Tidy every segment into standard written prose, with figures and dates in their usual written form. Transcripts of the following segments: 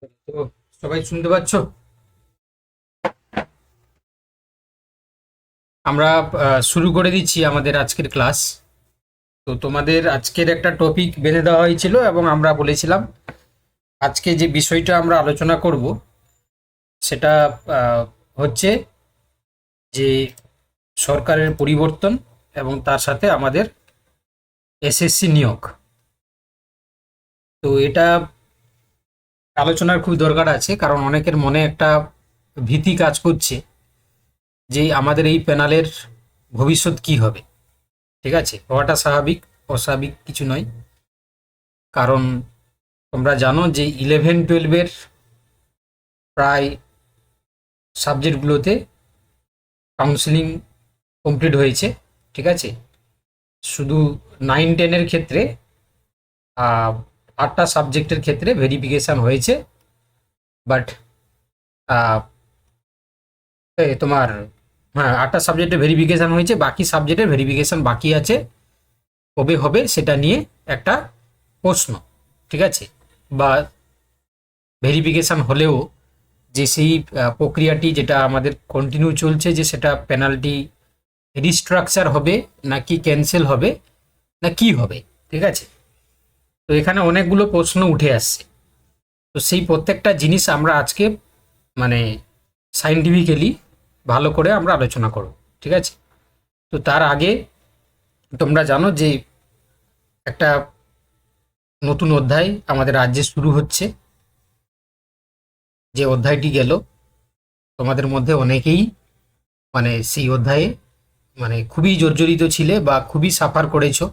তো সবাই শুনতে পাচ্ছ? আমরা শুরু করে দিচ্ছি আমাদের আজকের ক্লাস। তো তোমাদের আজকের একটা টপিক বেঁধে দেওয়া হয়েছিল এবং আমরা বলেছিলাম আজকে যে বিষয়টা আমরা আলোচনা করব সেটা হচ্ছে যে সরকারের পরিবর্তন এবং তার সাথে আমাদের এসএসসি নিয়োগ। তো এটা আলোচনার খুব দরকার আছে, কারণ অনেকের মনে একটা ভীতি কাজ করছে যে আমাদের এই প্যানেলের ভবিষ্যৎ কি হবে। ঠিক আছে, হওয়াটা স্বাভাবিক, অস্বাভাবিক কিছু নয়। কারণ তোমরা জানো যে 11-12-এর প্রায় সাবজেক্টগুলোতে কাউন্সেলিং কমপ্লিট হয়েছে। ঠিক আছে, শুধু 9-10-এর ক্ষেত্রে 8টা সাবজেক্টের ক্ষেত্রে ভেরিফিকেশান হয়েছে। বাট তোমার, হ্যাঁ, 8টা সাবজেক্টে ভেরিফিকেশান হয়েছে, বাকি সাবজেক্টের ভেরিফিকেশান বাকি আছে। কবে হবে সেটা নিয়ে একটা প্রশ্ন। ঠিক আছে, বা ভেরিফিকেশান হলেও যে সেই প্রক্রিয়াটি যেটা আমাদের কন্টিনিউ চলছে, যে সেটা পেনাল্টি রিস্ট্রাকচার হবে নাকি ক্যান্সেল হবে না কি হবে। ঠিক আছে, তো এখানে অনেকগুলো প্রশ্ন উঠে আসছে। তো সেই প্রত্যেকটা জিনিস আমরা আজকে মানে সাইন্টিফিক্যালি ভালো করে আমরা আলোচনা করব। ঠিক আছে, তো তার আগে তোমরা জানো যে একটা নতুন অধ্যায় আমাদের রাজ্যে শুরু হচ্ছে। যে অধ্যায়টি গেল, তোমাদের মধ্যে অনেকেই মানে সেই অধ্যায়ে মানে খুবই জর্জরিত ছিলে বা খুবই সাফার করেছো।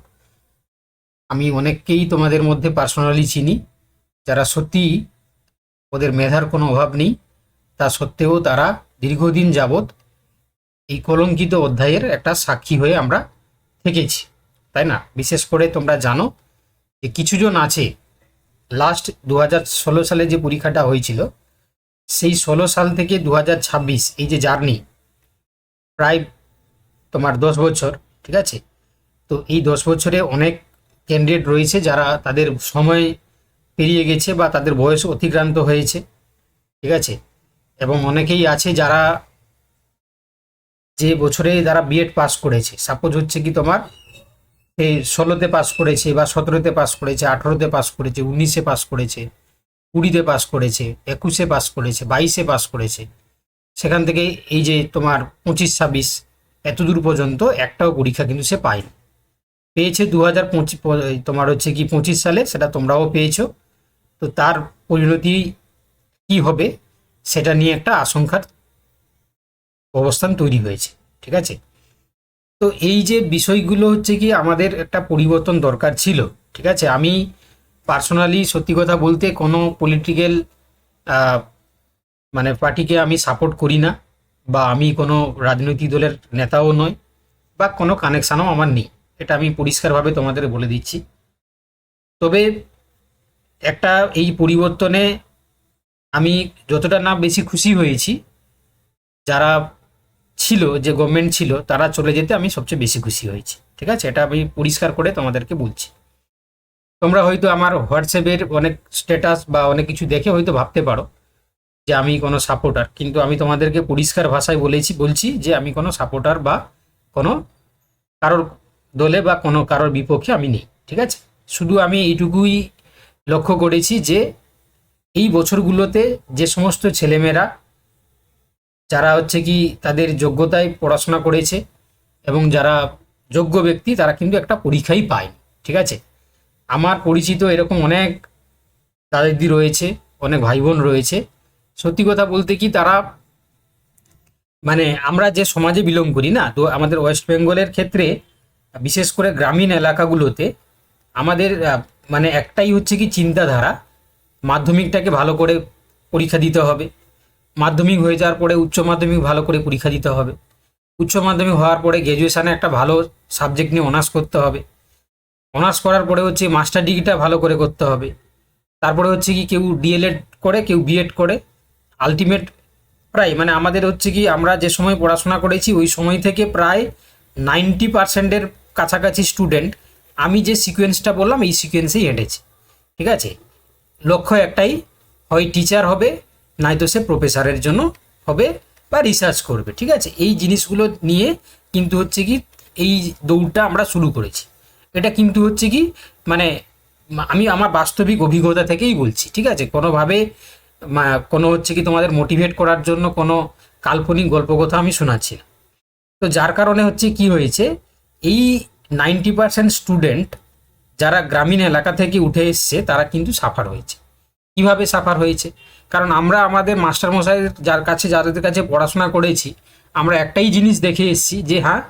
আমি অনেককেই তোমাদের মধ্যে পার্সোনালি চিনি, যারা সত্যিই ওদের মেধার কোনো অভাব নেই, তা সত্ত্বেও তারা দীর্ঘদিন যাবৎ এই কলঙ্কিত অধ্যায়ের একটা সাক্ষী হয়ে আমরা থেকেছি, তাই না? বিশেষ করে তোমরা জানো যে কিছুজন আছে, লাস্ট 2016 সালে যে পরীক্ষাটা হয়েছিল, সেই 16 সাল থেকে 2026 এই যে জার্নি, প্রায় তোমার 10 বছর। ঠিক আছে, তো এই 10 বছরে অনেক ক্যান্ডিডেট রয়েছে যারা তাদের সময় পেরিয়ে গেছে বা তাদের বয়স অতিক্রান্ত হয়েছে। ঠিক আছে, এবং অনেকেই আছে যারা যে বছরে যারা বিএড পাস করেছে, সাপোজ হচ্ছে কি তোমার এই 16তে পাস করেছে বা 17তে পাস করেছে, 18তে পাস করেছে, 19-এ পাস করেছে, 20-তে পাস করেছে, 21-এ পাস করেছে, 22-এ পাস করেছে। সেখান থেকে এই যে তোমার 25-26 এতদূর পর্যন্ত একটাও পরীক্ষা কিন্তু সে পায়নি। পেয়েছে 2025, তোমার হচ্ছে কি 25 সালে, সেটা তোমরাও পেয়েছো। তো তার পরিণতি কি হবে সেটা নিয়ে একটা আশঙ্কার অবস্থান তৈরি হয়েছে। ঠিক আছে, তো এই যে বিষয়গুলো হচ্ছে কি আমাদের একটা পরিবর্তন দরকার ছিল। ঠিক আছে, আমি পার্সোনালি সত্যি কথা বলতে কোনো পলিটিক্যাল মানে পার্টিকে আমি সাপোর্ট করি না, বা আমি কোনো রাজনৈতিক দলের নেতাও নয়, বা কোনো কানেকশানও আমার নেই। এটা আমি পরিষ্কারভাবে তোমাদের বলে দিচ্ছি। তবে একটা এই পরিবর্তনে আমি যতটা না বেশি খুশি হয়েছি, যারা ছিল, যে গভর্নমেন্ট ছিল তারা চলে যেতে আমি সবচেয়ে বেশি খুশি হয়েছি। ঠিক আছে, এটা আমি পরিষ্কার করে তোমাদেরকে বলছি। তোমরা হয়তো আমার হোয়াটসঅ্যাপের অনেক স্ট্যাটাস বা অনেক কিছু দেখে হয়তো ভাবতে পারো যে আমি কোনো সাপোর্টার, কিন্তু আমি তোমাদেরকে পরিষ্কার ভাষায় বলছি যে আমি কোনো সাপোর্টার বা কোনো কারোর দলে বা কোনো কারোর বিপক্ষে আমি নেই। ঠিক আছে, শুধু আমি এইটুকুই লক্ষ্য করেছি যে এই বছরগুলোতে যে সমস্ত ছেলেমেয়েরা যারা হচ্ছে কি তাদের যোগ্যতায় পড়াশোনা করেছে এবং যারা যোগ্য ব্যক্তি, তারা কিন্তু একটা পরীক্ষাই পায়নি। ঠিক আছে, আমার পরিচিত এরকম অনেক দাদা দিদি রয়েছে, অনেক ভাই বোন রয়েছে। সত্যি কথা বলতে কি তারা মানে আমরা যে সমাজে বিলং করি না, তো আমাদের ওয়েস্ট বেঙ্গলের ক্ষেত্রে বিশেষ করে গ্রামীণ এলাকাগুলোতে আমাদের মানে একটাই হচ্ছে কি চিন্তাধারা, মাধ্যমিকটাকে ভালো করে পরীক্ষা দিতে হবে, মাধ্যমিক হয়ে যাওয়ার পরে উচ্চ মাধ্যমিক ভালো করে পরীক্ষা দিতে হবে, উচ্চ মাধ্যমিক হওয়ার পরে গ্র্যাজুয়েশানে একটা ভালো সাবজেক্ট নিয়ে অনার্স করতে হবে, অনার্স করার পরে হচ্ছে মাস্টার ডিগ্রিটা ভালো করে করতে হবে, তারপরে হচ্ছে কি কেউ ডিএলএড করে, কেউ বিএড করে। আলটিমেট প্রায় মানে আমাদের হচ্ছে কি আমরা যে সময় পড়াশোনা করেছি ওই সময় থেকে প্রায় 90%-এর কাছাকাছি স্টুডেন্ট আমি যে সিকোয়েন্সটা বললাম এই সিকোয়েন্সেই হেঁটেছে। ঠিক আছে, লক্ষ্য একটাই হয় টিচার হবে, নয়তো সে প্রফেসরের জন্য হবে বা রিসার্চ করবে। ঠিক আছে, এই জিনিসগুলো নিয়ে কিন্তু হচ্ছে কি এই দৌড়টা আমরা শুরু করেছি। এটা কিন্তু হচ্ছে কি মানে আমি আমার বাস্তবিক অভিজ্ঞতা থেকেই বলছি। ঠিক আছে, কোনোভাবে কোনো হচ্ছে কি তোমাদের মোটিভেট করার জন্য কোনো কাল্পনিক গল্প কথা আমি শোনাচ্ছি না। তো যার কারণে হচ্ছে কি হয়েছে, এই 90% স্টুডেন্ট যারা গ্রামীণ এলাকা থেকে উঠে এসছে তারা কিন্তু সাফার হয়েছে। কিভাবে সাফার হয়েছে? কারণ আমরা আমাদের মাস্টারমশাই যাদের কাছে পড়াশোনা করেছি, আমরা একটাই জিনিস দেখে এসেছি যে হ্যাঁ,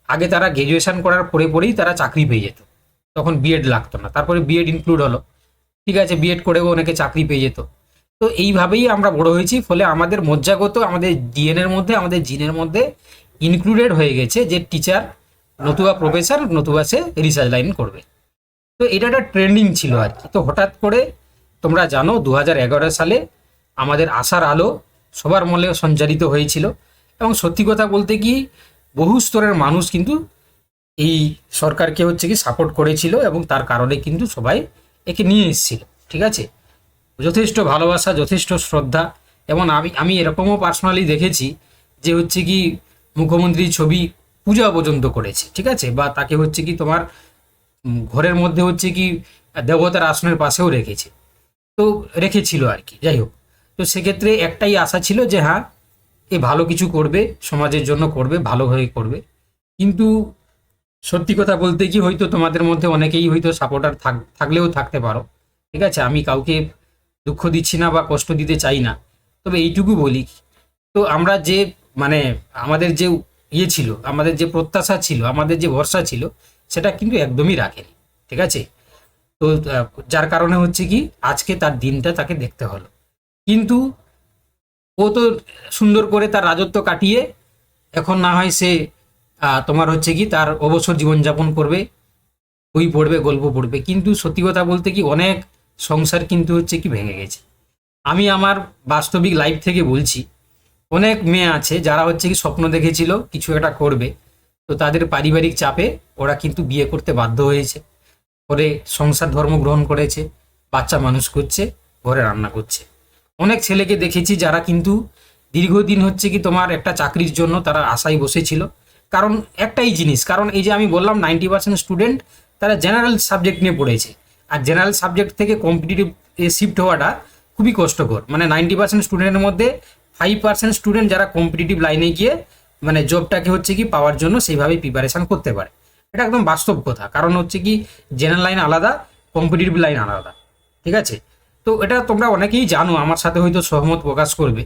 আগে তারা গ্র্যাজুয়েশন করার পরেই তারা চাকরি পেয়ে যেত, তখন বিএড লাগতো না, তারপরে বিএড ইনক্লুড হলো। ঠিক আছে, বিএড করেও অনেকে চাকরি পেয়ে যেত। তো এইভাবেই আমরা বড় হয়েছি, ফলে আমাদের মজ্জাগত, আমাদের ডিএনএর মধ্যে, আমাদের জিনের মধ্যে ইনক্লুডেড হয়ে গেছে যে টিচার নতুবা প্রফেসর নতুবা সে রিসার্চ লাইন করবে। তো এটা একটা ট্রেন্ডিং ছিল আর কি। তো হঠাৎ করে তোমরা জানো 2011 সালে আমাদের আশার আলো সবার মনে সঞ্চারিত হয়েছিল, এবং সত্যি কথা বলতে কি বহু স্তরের মানুষ কিন্তু এই সরকারকে হচ্ছে কি সাপোর্ট করেছিল, এবং তার কারণে কিন্তু সবাই একে নিয়ে এসেছিল। ঠিক আছে, যথেষ্ট ভালোবাসা, যথেষ্ট শ্রদ্ধা, এবং আমি এরকমও পার্সোনালি দেখেছি যে হচ্ছে কি মুখ্যমন্ত্রীর ছবি পূজা পর্যন্ত করেছে। ঠিক আছে, বা তাকে হচ্ছে কি তোমার ঘরের মধ্যে হচ্ছে কি দেবতার আসনের পাশেও রেখেছে, তো রেখেছিল আর কি। যাই হোক, তো সেক্ষেত্রে একটাই আশা ছিল যে হ্যাঁ, এ ভালো কিছু করবে, সমাজের জন্য করবে, ভালো হয়ে করবে। কিন্তু সত্যি কথা বলতে কি হয়তো তোমাদের মধ্যে অনেকেই হয়তো সাপোর্টার থাকলেও থাকতে পারো। ঠিক আছে, আমি কাউকে দুঃখ দিচ্ছি না বা কষ্ট দিতে চাই না, তবে এইটুকু বলি, তো আমরা যে মানে আমাদের যে ছিল, আমাদের যে প্রত্যাশা ছিল, আমাদের যে ভরসা ছিল, সেটা কিন্তু একদমই রাখেনি। ঠিক আছে, তো যার কারণে হচ্ছে কি আজকে তার দিনটা তাকে দেখতে হলো। কিন্তু ও তো সুন্দর করে তার রাজত্ব কাটিয়ে এখন না হয় সে তোমার হচ্ছে কি তার অবসর জীবনযাপন করবে, বই পড়বে, গল্প পড়বে। কিন্তু সত্যি কথা বলতে কি অনেক সংসার কিন্তু হচ্ছে কি ভেঙে গেছে। আমি আমার বাস্তবিক লাইফ থেকে বলছি, অনেক মেয়ে আছে যারা হচ্ছে কি স্বপ্ন দেখেছিল কিছু একটা করবে, তো তাদের পারিবারিক চাপে ওরা কিন্তু বিয়ে করতে বাধ্য হয়েছে, করে সংসার ধর্ম গ্রহণ করেছে, বাচ্চা মানুষ করছে, ঘরে রান্না করছে। অনেক ছেলেকে দেখেছি যারা কিন্তু দীর্ঘদিন হচ্ছে কি তোমার একটা চাকরির জন্য তারা আশায় বসেছিল। কারণ একটাই জিনিস, কারণ এই যে আমি বললাম 90% স্টুডেন্ট তারা জেনারেল সাবজেক্ট নিয়ে পড়েছে, আর জেনারেল সাবজেক্ট থেকে কম্পিটিটিভ শিফট হওয়াটা খুবই কষ্টকর। মানে 90% স্টুডেন্টের মধ্যে 5% স্টুডেন্ট যারা কম্পিটিটিভ লাইনে গিয়ে মানে জবটাকে হচ্ছে কি পাওয়ার জন্য সেইভাবে প্রিপারেশন করতে পারে। এটা একদম বাস্তব কথা, কারণ হচ্ছে কি জেনারেল লাইন আলাদা, কম্পিটিটিভ লাইন আলাদা। ঠিক আছে, তো এটা তোমরা অনেকেই জানো, আমার সাথে হয়তো সহমত প্রকাশ করবে।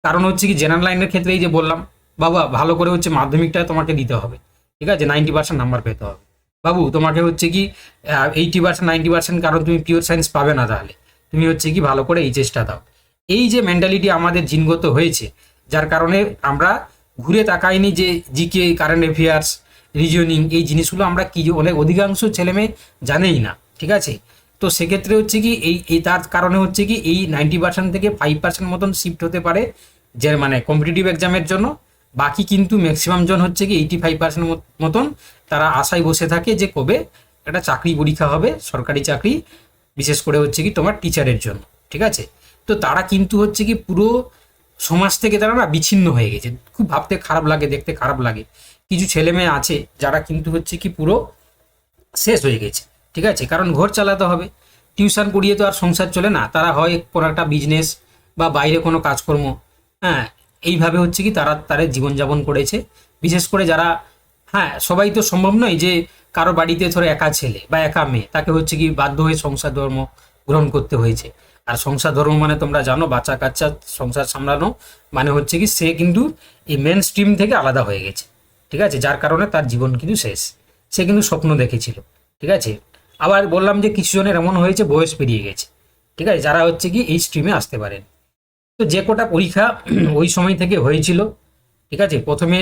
কারণ হচ্ছে কি জেনারেল লাইনের ক্ষেত্রে এই যে বললাম, বাবা ভালো করে হচ্ছে মাধ্যমিকটা তোমাকে দিতে হবে। ঠিক আছে, 90% নাম্বার পেতে হবে। বাবু তোমাকে হচ্ছে কি 80% 90%, কারণ তুমি পিওর সায়েন্স পাবে না, তাহলে তুমি হচ্ছে কি ভালো করে এইচএসটা দাও। এই যে মেন্টালিটি আমাদের জিনগত হয়েছে, যার কারণে আমরা ঘুরে তাকাইনি যে জিকে, কারেন্ট অ্যাফেয়ার্স, রিজনিং, এই জিনিসগুলো আমরা কি অনেক অধিকাংশ ছেলেমেয়ে জানেই না। ঠিক আছে, তো সেক্ষেত্রে হচ্ছে কি এই তার কারণে হচ্ছে কি এই 90% থেকে 5% মতন শিফট হতে পারে যে মানে কম্পিটিটিভ এক্সামের জন্য। বাকি কিন্তু ম্যাক্সিমাম জন হচ্ছে কি 85% মতন তারা আশায় বসে থাকে যে কবে একটা চাকরি পরীক্ষা হবে, সরকারি চাকরি, বিশেষ করে হচ্ছে কি তোমার টিচারের জন্য। ঠিক আছে, তো তারা কিন্তু হচ্ছে কি পুরো সমাজ থেকে তারা না বিচ্ছিন্ন হয়ে গেছে। খুব ভাবতে খারাপ লাগে, দেখতে খারাপ লাগে। কিছু ছেলে মেয়ে আছে যারা কিন্তু হচ্ছে কি পুরো শেষ হয়ে গেছে। ঠিক আছে, কারণ ঘর চালাতে হবে, টিউশন পড়িয়ে তো আর সংসার চলে না। তারা হয় কোনো একটা বিজনেস বা বাইরে কোনো কাজকর্ম, হ্যাঁ, এইভাবে হচ্ছে কি তারা তাদের জীবনযাপন করেছে। বিশেষ করে যারা, হ্যাঁ সবাই তো সম্ভব নয় যে কারো বাড়িতে ধরো একা ছেলে বা একা মেয়ে, তাকে হচ্ছে কি বাধ্য হয়ে সংসার ধর্ম গ্রহণ করতে হয়েছে। আর সংসার ধর্ম মানে তোমরা জানো, বাচ্চা কাচ্চা সংসার সামলানো মানে হচ্ছে কি সে কিন্তু এই মেন স্ট্রিম থেকে আলাদা হয়ে গেছে। ঠিক আছে, যার কারণে তার জীবন কিন্তু শেষ। সে কিন্তু স্বপ্ন দেখেছিল। ঠিক আছে, আবার বললাম যে কিছু জনের এমন হয়েছে বয়স পেরিয়ে গেছে। ঠিক আছে, যারা হচ্ছে কি এই স্ট্রিমে আসতে পারেন। তো যে কটা পরীক্ষা ওই সময় থেকে হয়েছিল, ঠিক আছে, প্রথমে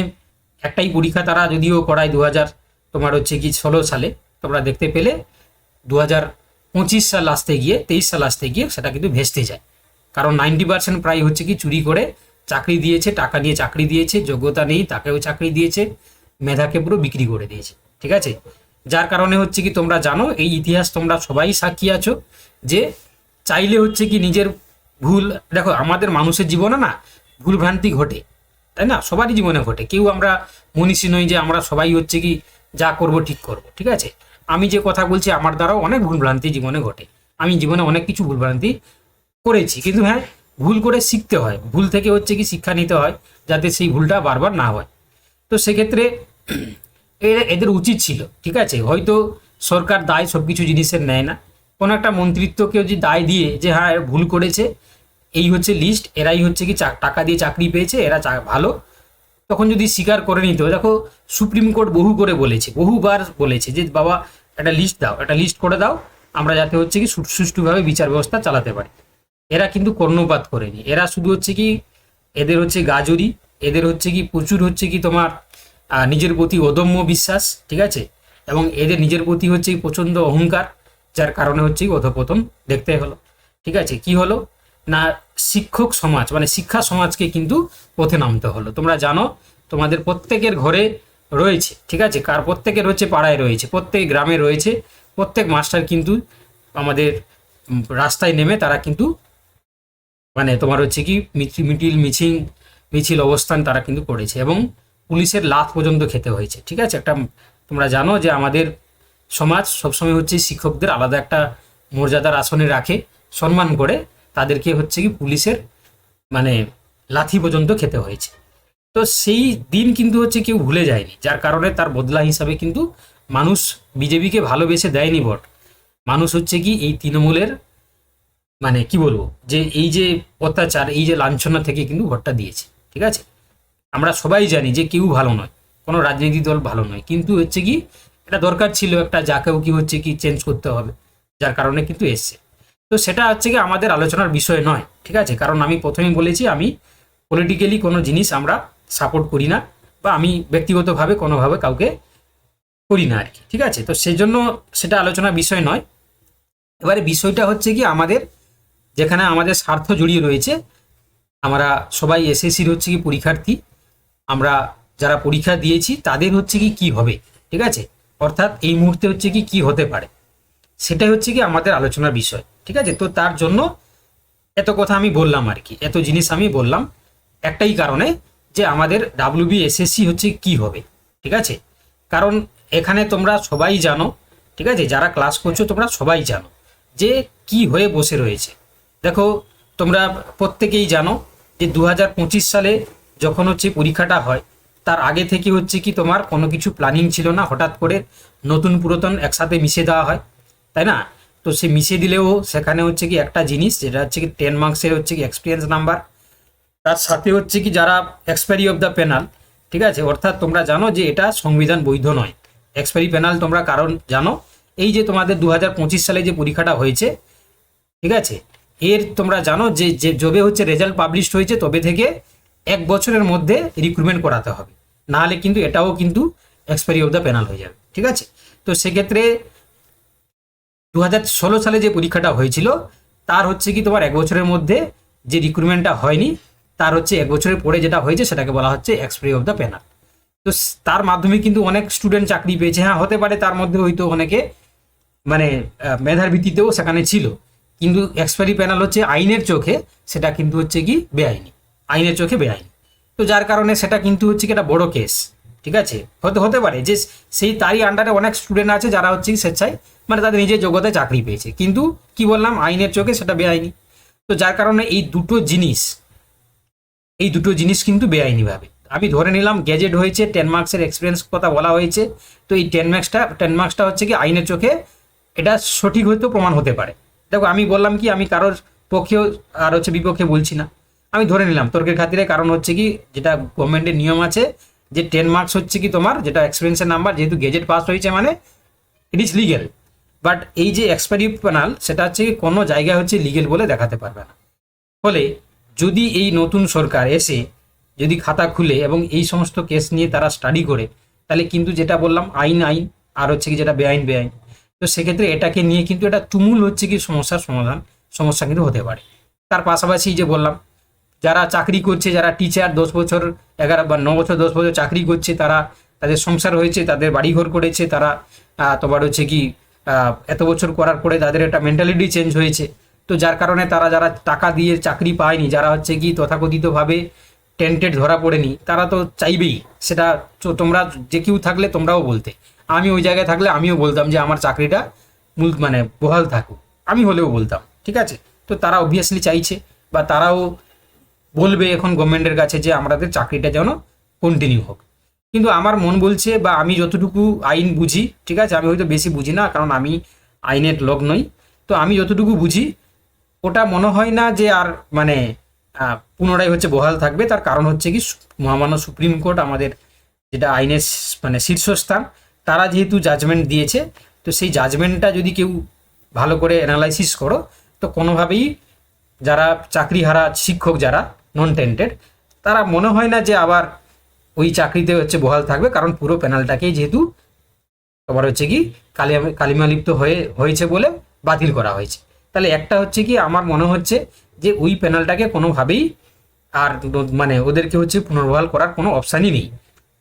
একটাই পরীক্ষা তারা যদিও করায় 2000 তোমার হচ্ছে কি 16 সালে, তোমরা দেখতে পেলে 2025 সাল আসতে গিয়ে, 23 সাল আসতে গিয়ে সেটা কিন্তু ভেস্তে যায়। কারণ 90% প্রায় হচ্ছে কি চুরি করে চাকরি দিয়েছে, টাকা নিয়ে চাকরি দিয়েছে, যোগ্যতা নেই তাকেও চাকরি দিয়েছে, মেধাকে পুরো বিক্রি করে দিয়েছে। ঠিক আছে, যার কারণে হচ্ছে কি তোমরা জানো, এই ইতিহাস তোমরা সবাই সাক্ষী আছো যে চাইলে হচ্ছে কি নিজের ভুল, দেখো আমাদের মানুষের জীবনে না ভুল ভ্রান্তি ঘটে, তাই না? সবারই জীবনে ঘটে, কেউ আমরা মনীষী নই যে আমরা সবাই হচ্ছে কি যা করব ঠিক করব, ঠিক আছে? আমি যে কথা বলছি আমার দ্বারাও অনেক ভুল ভ্রান্তি জীবনে ঘটে, আমি জীবনে অনেক কিছু ভুল ভ্রান্তি করেছি, কিন্তু হ্যাঁ, ভুল করে শিখতে হয়, ভুল থেকে হচ্ছে কি শিক্ষা নিতে হয়, যাতে সেই ভুলটা বারবার না হয়। তো সেক্ষেত্রে এদের উচিত ছিল, ঠিক আছে, হয়তো সরকার দায় সব কিছু জিনিসের নেয় না, কোনো একটা মন্ত্রিত্বকে যদি দায় দিয়ে যে হ্যাঁ এরা ভুল করেছে, এই হচ্ছে লিস্ট, এরাই হচ্ছে কি টাকা দিয়ে চাকরি পেয়েছে, এরা ভালো, তখন যদি স্বীকার করে নিত। দেখো সুপ্রিম কোর্ট বহু করে বলেছে, বহুবার বলেছে যে বাবা একটা লিস্ট দাও, একটা লিস্ট করে দাও, আমরা যাতে হচ্ছে কি সুষ্ঠুভাবে বিচার ব্যবস্থা চালাতে পারি। এরা কিন্তু কর্ণপাত করেনি, এরা শুধু হচ্ছে কি এদের হচ্ছে গাজরি, এদের হচ্ছে কি প্রচুর হচ্ছে কি তোমার নিজের প্রতি অদম্য বিশ্বাস, ঠিক আছে, এবং এদের নিজের প্রতি হচ্ছে কি প্রচণ্ড অহংকার, যার কারণে হচ্ছে কি অধপতন দেখতে হলো। ঠিক আছে, কি হলো না, শিক্ষক সমাজ মানে শিক্ষা সমাজকে কিন্তু পথে নামতে হলো। তোমরা জানো তোমাদের প্রত্যেকের ঘরে রয়েছে, ঠিক আছে, কার প্রত্যেকের হচ্ছে পাড়ায় রয়েছে, প্রত্যেক গ্রামে রয়েছে, প্রত্যেক মাস্টার কিন্তু আমাদের রাস্তায় নেমে তারা কিন্তু মানে তোমার হচ্ছে কি মিছিল অবস্থান তারা কিন্তু করেছে, এবং পুলিশের লাথ পর্যন্ত খেতে হয়েছে। ঠিক আছে, একটা তোমরা জানো যে আমাদের সমাজ সবসময় হচ্ছে শিক্ষকদের আলাদা একটা মর্যাদার আসনে রাখে, সম্মান করে, তাদেরকে হচ্ছে কি পুলিশের মানে লাথি পর্যন্ত খেতে হয়েছে। তো সেই দিন কিন্তু হচ্ছে কেউ ভুলে যায়নি, যার কারণে তার বদলা হিসাবে কিন্তু মানুষ বিজেপিকে ভালোবেসে দেয়নি ভোট, মানুষ হচ্ছে কি এই তৃণমূলের মানে কি বলবো যে এই যে অত্যাচার, এই যে লাঞ্ছনা থেকে কিন্তু ভোটটা দিয়েছে। ঠিক আছে, আমরা সবাই জানি যে কেউ ভালো নয়, কোনো রাজনৈতিক দল ভালো নয়, কিন্তু হচ্ছে কি এটা দরকার ছিল, একটা যাকেও কি হচ্ছে কি চেঞ্জ করতে হবে, যার কারণে কিন্তু এসছে। তো সেটা হচ্ছে কি আমাদের আলোচনার বিষয় নয়, ঠিক আছে, কারণ আমি প্রথমেই বলেছি আমি পলিটিক্যালি কোনো জিনিস আমরা সাপোর্ট করি না, বা আমি ব্যক্তিগতভাবে কোনোভাবে কাউকে করি না আর কি। ঠিক আছে, তো সেই জন্য সেটা আলোচনার বিষয় নয়। এবারে বিষয়টা হচ্ছে কি আমাদের যেখানে আমাদের স্বার্থ জড়িয়ে রয়েছে, আমরা সবাই এসএসসির হচ্ছে কি পরীক্ষার্থী, আমরা যারা পরীক্ষা দিয়েছি তাদের হচ্ছে কি কি হবে, ঠিক আছে, অর্থাৎ এই মুহূর্তে হচ্ছে কি কি হতে পারে, সেটাই হচ্ছে কি আমাদের আলোচনার বিষয়। ঠিক আছে, তো তার জন্য এত কথা আমি বললাম আর কি, এত জিনিস আমি বললাম একটাই কারণে, যে আমাদের WBSSC হচ্ছে কি হবে। ঠিক আছে, কারণ এখানে তোমরা সবাই জানো, ঠিক আছে, যারা ক্লাস করছো তোমরা সবাই জানো যে কি হয়ে বসে রয়েছে। দেখো তোমরা প্রত্যেকেই জানো যে 2025 সালে যখন হচ্ছে পরীক্ষাটা হয়, তার আগে থেকে হচ্ছে কি তোমার কোনো কিছু প্ল্যানিং ছিল না, হঠাৎ করে নতুন পুরাতন একসাথে মিশিয়ে দেওয়া হয়, তাই না? তো সে মিশিয়ে দিলেও সেখানে হচ্ছে কি একটা জিনিস, যেটা হচ্ছে কি 10 মার্কসের হচ্ছে কি এক্সপিরিয়েন্স নাম্বার, তার সাথে হচ্ছে কি যারা এক্সপায়ারি অফ দ্য পেনাল, ঠিক আছে, অর্থাৎ তোমরা জানো যে এটা সংবিধান বৈধ নয়, এক্সপায়ারি পেনাল তোমরা কারণ জানো, এই যে তোমাদের 2025 সালে যে পরীক্ষাটা হয়েছে, ঠিক আছে, এর তোমরা জানো যে যে যবে হচ্ছে রেজাল্ট পাবলিশ হয়েছে তবে থেকে 1 বছরের মধ্যে রিক্রুটমেন্ট করাতে হবে, নাহলে কিন্তু এটাও কিন্তু এক্সপায়ারি অফ দ্য পেনাল হয়ে যাবে। ঠিক আছে, তো সেক্ষেত্রে 2016 সালে যে পরীক্ষাটা হয়েছিল তার হচ্ছে কি তোমার 1 বছরের মধ্যে যে রিক্রুটমেন্টটা হয়নি, তার হচ্ছে 1 বছরের পরে যেটা হয়েছে সেটাকে বলা হচ্ছে এক্সপায়ারি অফ দ্য পেনাল। তো তার মাধ্যমে কিন্তু অনেক স্টুডেন্ট চাকরি পেয়েছে, হ্যাঁ হতে পারে তার মধ্যে হয়তো অনেকে মানে মেধার ভিত্তিতেও সেখানে ছিল, কিন্তু এক্সপায়ারি প্যানেল হচ্ছে আইনের চোখে সেটা কিন্তু হচ্ছে কি বেআইনি, আইনের চোখে বেআইনি। তো যার কারণে সেটা কিন্তু হচ্ছে কি একটা বড় কেস। ঠিক আছে, হতে পারে যে সেই তারই আন্ডারে অনেক স্টুডেন্ট আছে যারা হচ্ছে স্বেচ্ছায় মানে তাদের নিজের যোগ্যতায় চাকরি পেয়েছে, কিন্তু কি বললাম আইনের চোখে সেটা বেআইনি। তো যার কারণে এই দুটো জিনিস কিন্তু বেআইনিভাবে আমি ধরে নিলাম গেজেট হয়েছে, 10 মার্কসের এক্সপিরিয়েন্স কথা বলা হয়েছে, তো এই 10 মার্কসটা হচ্ছে কি আইনের চোখে এটা সঠিক হয়তো প্রমাণ হতে পারে। দেখো আমি বললাম কি আমি কারোর পক্ষেও আর হচ্ছে বিপক্ষে বলছি না, আমি ধরে নিলাম তর্কের খাতিরে, কারণ হচ্ছে কি যেটা গভর্নমেন্টের নিয়ম আছে যে 10 মার্কস হচ্ছে কি তোমার যেটা এক্সপিরিয়েন্সের নাম্বার, যেহেতু গেজেট পাস হয়েছে মানে ইট ইজ লিগেল, বাট এই যে এক্সপায়ারি পেনাল সেটা হচ্ছে কি কোনো জায়গায় হচ্ছে লিগেল বলে দেখাতে পারবে না। ফলে যদি এই নতুন সরকার এসে যদি খাতা খুলে এবং এই সমস্ত কেস নিয়ে তারা স্টাডি করে, তাহলে কিন্তু যেটা বললাম আইন আইন আর হচ্ছে কি যেটা বেআইন বেআইন, তো সেক্ষেত্রে এটাকে নিয়ে কিন্তু এটা তুমুল হচ্ছে কি সমস্যা কিন্তু হতে পারে। তার পাশাপাশি যে বললাম যারা চাকরি করছে, যারা টিচার 10 বছর 11 বা 9 বছর 10 বছর চাকরি করছে, তারা তাদের সংসার হয়েছে, তাদের বাড়িঘর করেছে, তারা তোমার হচ্ছে কি এত বছর করার পরে তাদের একটা মেন্টালিটি চেঞ্জ হয়েছে, তো যার কারণে তারা যারা টাকা দিয়ে চাকরি পায়নি, যারা হচ্ছে কি তথাকথিতভাবে টেন্টেড ধরা পড়েনি, তারা তো চাইবেই সেটা। তোমরা যে কেউ থাকলে তোমরাও বলতে, আমি ওই জায়গায় থাকলে আমিও বলতাম যে আমার চাকরিটা মানে বহাল থাকুক, আমি হলেও বলতাম, ঠিক আছে। তো তারা অবভিয়াসলি চাইছে, বা তারাও বলবে এখন গভর্নমেন্টের কাছে যে আমাদের চাকরিটা যেন কন্টিনিউ হোক। কিন্তু আমার মন বলছে, বা আমি যতটুকু আইন বুঝি, ঠিক আছে, আমি হয়তো বেশি বুঝি না কারণ আমি আইনের লোক নই, তো আমি যতটুকু বুঝি ওটা মনে হয় না যে আর মানে পুনরায় হচ্ছে বহাল থাকবে। তার কারণ হচ্ছে কি, মহামান্য সুপ্রিম কোর্ট আমাদের যেটা আইনের মানে শীর্ষস্থান, তারা যেহেতু জাজমেন্ট দিয়েছে, তো সেই জাজমেন্টটা যদি কেউ ভালো করে অ্যানালাইসিস করো, তো কোনোভাবেই যারা চাকরিহারা শিক্ষক যারা নন টেন্টেড, তারা মনে হয় না যে আবার ওই চাকরিতে হচ্ছে বহাল থাকবে, কারণ পুরো প্যানেলটাকেই যেহেতু তোমার হচ্ছে কি কালিমালিপ্ত হয়েছে বলে বাতিল করা হয়েছে। তাহলে একটা হচ্ছে কি, আমার মনে হচ্ছে যে ওই প্যানেলটাকে কোনোভাবেই আর মানে ওদেরকে হচ্ছে পুনর্বহাল করার কোনো অপশানই নেই,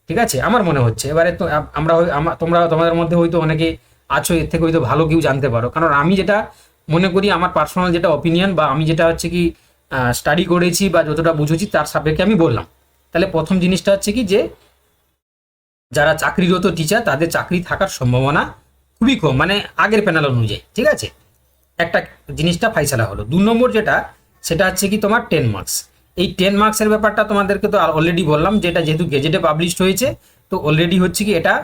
ঠিক আছে, আমার মনে হচ্ছে। এবারে তো আমরা তোমরা তোমাদের মধ্যে হয়তো অনেকে আছো, এর থেকে হয়তো ভালো কেউ জানতে পারো, কারণ আমি যেটা মনে করি, আমার পার্সোনাল যেটা অপিনিয়ন, বা আমি যেটা হচ্ছে কি স্টাডি করেছি বা যতটা বুঝেছি তার সাপেক্ষে আমি বললাম। তাহলে প্রথম জিনিসটা হচ্ছে কি, যে যারা চাকরিরত টিচার তাদের চাকরি থাকার সম্ভাবনা খুবই কম, মানে আগের প্যানেল অনুযায়ী, ঠিক আছে, একটা জিনিসটা ফাইসালা হলো। 2 নম্বর যেটা, সেটা হচ্ছে কি তোমার 10 মার্কস। এই 10 মার্কসের ব্যাপারটা তোমাদেরকে তো অলরেডি বললাম, যে এটা যেহেতু গেজেটে পাবলিশড হয়েছে, তো অলরেডি হচ্ছে কি এটা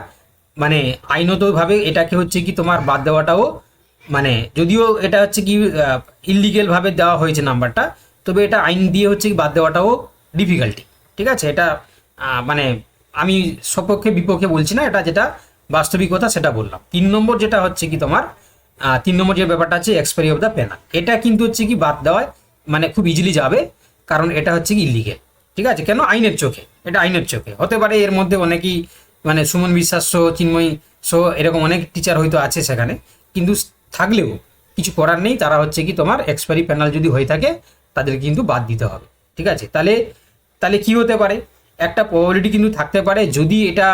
মানে আইনতভাবে এটাকে হচ্ছে কি তোমার বাদ দেওয়াটাও, মানে যদিও এটা হচ্ছে কি ইললিগেল ভাবে দেওয়া হয়েছে নাম্বারটা, তবে এটা আইন দিয়ে হচ্ছে কি বাদ দেওয়াটাও ডিফিকাল্টি, ঠিক আছে। এটা মানে আমি সপক্ষে বিপক্ষে বলছি না, এটা যেটা বাস্তবিকতা সেটা বললাম। 3 নম্বর যেটা হচ্ছে কি তোমার 3 নম্বর যে ব্যাপারটা আছে এক্সপায়ারি অফ দ্য পেনাল, এটা কিন্তু হচ্ছে কি বাদ দেওয়ায় মানে খুব ইজিলি যাবে, কারণ এটা হচ্ছে কি ইলিগেল, ঠিক আছে। কেন? আইনের চোখে, এটা আইনের চোখে হতে পারে। এর মধ্যে অনেকেই মানে সুমন বিশ্বাস সহ, চিন্ময় সহ এরকম অনেক টিচার হয়তো আছে সেখানে, কিন্তু থাকলেও কিছু করার নেই, তারা হচ্ছে কি তোমার এক্সপায়ারি পেনাল যদি হয়ে থাকে তাদের কিন্তু বাদ দিতে হবে, ঠিক আছে। তাহলে তাহলে কি হতে পারে, একটা প্রবাবিলিটি কিন্তু থাকতে পারে, যদি এটা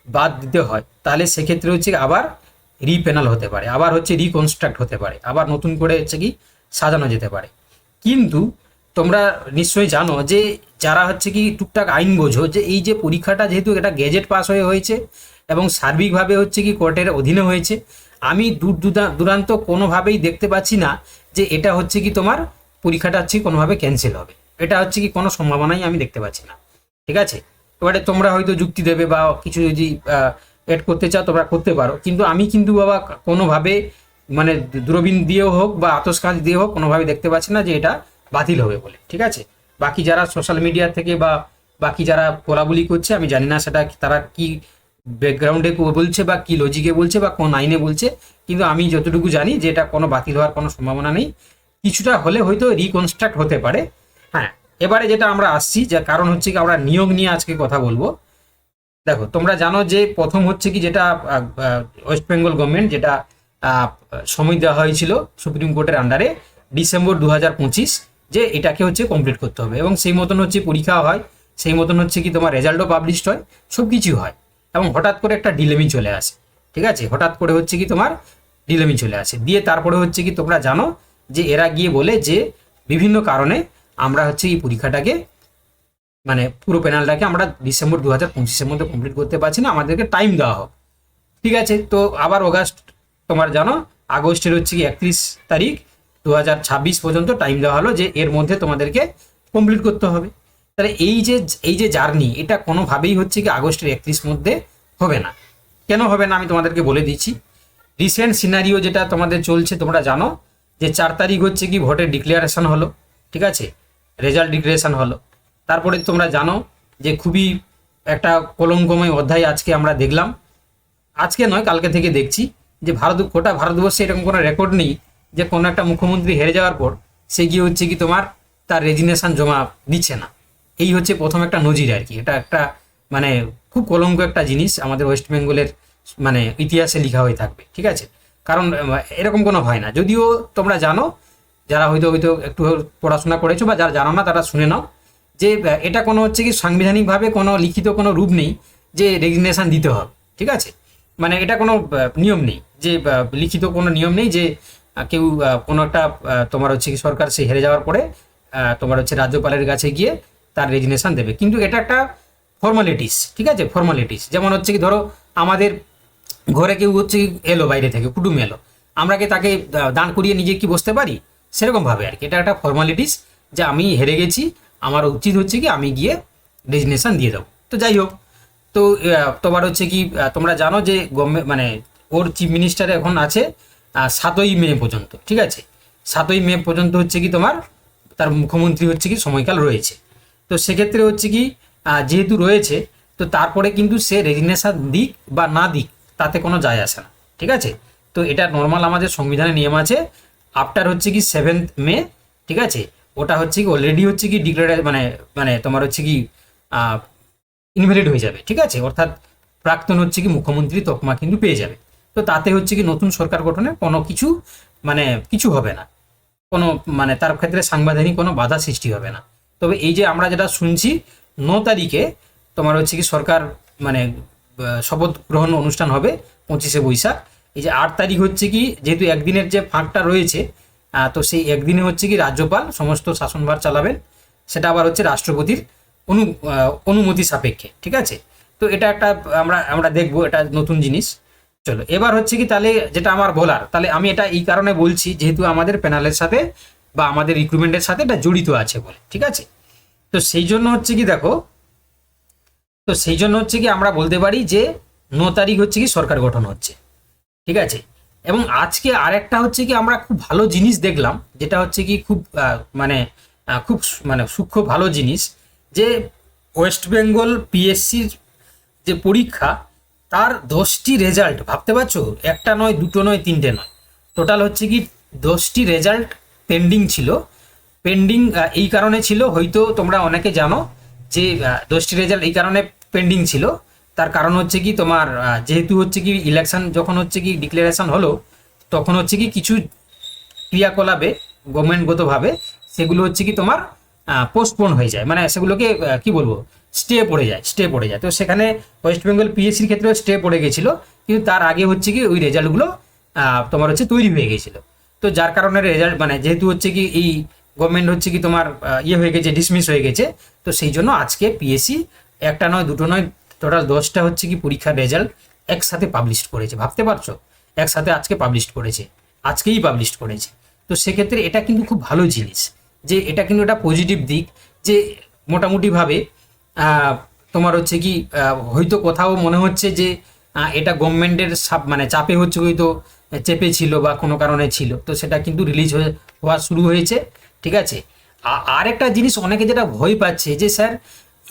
বাদ দিতে হয় তাহলে সেক্ষেত্রে হচ্ছে আবার রিপেনাল হতে পারে, আবার হচ্ছে রিকনস্ট্রাক্ট হতে পারে, আবার নতুন করে হচ্ছে কি সাজানো যেতে পারে। কিন্তু তোমরা নিশ্চয়ই জানো যে যারা হচ্ছে কি টুকটাক আইন বোঝো, যে এই যে পরীক্ষাটা যেহেতু এটা গেজেট পাস হয়েছে এবং সার্বিকভাবে হচ্ছে কি কোর্টের অধীনে হয়েছে, আমি দূরান্ত কোনোভাবেই দেখতে পাচ্ছি না যে এটা হচ্ছে কি তোমার পরীক্ষাটা হচ্ছে কোনোভাবে ক্যান্সেল হবে। এটা হচ্ছে কি কোনো সম্ভাবনাই আমি দেখতে পাচ্ছি না, ঠিক আছে। এবারে তোমরা হয়তো যুক্তি দেবে বা কিছু যদি এড করতে চাও তোমরা করতে পারো, কিন্তু আমি কিন্তু বাবা কোনোভাবে মানে দূরবীন দিয়েও হোক বা আতসকাঁচ দিয়ে হোক কোনোভাবে দেখতে পাচ্ছি না যে এটা বাতিল হবে বলে, ঠিক আছে। বাকি যারা সোশ্যাল মিডিয়া থেকে বা বাকি যারা বলাবলি করছে, আমি জানি না সেটা তারা কি ব্যাকগ্রাউন্ডে বলছে বা কি লজিকে বলছে বা কোন আইনে বলছে, কিন্তু আমি যতটুকু জানি যে এটা কোনো বাতিল হওয়ার কোনো সম্ভাবনা নেই, কিছুটা হলে হয়তো রিকনস্ট্রাক্ট হতে পারে। হ্যাঁ, এবারে যেটা আমরা আসছি, যে কারণ হচ্ছে কি আমরা নিয়োগ নিয়ে আজকে কথা বলবো। দেখো তোমরা জানো যে প্রথম হচ্ছে কি যেটা ওয়েস্ট বেঙ্গল গভর্নমেন্ট যেটা সময় দেওয়া হয়েছিল সুপ্রিম কোর্টের আন্ডারে ডিসেম্বর 2025, যে এটাকে হচ্ছে কমপ্লিট করতে হবে, এবং সেই মতন হচ্ছে পরীক্ষা হয়, সেই মতন হচ্ছে কি তোমার রেজাল্টও পাবলিশড হয়, সব কিছু হয়, এবং হঠাৎ করে একটা ডিলেমি চলে আসে, ঠিক আছে। হঠাৎ করে হচ্ছে কি তোমার ডিলেমি চলে আসে, দিয়ে তারপরে হচ্ছে কি তোমরা জানো যে এরা গিয়ে বলে যে বিভিন্ন কারণে আমরা হচ্ছে এই পরীক্ষাটাকে মানে পুরো প্যানেলটাকে আমরা ডিসেম্বর 2025-এর মধ্যে কমপ্লিট করতে পারছি না, আমাদেরকে টাইম দেওয়া হোক, ঠিক আছে। তো আবার অগাস্ট, তোমার জানো আগস্টের হচ্ছে কি 31 তারিখ 2026 পর্যন্ত টাইম দেওয়া হলো, যে এর মধ্যে তোমাদেরকে কমপ্লিট করতে হবে। তাহলে এই যে জার্নি, এটা কোনোভাবেই হচ্ছে কি আগস্টের 31 মধ্যে হবে না। কেন হবে না আমি তোমাদেরকে বলে দিচ্ছি। রিসেন্ট সিনারিও যেটা তোমাদের চলছে, তোমরা জানো যে 4 তারিখ হচ্ছে কি ভোটের ডিক্লারেশন হলো, ঠিক আছে, রেজাল্ট ডিক্লারেশন হলো। তারপরে তোমরা জানো যে খুবই একটা কলঙ্কময় অধ্যায় আজকে আমরা দেখলাম, আজকে নয় কালকে থেকে দেখছি, যে গোটা ভারতবর্ষে এরকম কোনো রেকর্ড নেই যে কোনো একটা মুখ্যমন্ত্রী হেরে যাওয়ার পর সে গিয়ে হচ্ছে কি তোমার তার রেজিগনেশন জমা দিচ্ছে না। এই হচ্ছে প্রথম একটা নজির আর কি। এটা একটা মানে খুব কলঙ্ক একটা জিনিস আমাদের ওয়েস্ট বেঙ্গলের মানে ইতিহাসে লেখা হয়ে থাকবে, ঠিক আছে। কারণ এরকম কোনো হয় না। যদিও তোমরা জানো, যারা হয়তো হয়তো একটু পড়াশোনা করেছো বা যারা জানো না তারা শুনে নাও, যে এটা কোনো হচ্ছে কি সাংবিধানিকভাবে কোনো লিখিত কোনো রূপ নেই যে রেজিগনেশন দিতে হবে, ঠিক আছে। মানে এটা কোনো নিয়ম নেই, যে লিখিত কোনো নিয়ম নেই যে কেউ কোনো একটা তোমার হচ্ছে কি সরকার সে হেরে যাওয়ার পরে তোমার হচ্ছে রাজ্যপালের কাছে গিয়ে তার রেজিগনেশন দেবে, কিন্তু এটা একটা ফর্মালিটিস, ঠিক আছে, ফর্মালিটিস। যেমন হচ্ছে কি ধরো আমাদের ঘরে কেউ হচ্ছে কি এলো বাইরে থেকে, কুটুম এলো, আমরা কি তাকে দান করিয়ে নিজে কি বসতে পারি? সেরকমভাবে আর কি, এটা একটা ফর্মালিটিস যে আমি হেরে গেছি, আমার উচিত হচ্ছে কি আমি গিয়ে রেজিগনেশন দিয়ে দেবো। তো যাই হোক, তো তোমার হচ্ছে কি তোমরা জানো যে গভর্নমেন্ট মানে ওর চিফ মিনিস্টার এখন আছে 7ই মে পর্যন্ত, ঠিক আছে, 7ই মে পর্যন্ত হচ্ছে কি তোমার তার মুখ্যমন্ত্রী হচ্ছে কি সময়কাল রয়েছে। তো সেক্ষেত্রে হচ্ছে কি যেহেতু রয়েছে, তো তারপরে কিন্তু সে রেজিগনেশন দিক বা না দিক তাতে কোনো যায় আসে না, ঠিক আছে। তো এটা নর্মাল আমাদের সংবিধানে নিয়ম আছে, আফটার হচ্ছে কি 7th মে, ঠিক আছে, ওটা হচ্ছে কি অলরেডি হচ্ছে কি ডিক্লেয়ার মানে মানে তোমার হচ্ছে কি ইনভ্যালিড হয়ে যাবে, ঠিক আছে, অর্থাৎ প্রাক্তন হচ্ছে কি মুখ্যমন্ত্রী তকমা কিন্তু পেয়ে যাবে। তো তাতে হচ্ছে কি নতুন সরকার গঠনে কোনো কিছু মানে কিছু হবে না, কোনো মানে তার ক্ষেত্রে সাংবিধানিক কোনো বাধা সৃষ্টি হবে না। তবে এই যে আমরা যেটা শুনছি 9 তারিখে তোমার হচ্ছে কি সরকার মানে শপথ গ্রহণ অনুষ্ঠান হবে 25শে বৈশাখ। এই যে 8 তারিখ হচ্ছে কি যেহেতু একদিনের যে ফাঁকটা রয়েছে, তো সেই একদিনে হচ্ছে কি রাজ্যপাল সমস্ত শাসনভার চালাবেন, সেটা আবার হচ্ছে রাষ্ট্রপতির অনুমতি সাপেক্ষে, ঠিক আছে। তো এটা একটা আমরা আমরা দেখবো, এটা নতুন জিনিস। চলো এবার হচ্ছে কি তাহলে যেটা আমার বলার, তাহলে আমি এটা এই কারণে বলছি যেহেতু আমাদের প্যানেলের সাথে বা আমাদের রিক্রুটমেন্টের সাথে এটা জড়িত আছে বলে, ঠিক আছে। তো সেই জন্য হচ্ছে কি দেখো, তো সেই জন্য হচ্ছে কি আমরা বলতে পারি যে 9 তারিখ হচ্ছে কি সরকার গঠন হচ্ছে, ঠিক আছে। এবং আজকে আরেকটা হচ্ছে কি আমরা খুব ভালো জিনিস দেখলাম, যেটা হচ্ছে কি খুব খুব মানে সূক্ষ্ম ভালো জিনিস, যে ওয়েস্ট বেঙ্গল পিএসসির যে পরীক্ষা, তার 10টি রেজাল্ট, ভাবতে পারছো, একটা নয়, দুটো নয়, তিনটে নয়, টোটাল হচ্ছে কি 10টি রেজাল্ট পেন্ডিং ছিল। পেন্ডিং এই কারণে ছিল, হয়তো তোমরা অনেকে জানো যে 10টি রেজাল্ট এই কারণে পেন্ডিং ছিল, তার কারণ হচ্ছে কি তোমার যেহেতু হচ্ছে কি ইলেকশন যখন হচ্ছে কি ডিক্লারেশন হলো, তখন হচ্ছে কি কিছু ক্রিয়াকলাপে গভর্নমেন্টগতভাবে সেগুলো হচ্ছে কি তোমার পোস্টপোন হয়ে যায়, মানে সেগুলোকে কি বলবো স্টে পড়ে যায়। তো সেখানে ওয়েস্ট বেঙ্গল পিএসসির ক্ষেত্রেও স্টে পড়ে গেছিলো, কিন্তু তার আগে হচ্ছে কি ওই রেজাল্টগুলো তোমার হচ্ছে তৈরি হয়ে গেছিলো। তো যার কারণে রেজাল্ট মানে যেহেতু হচ্ছে কি এই গভর্নমেন্ট হচ্ছে কি তোমার ইয়ে হয়ে গেছে, ডিসমিস হয়ে গেছে, তো সেই জন্য আজকে পিএসসি একটা নয়, দুটো নয়, টোটাল 10টা হচ্ছে কি পরীক্ষার রেজাল্ট একসাথে পাবলিশ করেছে, ভাবতে পারছো, একসাথে আজকে পাবলিশ করেছে, আজকেই পাবলিশ করেছে। তো সেক্ষেত্রে এটা কিন্তু খুব ভালো জিনিস, যে এটা কিন্তু একটা পজিটিভ দিক, যে মোটামুটিভাবে তোমার হচ্ছে কি হয়তো কোথাও মনে হচ্ছে যে এটা গভর্নমেন্টের মানে চাপে হচ্ছে, হয়তো চেপে ছিল বা কোনো কারণে ছিল, তো সেটা কিন্তু রিলিজ হওয়া শুরু হয়েছে, ঠিক আছে। আর একটা জিনিস অনেকে যেটা ভয় পাচ্ছে যে স্যার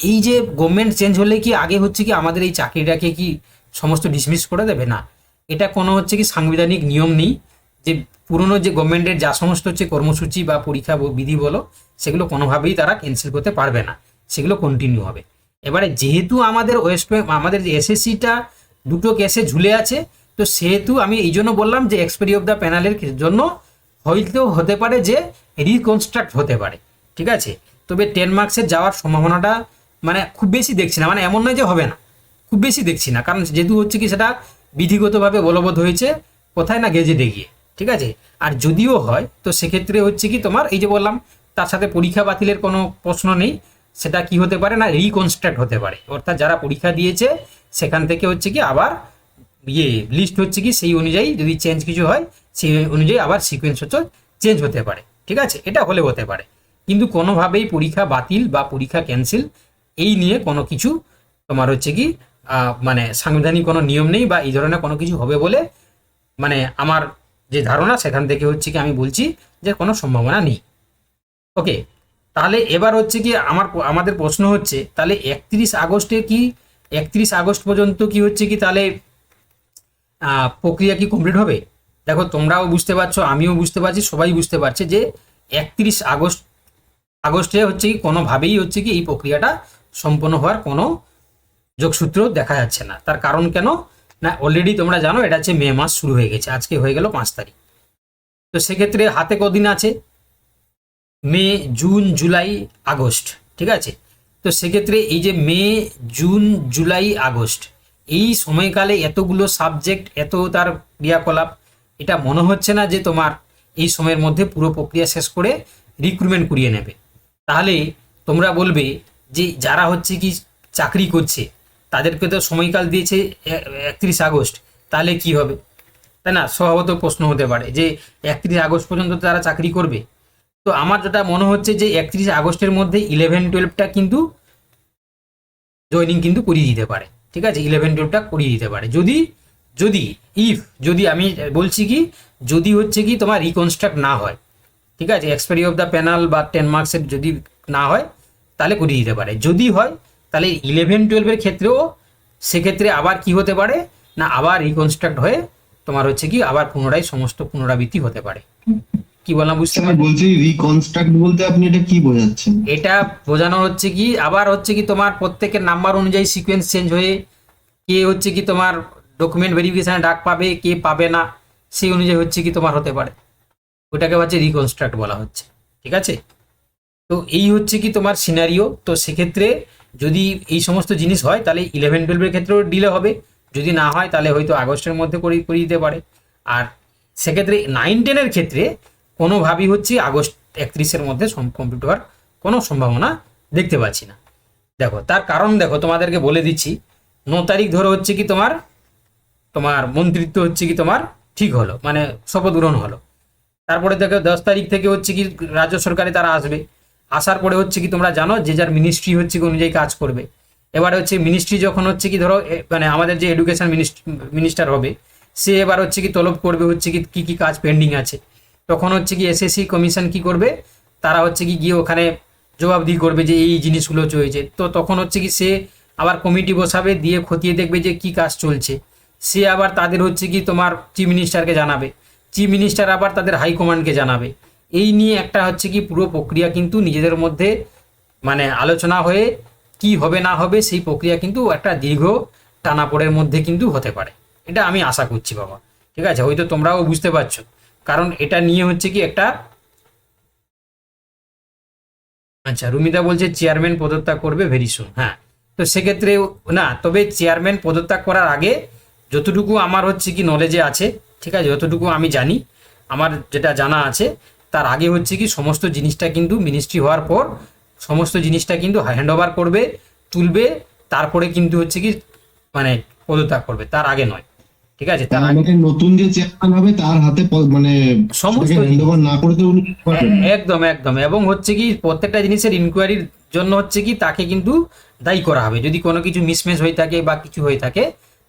এই যে গভর্নমেন্ট চেঞ্জ হলে কি আগে হচ্ছে কি আমাদের এই চাকরিটাকে কি সমস্ত ডিসমিস করে দেবে? না, এটা কোনো হচ্ছে কি সাংবিধানিক নিয়ম নেই যে পুরনো যে গভর্নমেন্টের যা সমস্ত হচ্ছে কর্মসূচি বা পরীক্ষা বিধি বলো, সেগুলো কোনোভাবেই তারা ক্যান্সেল করতে পারবে না, সেগুলো কন্টিনিউ হবে। এবারে যেহেতু আমাদের আমাদের যে এসএসসিটা দুটো কেসে ঝুলে আছে, তো সেহেতু আমি এই জন্য বললাম যে এক্সপায়ারি অফ দ্য প্যানেলের জন্য হয়তো হতে পারে যে রিকনস্ট্রাক্ট হতে পারে, ঠিক আছে। তবে 10 মার্কসের যাওয়ার সম্ভাবনাটা মানে খুব বেশি দেখছি না, মানে এমন নয় যে হবে না, খুব বেশি দেখছি না, কারণ যেহেতু হচ্ছে কি সেটা বিধিগতভাবে বলবৎ হয়েছে কোথায় না গেজেটে গিয়ে, ঠিক আছে। আর যদিও হয় তো সেক্ষেত্রে হচ্ছে কি তোমার এই যে বললাম তার সাথে পরীক্ষা বাতিলের কোনো প্রশ্ন নেই, সেটা কি হতে পারে না রিকনস্ট্রাক্ট হতে পারে, অর্থাৎ যারা পরীক্ষা দিয়েছে সেখান থেকে হচ্ছে কি আবার লিস্ট হচ্ছে কি সেই অনুযায়ী যদি চেঞ্জ কিছু হয় সেই অনুযায়ী আবার সিকোয়েন্স হচ্ছে চেঞ্জ হতে পারে, ঠিক আছে, এটা হলে হতে পারে। কিন্তু কোনোভাবেই পরীক্ষা বাতিল বা পরীক্ষা ক্যান্সেল এই নিয়ে কোনো কিছু তোমার হচ্ছে কি মানে সাংবিধানিক কোনো নিয়ম নেই বা এই ধরনের কোনো কিছু হবে বলে মানে আমার যে ধারণা সেখান থেকে হচ্ছে কি আমি বলছি যে কোনো সম্ভাবনা নেই। ওকে, তাহলে এবার হচ্ছে কি আমাদের প্রশ্ন হচ্ছে তাহলে 31 আগস্টে কি 31 আগস্ট পর্যন্ত কি হচ্ছে কি তাহলে প্রক্রিয়া কি কমপ্লিট হবে? দেখো তোমরাও বুঝতে পারছো, আমিও বুঝতে পারছি, সবাই বুঝতে পারছে যে 31 আগস্টে হচ্ছে কি কোনোভাবেই হচ্ছে কি এই প্রক্রিয়াটা সম্পন্ন হওয়ার কোনো যোগসূত্র দেখা যাচ্ছে না। তার কারণ কেন না, অলরেডি তোমরা জানো এটা হচ্ছে মে মাস শুরু হয়ে গেছে, আজকে হয়ে গেল 5 তারিখ। তো সেক্ষেত্রে হাতে কদিন আছে? মে, জুন, জুলাই, আগস্ট, ঠিক আছে। তো সেক্ষেত্রে এই যে মে, জুন, জুলাই, আগস্ট এই সময়কালে এতগুলো সাবজেক্ট, এত তার ক্রিয়াকলাপ, এটা মনে হচ্ছে না যে তোমার এই সময়ের মধ্যে পুরো প্রক্রিয়া শেষ করে রিক্রুটমেন্ট করিয়ে নেবে। তাহলে তোমরা বলবে যে যারা হচ্ছে কি চাকরি করছে তাদেরকে তো সময়কাল দিয়েছে 31 আগস্ট, তাহলে কি হবে, তাই না? স্বভাবত প্রশ্ন হতে পারে যে 31 আগস্ট পর্যন্ত তারা চাকরি করবে। তো আমার যেটা মনে হচ্ছে যে 31 আগস্টের মধ্যে 11-12টা কিন্তু জয়নিং কিন্তু করিয়ে দিতে পারে, ঠিক আছে? 11-12টা করিয়ে দিতে পারে যদি যদি যদি আমি বলছি কি যদি হচ্ছে কি তোমার রিকনস্ট্রাক্ট না হয়, ঠিক আছে, এক্সপায়ারি অফ দ্য প্যানাল বা 10 মার্কসের যদি না হয় তাহলে করিয়ে দিতে পারে। যদি হয় তাহলে 11-12-এর ক্ষেত্রেও সেক্ষেত্রে আবার কি হতে পারে না, আবার রিকনস্ট্রাক্ট হয়ে তোমার হচ্ছে কি আবার পুনরায় সমস্ত পুনরাবৃত্তি হতে পারে। কি বললাম বুঝতে স্যার পারছি? বলছি রিকনস্ট্রাক্ট বলতে আপনি এটা কি বোঝাচ্ছেন? এটা বোঝানো হচ্ছে কি আবার হচ্ছে কি তোমার প্রত্যেকের নাম্বার অনুযায়ী সিকোয়েন্স চেঞ্জ হয়ে কে হচ্ছে কি তোমার ডকুমেন্ট ভেরিফিকেশনে ডাক পাবে, কে পাবে না, সেই অনুযায়ী হচ্ছে কি তোমার হতে পারে। ওটাকে হচ্ছে রিকনস্ট্রাক্ট বলা হচ্ছে, ঠিক আছে? তো এই হচ্ছে কি তোমার সিনারিও। তো সেক্ষেত্রে যদি এই সমস্ত জিনিস হয় তাহলে 11-12-এর ক্ষেত্রেও ডিলে হবে, যদি না হয় তাহলে হয়তো আগস্টের মধ্যে করে দিতে পারে। আর সেক্ষেত্রে 9-10-এর ক্ষেত্রে কোনোভাবেই হচ্ছে আগস্ট 31-এর মধ্যে কমপ্লিট হওয়ার কোনো সম্ভাবনা দেখতে পাচ্ছি না। দেখো তার কারণ দেখো তোমাদেরকে বলে দিচ্ছি। 9 তারিখ ধরে হচ্ছে কি তোমার তোমার মন্ত্রিত্ব হচ্ছে কি তোমার ঠিক হলো, মানে শপথ গ্রহণ হলো। তারপরে দেখো 10 তারিখ থেকে হচ্ছে কি রাজ্য সরকারে তারা আসবে। আসার পরে হচ্ছে কি তোমরা জানো যে যার মিনিস্ট্রি হচ্ছে কি অনুযায়ী কাজ করবে। এবারে হচ্ছে মিনিস্ট্রি যখন হচ্ছে কি ধরো মানে আমাদের যে এডুকেশন মিনিস্টার হবে, সে এবার হচ্ছে কি তলব করবে হচ্ছে কি কি কি কাজ পেন্ডিং আছে। তখন হচ্ছে কি এসএসসি কমিশন কি করবে, তারা হচ্ছে কি গিয়ে ওখানে জবাবদিহি করবে যে এই জিনিসগুলো চলছে। তো তখন হচ্ছে কি সে আবার কমিটি বসাবে, দিয়ে খতিয়ে দেখবে যে কি কাজ চলছে। সে আবার তাদের হচ্ছে কি তোমার চিফ মিনিস্টারকে জানাবে, চিফ মিনিস্টার আবার তাদের হাইকমান্ডকে জানাবে। এই নিয়ে একটা হচ্ছে কি পুরো প্রক্রিয়া কিন্তু নিজেদের মধ্যে মানে আলোচনা হয়ে কি হবে না হবে সেই প্রক্রিয়া কিন্তু একটা দীর্ঘ টানাপোড়ের মধ্যে কিন্তু হতে পারে। এটা আমি আশা করছি বাবা, ঠিক আছে? হয়তো তোমরাও বুঝতে পারছো, কারণ এটা নিয়ে হচ্ছে কি একটা। আচ্ছা, রুমিতা বলছে চেয়ারম্যান পদত্যাগ করবে ভেরি সুন। হ্যাঁ, তো সেক্ষেত্রে না, তবে চেয়ারম্যান পদত্যাগ করার আগে যতটুকু আমার হচ্ছে কি নলেজে আছে, ঠিক আছে, যতটুকু আমি জানি, আমার যেটা জানা আছে, তার আগে হচ্ছে কি সমস্ত জিনিসটা কিন্তু মিনিস্ট্রি হওয়ার পর সমস্ত জিনিসটা কিন্তু হ্যান্ড ওভার করবে, তুলবে, তারপরে কিন্তু হচ্ছে কি মানে পদত্যাগ করবে, তার আগে নয়, ঠিক আছে? তার আগে আমাদের নতুন যে চেয়ারম্যান হবে তার হাতে মানে সমস্ত সেটাকে হ্যান্ড ওভার না করে তো উনি পারবেন না। একদম একদম, এবং হচ্ছে কি প্রত্যেকটা জিনিসের ইনকোয়ারির জন্য হচ্ছে কি তাকে কিন্তু দায়ী করা হবে। যদি কোনো কিছু মিসম্যাচ হয়ে থাকে বা কিছু হয়ে থাকে,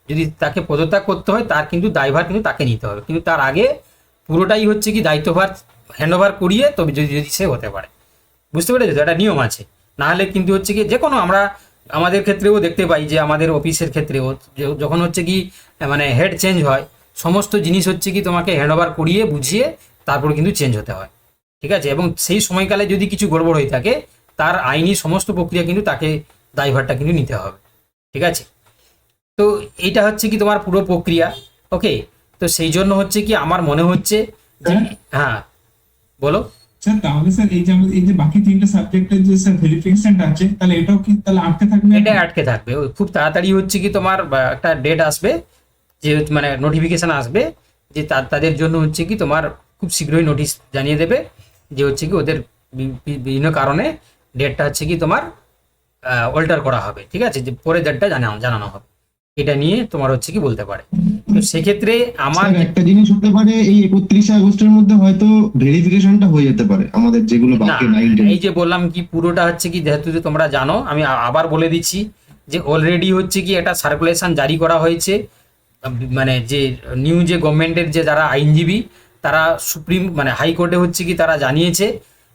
যদি তাকে পদত্যাগ করতে হয়, তার কিন্তু দায়ভার কিন্তু তাকে নিতে হবে, কিন্তু তার আগে পুরোটাই হচ্ছে কি দায়িত্বভার হ্যান্ড ওভার করিয়ে তবে যদি যদি সে হতে পারে। বুঝতে পেরেছো তো? একটা নিয়ম আছে। না হলে কিন্তু হচ্ছে কি যে কোনো আমরা আমাদের ক্ষেত্রেও দেখতে পাই যে আমাদের অফিসের ক্ষেত্রেও যখন হচ্ছে কি মানে হেড চেঞ্জ হয়, সমস্ত জিনিস হচ্ছে কি তোমাকে হ্যান্ড ওভার করিয়ে বুঝিয়ে তারপর কিন্তু চেঞ্জ হতে হয়, ঠিক আছে? এবং সেই সময়কালে যদি কিছু গড়বড় হয়ে থাকে, তার আইনি সমস্ত প্রক্রিয়া কিন্তু তাকে দায়ভারটা কিন্তু নিতে হবে, ঠিক আছে? তো এইটা হচ্ছে কি তোমার পুরো প্রক্রিয়া। ওকে, তো সেই জন্য হচ্ছে কি আমার মনে হচ্ছে যে স্যার হ্যাঁ, বলো। স্যার তাহলে স্যার এই যে আমাদের এই যে বাকি তিনটা সাবজেক্টের যে স্যার ভেরিফিকেশনটা আছে, তাহলে এটাও কি তাহলে আটকে থাকবে এটা এখন? আটকে থাকবে, ওই খুব তাড়াতাড়ি হচ্ছে কি তোমার একটা ডেট আসবে, যে মানে নোটিফিকেশন আসবে, যে তাদের জন্য হচ্ছে কি তোমার খুব শীঘ্রই নোটিশ জানিয়ে দেবে যে হচ্ছে কি ওদের বিভিন্ন কারণে ডেটটা হচ্ছে কি তোমার অল্টার করা হবে, ঠিক আছে, যে পরে ডেটটা জানানো হবে। এটা নিয়ে তোমার হচ্ছে কি বলতে পারে। তো সেক্ষেত্রে আমার স্যার একটা জিনিস হতে পারে, এই 31 আগস্টের মধ্যে হয়তো ভেরিফিকেশনটা হয়ে যেতে পারে আমাদের যেগুলো না, বাকি 9-10। এই যে বললাম কি পুরোটা হচ্ছে কি যেহেতু যে তোমরা জানো, আমি আবার বলে দিচ্ছি যে অলরেডি হচ্ছে কি একটা সার্কুলেশন জারি করা হয়েছে। মানে যে নিউ যে গভর্নমেন্টের যে যারা আইনজীবী, তারা সুপ্রিম মানে হাইকোর্টে হচ্ছে কি তারা জানিয়েছে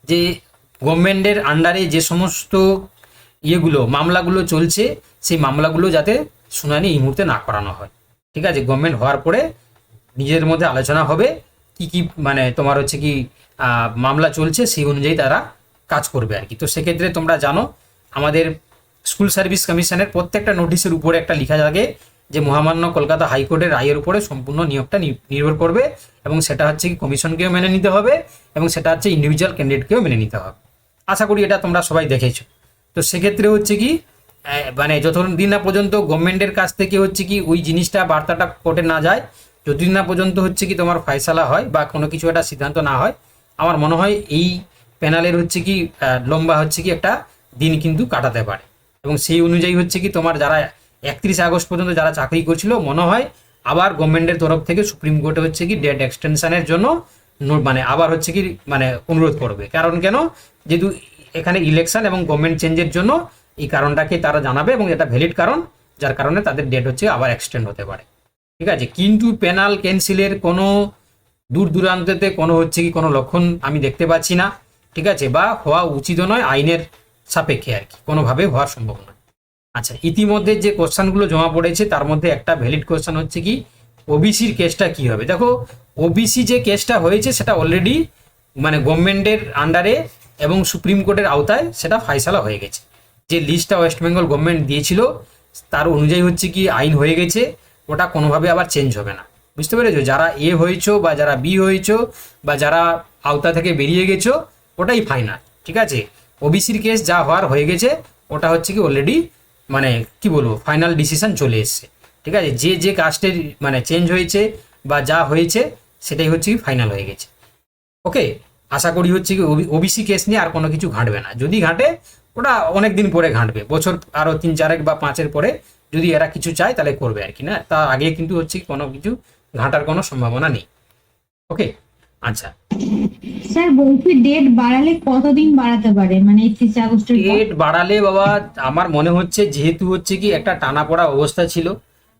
যে গভর্নমেন্টের আন্ডারে যে সমস্ত ইয়েগুলো মামলাগুলো চলছে, সেই মামলাগুলো যাতে শুনানি এই মুহূর্তে না করানো হয়, ঠিক আছে? গভর্নমেন্ট হওয়ার পরে নিজের মধ্যে আলোচনা হবে কি কি মানে তোমার হচ্ছে কি মামলা চলছে, সেই অনুযায়ী তারা কাজ করবে আর কি। তো সেক্ষেত্রে তোমরা জানো আমাদের স্কুল সার্ভিস কমিশনের প্রত্যেকটা নোটিশের উপরে একটা লেখা থাকে যে মহামান্য কলকাতা হাইকোর্টের রায়ের উপরে সম্পূর্ণ নিয়োগটা নির্ভর করবে, এবং সেটা হচ্ছে কি কমিশনকেও মেনে নিতে হবে, এবং সেটা হচ্ছে ইন্ডিভিজুয়াল ক্যান্ডিডেটকেও মেনে নিতে হবে। আশা করি এটা তোমরা সবাই দেখেছো। তো সেক্ষেত্রে হচ্ছে কি মানে যতদিন না পর্যন্ত গভর্নমেন্টের কাছ থেকে হচ্ছে কি ওই জিনিসটা বার্তাটা কোর্টে না যায়, যতদিন না পর্যন্ত হচ্ছে কি তোমার ফয়সালা হয় বা কোনো কিছু একটা সিদ্ধান্ত না হয়, আমার মনে হয় এই প্যানেলের হচ্ছে কি লম্বা হচ্ছে কি একটা দিন কিন্তু কাটাতে পারে। এবং সেই অনুযায়ী হচ্ছে কি তোমার যারা 31 আগস্ট পর্যন্ত যারা চাকরি করছিল, মনে হয় আবার গভর্নমেন্টের তরফ থেকে সুপ্রিম কোর্টে হচ্ছে কি ডেট এক্সটেনশনের জন্য মানে আবার হচ্ছে কি মানে অনুরোধ করবে। কারণ কেন, যেহেতু এখানে ইলেকশন এবং গভর্নমেন্ট চেঞ্জের জন্য এই কারণটাকে তারা জানাবে, এবং এটা ভ্যালিড কারণ, যার কারণে তাদের ডেট হচ্ছে আবার এক্সটেন্ড হতে পারে। ঠিক আছে, কিন্তু প্যানেল ক্যান্সেলের কোনো দূর দূরান্ততে কোনো হচ্ছে কি কোনো লক্ষণ আমি দেখতে পাচ্ছি না। ঠিক আছে, বা হওয়া উচিত নয়, আইনের সাপেক্ষে আর কি কোনোভাবে হওয়ার সম্ভব নয়। আচ্ছা, ইতিমধ্যে যে কোশ্চেনগুলো জমা পড়েছে তার মধ্যে একটা ভ্যালিড কোশ্চেন হচ্ছে কি ওবিসির কেসটা কি হবে। দেখো, ওবিসি যে কেসটা হয়েছে সেটা অলরেডি মানে গভর্নমেন্টের আন্ডারে এবং সুপ্রিম কোর্টের আওতায় সেটা ফয়সালা হয়ে গেছে। যে লিস্টটা ওয়েস্ট বেঙ্গল গভর্নমেন্ট দিয়েছিল তার অনুযায়ী হচ্ছে কি আইন হয়ে গেছে, ওটা কোনোভাবে আবার চেঞ্জ হবে না। বুঝতে পেরেছো? যারা এ হয়েছো বা যারা বি হয়েছো বা যারা আওতা থেকে বেরিয়ে গেছো, ওটাই ফাইনাল। ঠিক আছে, ওবিসির কেস যা হওয়ার হয়ে গেছে, ওটা হচ্ছে কি অলরেডি মানে কি বলবো ফাইনাল ডিসিশন চলে এসছে। ঠিক আছে, যে যে কাস্টের মানে চেঞ্জ হয়েছে বা যা হয়েছে সেটাই হচ্ছে কি ফাইনাল হয়ে গেছে। ওকে, আশা করি হচ্ছে কি ওবিসি কেস নিয়ে আর কোনো কিছু ঘাঁটবে না। যদি ঘাঁটে ওটা অনেক দিন পরে ঘাঁটবে, বছর আরও 3-4 বা 5 পরে যদি এরা কিছু চায় তাহলে করবে আর কি, না তা আগে কিন্তু হচ্ছে কি কোনো কিছু ঘাঁটার কোনো সম্ভাবনা নেই। ওকে, আচ্ছা, স্যার বলছি ডেট বাড়ালে কতদিন বাড়াতে পারে, মানে 31 আগস্টের পর? ডেট বাড়ালে বাবা আমার মনে হচ্ছে যেহেতু হচ্ছে কি একটা টানাপোড়া অবস্থা ছিল,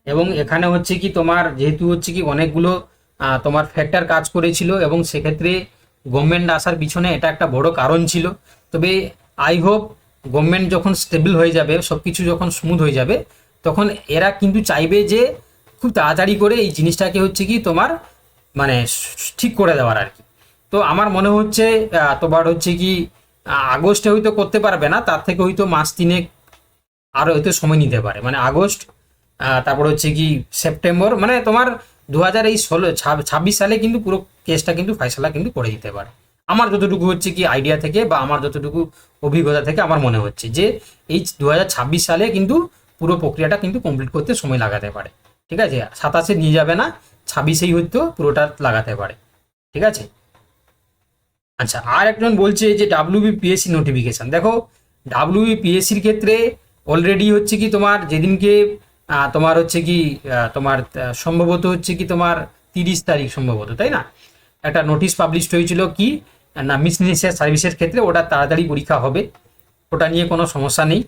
এবং এখানে হচ্ছে কি তোমার যেহেতু হচ্ছে কি অনেকগুলো তোমার ফ্যাক্টর কাজ করেছিল, এবং সেক্ষেত্রে গভর্নমেন্ট আসার পিছনে এটা একটা বড় কারণ ছিল। তবে আই হোপ গভর্নমেন্ট যখন স্টেবল হয়ে যাবে, সব কিছু যখন স্মুথ হয়ে যাবে, তখন এরা কিন্তু চাইবে যে খুব তাড়াতাড়ি করে এই জিনিসটাকে হচ্ছে কি তোমার মানে ঠিক করে দেওয়ার আর কি। তো আমার মনে হচ্ছে তোমার হচ্ছে কি আগস্টে হয়তো করতে পারবে না, তার থেকে হয়তো মাস 3 আরও হয়তো সময় নিতে পারে, মানে আগস্ট তারপর হচ্ছে কি সেপ্টেম্বর, মানে তোমার 2026 সালে কিন্তু পুরো কেসটা কিন্তু ফয়সালা কিন্তু করে দিতে পারে। আমার যতটুকু হচ্ছে কি আইডিয়া থেকে বা আমার যতটুকু অভিজ্ঞতা থেকে আমার মনে হচ্ছে যে এই 2026 সালে কিন্তু পুরো প্রক্রিয়াটা কিন্তু কমপ্লিট করতে সময় লাগাতে পারে। ঠিক আছে, 27 নিয়ে যাবে না, 26 হয়তো পুরোটা লাগাতে পারে। ঠিক আছে, আচ্ছা, আর একজন বলছে যে ডাব্লিউবিপিএসসি নোটিফিকেশন। দেখো, ডাব্লিউবিপিএসসির ক্ষেত্রে অলরেডি হচ্ছে কি তোমার যেদিনকে তোমার হচ্ছে কি তোমার সম্ভবত হচ্ছে কি তোমার 30 তারিখ সম্ভবত, তাই না, একটা নোটিশ পাবলিশড হয়েছিল কি না মিসলেনিয়াস সার্ভিসের ক্ষেত্রে, ওটা তাড়াতাড়ি পরীক্ষা হবে, ওটা নিয়ে কোনো সমস্যা নেই।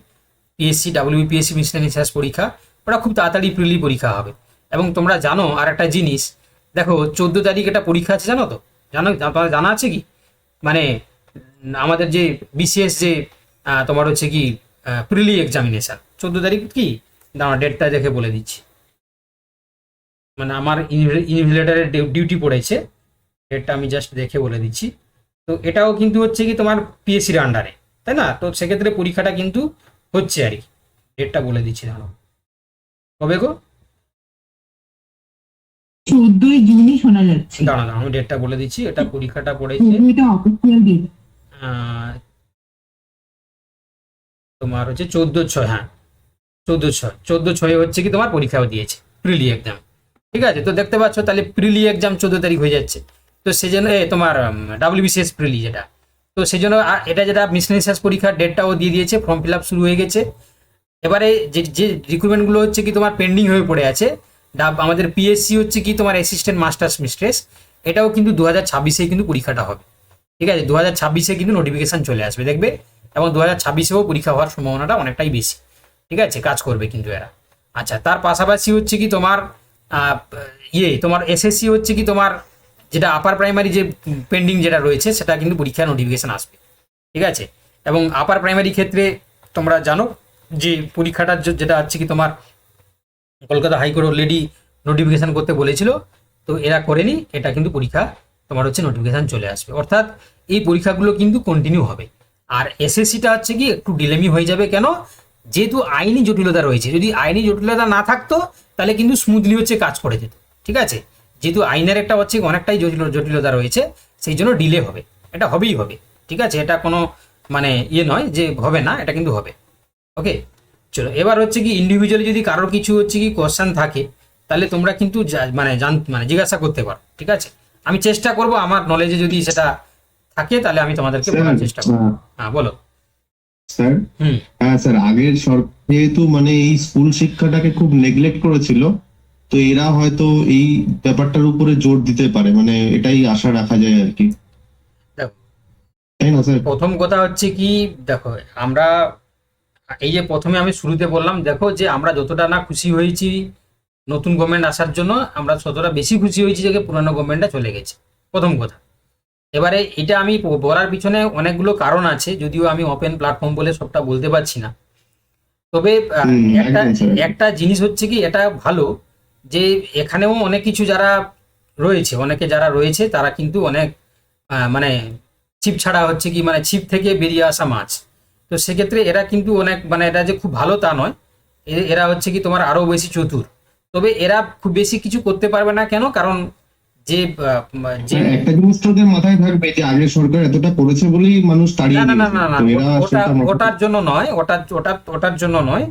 পিএসসি ডাব্লিউবিপিএসসি মিসলেনিয়াস পরীক্ষা, ওটা খুব তাড়াতাড়ি প্রিলি পরীক্ষা হবে। এবং তোমরা জানো আর একটা জিনিস, দেখো 14 তারিখ একটা পরীক্ষা আছে, জানো তো? তোমার জানা আছে কি? মানে আমাদের যে বিসিএস যে তোমার হচ্ছে কি প্রিলি এক্সামিনেশন 14 তারিখ কি, দাঁড়া ডেটটা দেখে বলে দিচ্ছি, মানে আমার ইনভিজিলেটরের ডিউটি পড়েছে, ডেটটা আমি জাস্ট দেখে বলে দিচ্ছি। তো এটাও কিন্তু হচ্ছে কি তোমার পিএসসির আন্ডারে, তাই না? তো সেক্ষেত্রে পরীক্ষাটা কিন্তু হচ্ছে আর কি, ডেটটা বলে দিচ্ছি, দাঁড়াও কবে গো, 14 জুনই শোনা যাচ্ছে। দাঁড়া আমি ডেটটা বলে দিচ্ছি, এটা পরীক্ষাটা পড়েছে এটা অফিসিয়াল ডেট। আহ, তোমার হচ্ছে 14/6, হ্যাঁ 14/6 হচ্ছে কি তোমার পরীক্ষাও দিয়েছে প্রিলি এক্সাম। ঠিক আছে, তো দেখতে পাচ্ছ তাহলে প্রিলি এক্সাম 14 তারিখ হয়ে যাচ্ছে। তো সেই জন্য তোমার ডাব্লিউবিসিএস প্রিলি যেটা, তো সেই জন্য এটা যেটা মিসলেনিয়াস পরীক্ষার ডেটটাও দিয়ে দিয়েছে, ফর্ম ফিল আপ শুরু হয়ে গেছে। এবারে যে যে রিক্রুটমেন্টগুলো হচ্ছে কি তোমার পেন্ডিং হয়ে পড়ে আছে, আমাদের পিএসসি হচ্ছে কি তোমার অ্যাসিস্ট্যান্ট মাস্টার্স মিস্ট্রেস, এটাও কিন্তু 2026 কিন্তু পরীক্ষাটা হবে। ঠিক আছে, 2026 কিন্তু নোটিফিকেশন চলে আসবে দেখবে, এবং 2026-এও পরীক্ষা হওয়ার সম্ভাবনাটা অনেকটাই বেশি। ঠিক আছে, কাজ করবে কিন্তু এরা। আচ্ছা, তার পাশাপাশি হচ্ছে কি তোমার তোমার এসএসসি হচ্ছে কি তোমার যেটা আপার প্রাইমারি যে পেন্ডিং যেটা রয়েছে সেটা কিন্তু পরীক্ষার নোটিফিকেশন আসবে। ঠিক আছে, এবং আপার প্রাইমারি ক্ষেত্রে তোমরা জানো যে পরীক্ষাটা যেটা হচ্ছে কি তোমার কলকাতা হাইকোর্ট অলরেডি নোটিফিকেশন করতে বলেছিল, তো এরা করেনি, এটা কিন্তু পরীক্ষা তোমার হচ্ছে নোটিফিকেশন চলে আসবে। অর্থাৎ এই পরীক্ষাগুলো কিন্তু কন্টিনিউ হবে। আর এসএসসিটা হচ্ছে কি একটু ডিলেমি হয়ে যাবে, কেন? যেহেতু আইনি জটিলতা রয়েছে, যদি আইনি জটিলতা না থাকতো তাহলে কিন্তু স্মুথলি হচ্ছে কাজ করে যেত। ঠিক আছে, যেহেতু আইনের একটা হচ্ছে অনেকটাই জটিলতা রয়েছে, সেই জন্য ডিলে হবে, এটা হবেই হবে। ঠিক আছে, এটা কোনো মানে নয় যে হবে না, এটা কিন্তু হবে। ওকে, চলো এবার হচ্ছে কি ইন্ডিভিজুয়ালি যদি কারোর কিছু হচ্ছে কি কোশ্চেন থাকে তাহলে তোমরা কিন্তু মানে জিজ্ঞাসা করতে পারো, ঠিক আছে? আমি চেষ্টা করব, আমার নলেজে যদি সেটা থাকে তাহলে আমি তোমাদেরকে বলার চেষ্টা করবো। হ্যাঁ বলো। স্যার, হুম। হ্যাঁ স্যার, আগের সরকার যেহেতু মানে এই স্কুল শিক্ষাটাকে খুব নেগলেক্ট করেছিল, তো এরা হয়তো এই ব্যাপারটার উপরে জোর দিতে পারে, মানে এটাই আশা রাখা যায় আর কি, দেখো, তাই না স্যার? প্রথম কথা হচ্ছে কি, দেখো আমরা এই যে প্রথমে আমি শুরুতে বললাম, দেখো যে আমরা যতটা না খুশি হয়েছি নতুন গভর্নমেন্ট আসার জন্য, আমরা ততটা বেশি খুশি হয়েছি যে পুরনো গভর্নমেন্টটা চলে গেছে, প্রথম কথা। এবারে এটা আমি বলার পিছনে অনেকগুলো কারণ আছে, যদিও আমি ওপেন প্ল্যাটফর্ম বলে সবটা বলতে পারছি না। তবে একটা একদম স্যার। একটা জিনিস হচ্ছে কি, এটা ভালো যে এখানেও অনেক কিছু যারা রয়েছে, অনেকে যারা রয়েছে তারা কিন্তু অনেক মানে ছিপ ছাড়া হচ্ছে কি, মানে ছিপ থেকে বেরিয়ে আসা মাছ। তো সেক্ষেত্রে এরা কিন্তু অনেক, মানে এটা যে খুব ভালো তা নয়, এরা হচ্ছে কি তোমার আরো বেশি চতুর। তবে এরা খুব বেশি কিছু করতে পারবে না, কেন? কারণ যে যে স্যার, একটা জিনিস তোদের মাথায় থাকবে যে আগের সরকার এতটা করেছে বলেই মানুষ না তাড়িয়ে না না দিয়েছে, না না, তো এরা সেটা ওটার জন্য নয়, ওটার জন্য নয়।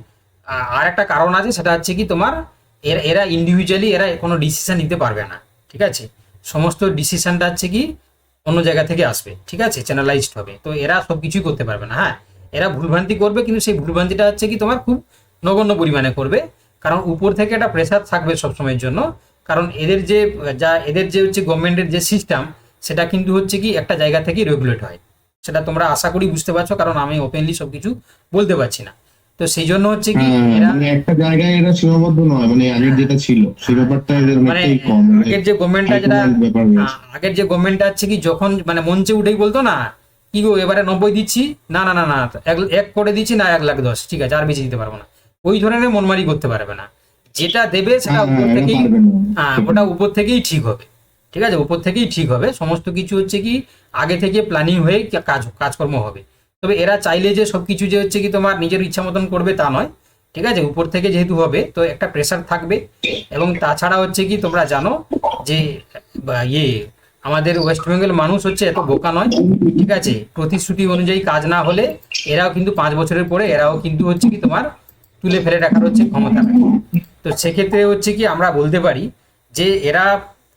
আর একটা কারণ আছে, সেটা হচ্ছে কি তোমার এরা ইন্ডিভিজুয়ালি এরা কোনো ডিসিশন নিতে পারবে না, ঠিক আছে? সমস্ত ডিসিশনটা হচ্ছে কি অন্য জায়গা থেকে আসবে, ঠিক আছে, চ্যানেলাইজড হবে। তো এরা সব কিছুই করতে পারবে না। হ্যাঁ, এরা ভুলভ্রান্তি করবে, কিন্তু সেই ভুলভ্রান্তিটা হচ্ছে কি তোমার খুব নগণ্য পরিমাণে করবে, কারণ উপর থেকে একটা প্রেসার থাকবে সবসময়ের জন্য। কারণ এদের যে হচ্ছে গভর্নমেন্টের যে সিস্টেম, সেটা কিন্তু হচ্ছে কি একটা জায়গা থেকেই রেগুলেট হয়। সেটা তোমরা আশা করি বুঝতে পারছো, কারণ আমি ওপেনলি সবকিছু বলতে পারছি না। তো সেই জন্য হচ্ছে কি এরা মানে একটা জায়গায় এরা সীমাবদ্ধ নয়, মানে আগের যেটা ছিল সেই ব্যাপারটা এদের মানে অনেকটাই কম, মানে আগের যে গভর্নমেন্টটা যেটা হাইকমান্ড ব্যাপার রয়েছে। আগের যে গভর্নমেন্টটা হচ্ছে কি, যখন মানে মঞ্চে উঠেই বলতো না, কি গো এবারে 90 দিচ্ছি, না না না না, এক করে দিচ্ছি না, 1,10,000, ঠিক আছে, আর বেশি দিতে পারবো না। ওই ধরনের মনমারি করতে পারবে না। যেটা দেবে সেটা উপর এরা থেকেই, পারবে না। হ্যাঁ ওটা উপর থেকেই ঠিক হবে, ঠিক আছে, উপর থেকেই ঠিক হবে। সমস্ত কিছু হচ্ছে কি আগে থেকে প্ল্যানিং হয়ে কাজকর্ম হবে। তবে এরা চাইলে যে সবকিছু যে হচ্ছে কি তোমার নিজের ইচ্ছা মতন করবে তা নয়, ঠিক আছে, উপর থেকে যেহেতু হবে তো একটা প্রেসার থাকবে। এবং তাছাড়া হচ্ছে কি তোমরা জানো যে আমাদের ওয়েস্ট বেঙ্গল মানুষ হচ্ছে এত বোকা নয়, ঠিক আছে? প্রতিশ্রুতি অনুযায়ী কাজ না হলে এরাও কিন্তু 5 বছরের পরে এরাও কিন্তু হচ্ছে কি তোমার তুলে ফেলে রাখার হচ্ছে ক্ষমতা রাখে। তো সেক্ষেত্রে হচ্ছে কি আমরা বলতে পারি যে এরা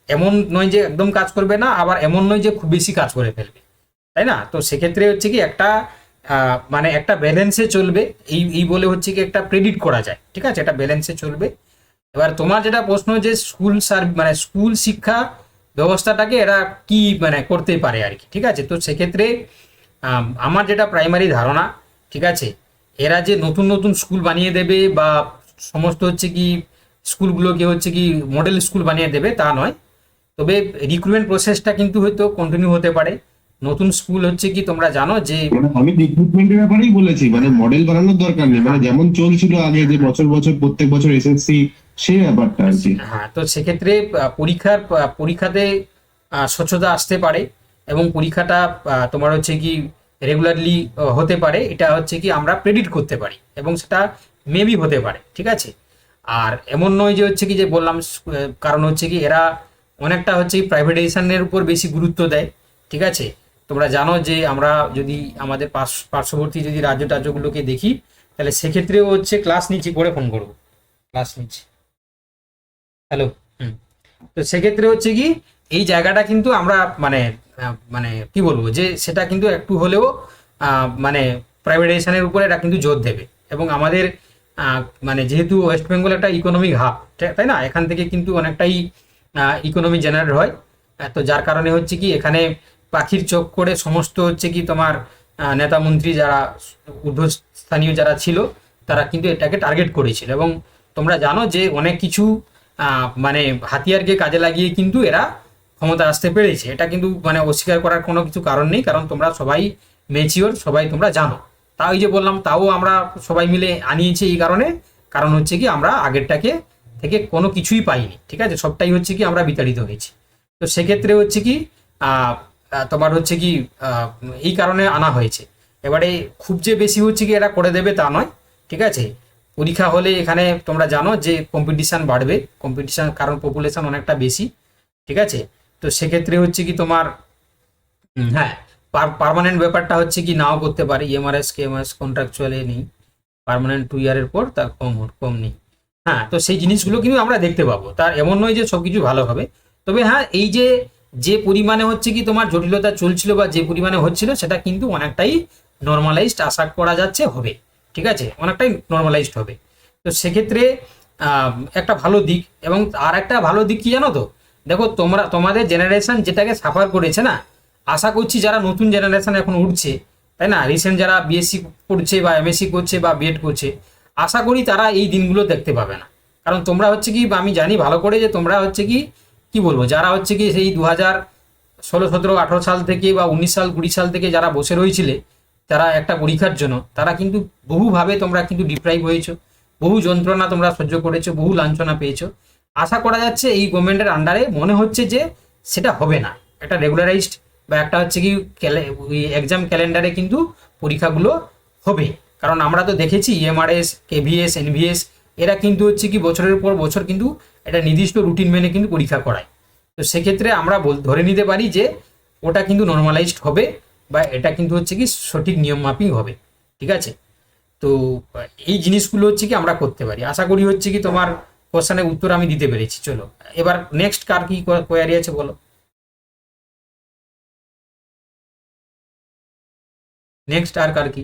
এমন নয় যে একদম কাজ করবে না, আবার এমন নয় যে খুব বেশি কাজ করে ফেলবে, তাই না? তো সেক্ষেত্রে হচ্ছে কি একটা মানে একটা ব্যালেন্সে চলবে, এই বলে হচ্ছে কি একটা প্রেডিক্ট করা যায়, ঠিক আছে, একটা ব্যালেন্সে চলবে। এবার তোমার যেটা প্রশ্ন যে মানে স্কুল শিক্ষা ব্যবস্থাটাকে এরা কি মানে করতে পারে আর কি, ঠিক আছে? তো সেক্ষেত্রে আমার যেটা প্রাইমারি ধারণা, ঠিক আছে, এরা যে নতুন নতুন স্কুল বানিয়ে দেবে বা সমস্ত হচ্ছে কি স্কুলগুলোকে হচ্ছে কি মডেল স্কুল বানিয়ে দেবে তা নয়। তবে রিক্রুটমেন্ট প্রসেসটা কিন্তু হয়তো কন্টিনিউ হতে পারে। নতুন স্কুল হচ্ছে কি তোমরা জানো যে মানে আমি রিক্রুটমেন্টের ব্যাপারেই বলেছি, মানে মডেল বানানোর দরকার নেই, মানে যেমন চলছিল আগে যে বছর বছর প্রত্যেক বছর এসএসসি, সেই ব্যাপারটা আর কি। হ্যাঁ, তো সেক্ষেত্রে পরীক্ষাতে স্বচ্ছতা আসতে পারে, এবং পরীক্ষাটা তোমার হচ্ছে কি রেগুলারলি হতে পারে, এটা হচ্ছে কি আমরা প্রেডিক্ট করতে পারি, এবং সেটা মেবি হতে পারে, ঠিক আছে? আর এমন নয় যে হচ্ছে কি যে বললাম কারণ হচ্ছে কি এরা অনেকটা হচ্ছে প্রাইভেটাইজেশনের উপর বেশি গুরুত্ব দেয়, ঠিক আছে? তোমরা জানো যে আমরা যদি আমাদের পার্শ্ববর্তী যদি রাজ্যগুলোকে দেখি, তাহলে সেক্ষেত্রেও হচ্ছে ক্লাস নিচ্ছি, করে ফোন করবো, ক্লাস নিচ্ছি, হ্যালো। হুম। তো সেক্ষেত্রে হচ্ছে কি এই জায়গাটা কিন্তু আমরা মানে কি বলবো যে সেটা কিন্তু একটু হলেও মানে প্রাইভেটাইজেশনের উপরে এটা কিন্তু জোর দেবে। এবং আমাদের মানে যেহেতু ওয়েস্ট বেঙ্গল একটা ইকোনমিক হাব, তাই না, এখান থেকে কিন্তু অনেকটাই ইকোনমি জেনারেট হয়। তো যার কারণে হচ্ছে কি এখানে পাখির চোখ করে সমস্ত হচ্ছে কি তোমার নেতা মন্ত্রী যারা ঊর্ধ্বস্থানীয় যারা ছিল, তারা কিন্তু এটাকে টার্গেট করেছিল। এবং তোমরা জানো যে অনেক কিছু মানে হাতিয়ারকে কাজে লাগিয়ে কিন্তু এরা ক্ষমতা আসতে পেরেছে, এটা কিন্তু মানে অস্বীকার করার কোনো কিছু কারণ নেই, কারণ তোমরা সবাই ম্যাচিওর, সবাই তোমরা জানো। তাও এই যে বললাম, তাও আমরা সবাই মিলে আনিয়েছি এই কারণ হচ্ছে কি আমরা আগেরটাকে থেকে কোনো কিছুই পাইনি, ঠিক আছে, সবটাই হচ্ছে কি আমরা বিতাড়িত হয়েছি। তো সেক্ষেত্রে হচ্ছে কি তোমার হচ্ছে কি এই কারণে আনা হয়েছে। এবারে খুব যে বেশি হচ্ছে কি এরা করে দেবে তা নয়, ঠিক আছে? পরীক্ষা হলে এখানে তোমরা জানো যে কম্পিটিশান বাড়বে, কম্পিটিশান কারণ পপুলেশন অনেকটা বেশি, ঠিক আছে? তো সেক্ষেত্রে হচ্ছে কি তোমার হ্যাঁ, পার্মানেন্ট ব্যাপারটা হচ্ছে কি নাও করতে পারে, ইএমআরএস কেএমআরএস কন্ট্রাকচুয়ালে নেই, পার্মানেন্ট 2 ইয়ারের পর তার কম নেই। হ্যাঁ, তো সেই জিনিসগুলো কিন্তু আমরা দেখতে পাবো। তার এমন নয় যে সবকিছু ভালো হবে, তবে হ্যাঁ এই যে যে পরিমাণে হচ্ছে কি তোমার জটিলতা চলছিল বা যে পরিমাণে হচ্ছিল সেটা কিন্তু অনেকটাই নর্মালাইজড আশা করা যাচ্ছে হবে। ঠিক আছে, অনেকটাই নর্মালাইজড হবে। তো সেক্ষেত্রে একটা ভালো দিক, এবং আর একটা ভালো দিক কি জানো তো, দেখো তোমাদের জেনারেশন যেটাকে সাফার করেছে না, আশা করছি যারা নতুন জেনারেশন এখন উঠছে, তাই না, রিসেন্ট যারা বিএসসি করছে বা এমএসসি করছে বা বিএড করছে, আশা করি তারা এই দিনগুলো দেখতে পাবে না। কারণ তোমরা হচ্ছে কি, আমি জানি ভালো করে যে তোমরা হচ্ছে কি কি বলবো, যারা হচ্ছে কি সেই 2016, 17, 18 সাল থেকে বা 19 সাল 20 সাল থেকে যারা বসে রয়েছিলে যারা একটা পরীক্ষার জন্য, তারা কিন্তু বহুভাবে তোমরা কিন্তু ডিপ্রাইভ হয়েছো, বহু যন্ত্রণা তোমরা সহ্য করেছো, বহু লাঞ্ছনা পেয়েছো। আশা করা যাচ্ছে এই গভর্নমেন্টের আন্ডারে মনে হচ্ছে যে সেটা হবে না, একটা রেগুলারাইজড বা একটা হচ্ছে কি এক্সাম ক্যালেন্ডারে কিন্তু পরীক্ষাগুলো হবে। কারণ আমরা তো দেখেছি এমআরএস, কেভিএস, এনভিএস এরা কিন্তু হচ্ছে কি বছরের পর বছর কিন্তু একটা নির্দিষ্ট রুটিন মেনে কিন্তু পরীক্ষা করায়। তো সেক্ষেত্রে আমরা ধরে নিতে পারি যে ওটা কিন্তু নর্মালাইজড হবে, বা এটা কিন্তু হচ্ছে কি সঠিক নিয়ম মাফিক হবে। ঠিক আছে, তো এই জিনিসগুলো হচ্ছে কি আমরা করতে পারি। আশা করি হচ্ছে কি তোমার কোশ্চেনের উত্তর আমি দিতে পেরেছি। চলো এবার নেক্সট কার কি কোয়ারি আছে বলো। নেক্সট আর কার কি?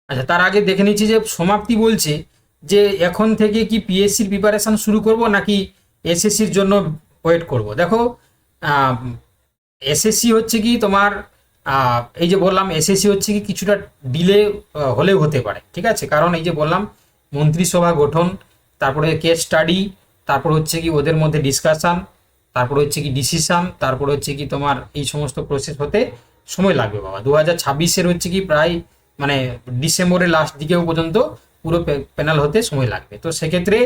আচ্ছা, তার আগে দেখে নিচ্ছি যে সমাপ্তি বলছে যে এখন থেকে কি পিএসসির প্রিপারেশন শুরু করব নাকি এসএসসির জন্য ওয়েট করব। দেখো এসএসসি হচ্ছে কি তোমার এই যে বললাম এসএসসি হচ্ছে কি কিছুটা ডিলে হলেও হতে পারে। ঠিক আছে, কারণ এই যে বললাম মন্ত্রিসভা গঠন, তারপরে কেস স্টাডি, তারপর হচ্ছে কি ওদের মধ্যে ডিসকাশন, তারপরে হচ্ছে কি ডিসিশন, তারপরে হচ্ছে কি তোমার এই সমস্ত প্রসেস হতে সময় লাগবে বাবা। 2026-এর হচ্ছে কি প্রায় মানে ডিসেম্বরের লাস্ট দিকেও পর্যন্ত পুরো প্যানেল হতে সময় লাগবে। তো সেক্ষেত্রে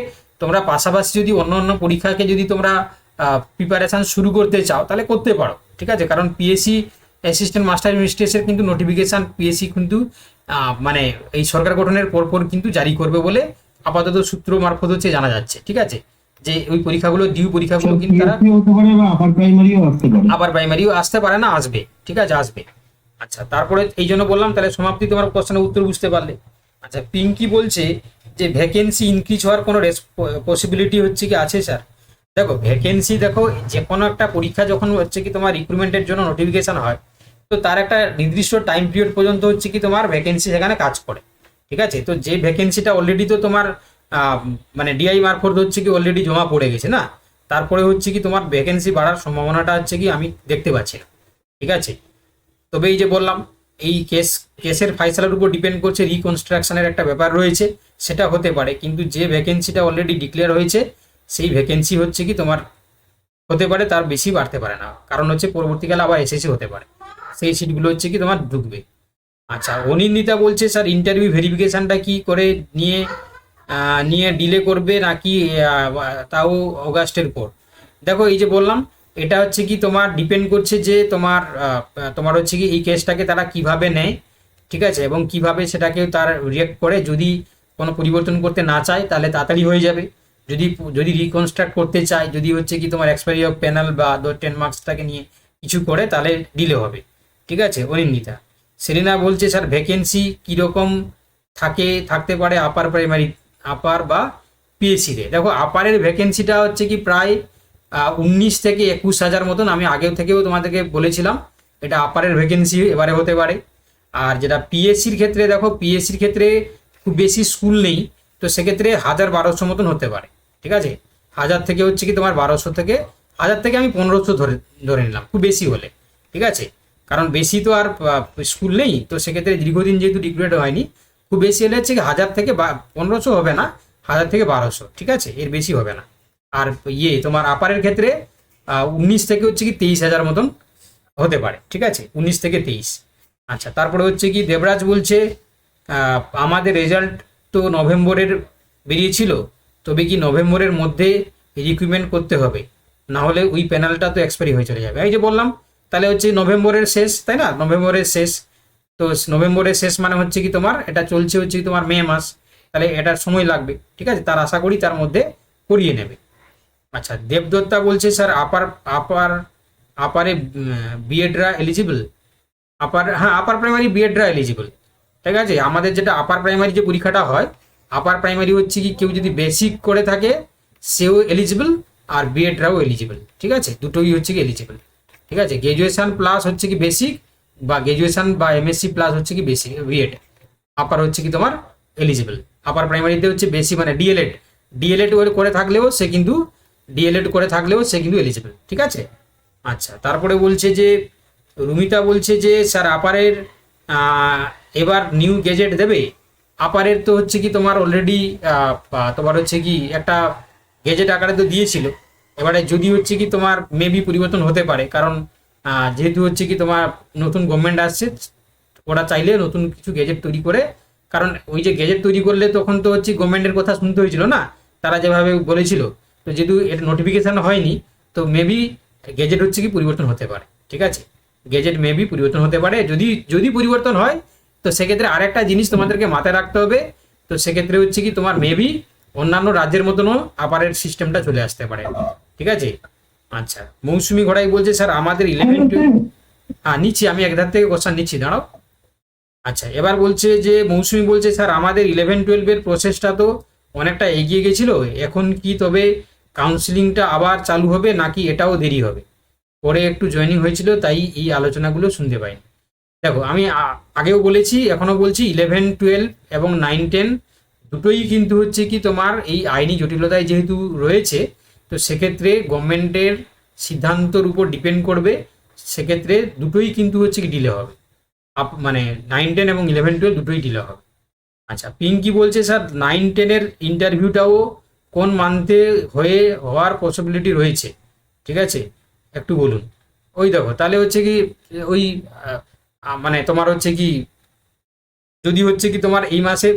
তোমরা পাশাপাশি যদি অন্য অন্য পরীক্ষাকে যদি তোমরা প্রিপারেশান শুরু করতে চাও তাহলে করতে পারো। ঠিক আছে, কারণ পিএসসি অ্যাসিস্ট্যান্ট মাস্টার মিস্ট্রেসের কিন্তু নোটিফিকেশান পিএসসি কিন্তু মানে এই সরকার গঠনের পরপর কিন্তু জারি করবে বলে আপাতত সূত্র মারফত হচ্ছে জানা যাচ্ছে। ঠিক আছে, যে ওই পরীক্ষাগুলো ডিউ পরীক্ষাগুলো কিন্তু তারা হতে পারে বা আপার প্রাইমারিও আসতে পারে। আবার প্রাইমারিও আসতে পারে না, আসবে। ঠিক আছে, আসবে। আচ্ছা, তারপরে এই জন্য বললাম তাহলে সমাপ্তি তোমার কোশ্চেনের উত্তর বুঝতে পারলে। আচ্ছা, পিঙ্কি বলছে যে ভ্যাকেন্সি ইনক্রিজ হওয়ার কোনো পসিবিলিটি হচ্ছে কি আছে স্যার? দেখো ভ্যাকেন্সি, দেখো যে কোনো একটা পরীক্ষা যখন হচ্ছে কি তোমার রিক্রুটমেন্টের জন্য নোটিফিকেশন হয়, তো তার একটা নির্দিষ্ট টাইম পিরিয়ড পর্যন্ত হচ্ছে কি তোমার ভ্যাকেন্সি সেখানে কাজ করে। ঠিক আছে, তো যে ভ্যাকেন্সিটা অলরেডি তো তোমার মানে ডিআই মারফত হচ্ছে কি অলরেডি জমা পড়ে গেছে না, তারপরে হচ্ছে কি তোমার ভ্যাকেন্সি বাড়ার সম্ভাবনাটা হচ্ছে কি আমি দেখতে পাচ্ছি না। ঠিক আছে, তবে এই যে বললাম এই কেসের ফাইসালার উপর ডিপেন্ড করছে, রিকনস্ট্রাকশনের একটা ব্যাপার রয়েছে, সেটা হতে পারে। কিন্তু যে ভ্যাকেন্সিটা অলরেডি ডিক্লেয়ার হয়েছে সেই ভ্যাকেন্সি হচ্ছে কি তোমার হতে পারে তার বেশি বাড়তে পারে না, কারণ হচ্ছে পরবর্তীকালে আবার এসএসসি হতে পারে, সেই সিটগুলো হচ্ছে কি তোমার ঢুকবে। আচ্ছা, অনিন্দিতা বলছে স্যার ইন্টারভিউ ভেরিফিকেশনটা কি করে নিয়ে ডিলে করবে নাকি তাও অগাস্টের পর? দেখো এই যে বললাম এটা হচ্ছে কি তোমার ডিপেন্ড করছে যে তোমার হচ্ছে কি এই কেসটাকে তারা কিভাবে নেয়। ঠিক আছে, এবং কিভাবে সেটাকে তার রিয়েক্ট করে। যদি কোনো পরিবর্তন করতে না চায় তাহলে তাড়াতাড়ি হয়ে যাবে, যদি যদি রিকনস্ট্রাক্ট করতে চায়, যদি হচ্ছে কি তোমার এক্সপায়ারি অফ প্যানেল বা 10 মার্কসটাকে নিয়ে কিছু করে তাহলে ডিলে হবে। ঠিক আছে অনিন্দিতা। সেলিনা বলছে স্যার ভ্যাকেন্সি কীরকম থাকতে পারে আপার প্রাইমারি, আপার বা পিএসসিতে? দেখো আপারের ভ্যাকেন্সিটা হচ্ছে কি প্রায় 19 থেকে 21 হাজার মতন, আমি আগেও থেকেও তোমাদেরকে বলেছিলাম এটা আপারের ভ্যাকেন্সি এবারে হতে পারে। আর যেটা পিএসসির ক্ষেত্রে, দেখো পিএসসির ক্ষেত্রে খুব বেশি স্কুল নেই, তো সেক্ষেত্রে 1000-1200 মতন হতে পারে। ঠিক আছে, 1000 থেকে হচ্ছে কি তোমার 1200 থেকে 1000 থেকে আমি 1500 ধরে নিলাম খুব বেশি হলে। ঠিক আছে, কারণ বেশি তো আর স্কুল নেই, তো সেক্ষেত্রে দীর্ঘদিন যেহেতু ডিগ্রেড হয়নি, খুব বেশি হলে হচ্ছে কি 1000 থেকে 1500 হবে না, 1000 থেকে 1200। ঠিক আছে, এর বেশি হবে না। আর তোমার আপারের ক্ষেত্রে 19 থেকে হচ্ছে কি 23 হাজার মতন হতে পারে। ঠিক আছে, 19 থেকে 23। আচ্ছা, তারপরে হচ্ছে কি দেবরাজ বলছে আমাদের রেজাল্ট তো নভেম্বরের বেরিয়েছিল, তবে কি নভেম্বরের মধ্যে রিক্রুটমেন্ট করতে হবে, না হলে ওই প্যানেলটা তো এক্সপায়ারি হয়ে চলে যাবে। এই যে বললাম তাহলে হচ্ছে নভেম্বরের শেষ, তাই না, নভেম্বরের শেষ। তো নভেম্বরের শেষ মানে হচ্ছে কি তোমার এটা চলছে হচ্ছে কি তোমার মে মাস, তাহলে এটার সময় লাগবে। ঠিক আছে, তার আশা করি তার মধ্যে করিয়ে নেবে। আচ্ছা, দেবদত্তা বলছে স্যার আপারে বিএডরা এলিজিবল? হ্যাঁ, আপার প্রাইমারি বিএডরা এলিজিবল। ঠিক আছে, আমাদের যেটা আপার প্রাইমারি যে পরীক্ষাটা হয় আপার প্রাইমারি হচ্ছে কি কেউ যদি বেসিক করে থাকে সেও এলিজিবল, আর বিএডরাও এলিজিবল, ঠিক আছে, দুটোই হচ্ছে কি এলিজিবল, ঠিক আছে। গ্রাজুয়েশন প্লাস হচ্ছে কি বেসিক, বা গ্রাজুয়েশন বা এমএসসি প্লাস হচ্ছে কি বেসিক বিএড, আপার হচ্ছে কি তোমার এলিজিবল। আপার প্রাইমারিতে হচ্ছে বেসি মানে ডিএলএড, ডিএলএড করে থাকলেও সে কিন্তু এলিজিবল, ঠিক আছে। আচ্ছা, তারপরে বলছে যে রুমিতা বলছে যে স্যার আপারের এবার নিউ গেজেট দেবে। আপারের তো হচ্ছে কি তোমার অলরেডি তোমার হচ্ছে কি একটা গেজেট আকারে তো দিয়েছিল, এবারে যদি হচ্ছে কি তোমার মেবি পরিবর্তন হতে পারে, কারণ যেহেতু হচ্ছে কি তোমার নতুন গভর্নমেন্ট আসছে, ওরা চাইলে নতুন কিছু গেজেট তৈরি করে, কারণ ওই যে গেজেট তৈরি করলে তখন তো হচ্ছে গভর্নমেন্টের কথা শুনতে হয়েছিল না, তারা যেভাবে বলেছিল, তো যেহেতু এটা নোটিফিকেশন হয়নি, তো মেবি গেজেট হচ্ছে কি পরিবর্তন হতে পারে, ঠিক আছে। গেজেট মেবি পরিবর্তন হতে পারে, যদি পরিবর্তন হয় তো সেক্ষেত্রে আরেকটা জিনিস তোমাদেরকে মাথায় রাখতে হবে, তো সেক্ষেত্রে হচ্ছে কি তোমার মেবি অন্যান্য রাজ্যের মতনও আপারের সিস্টেমটা চলে আসতে পারে, ঠিক আছে। আচ্ছা, মৌসুমি ঘোড়াই বলছে স্যার আমাদের 11-12, হ্যাঁ নিচ্ছি আমি একধার থেকে কোশ্চেন নিচ্ছি, দাঁড়াও। আচ্ছা, এবার বলছে যে মৌসুমি বলছে স্যার আমাদের 11-12 প্রসেসটা তো অনেকটা এগিয়ে গেছিল, এখন কি তবে কাউন্সিলিংটা আবার চালু হবে নাকি এটাও দেরি হবে? পরে একটু জয়েনিং হয়েছিল তাই এই আলোচনাগুলো শুনতে পাইনি। দেখো আমি আগেও বলেছি, এখনো বলছি, 11-12 এবং 9-10 দুটোই কিন্তু হচ্ছে কি তোমার এই আইনি জটিলতায় যেহেতু রয়েছে, তো সেক্ষেত্রে গভর্নমেন্টের সিদ্ধান্তর উপর ডিপেন্ড করবে, সেক্ষেত্রে দুটোই কিন্তু হচ্ছে কি ডিলে হবে, মানে 9-10 এবং 11-12 দুটোই ডিলে হবে। আচ্ছা, পিঙ্কি বলছে স্যার 9-10-এর ইন্টারভিউটাও কোন মান্থে হওয়ার পসিবিলিটি রয়েছে, ঠিক আছে, একটু বলুন। ওই দেখো তাহলে হচ্ছে কি ওই মানে তোমার হচ্ছে কি যদি হচ্ছে কি তোমার এই মাসে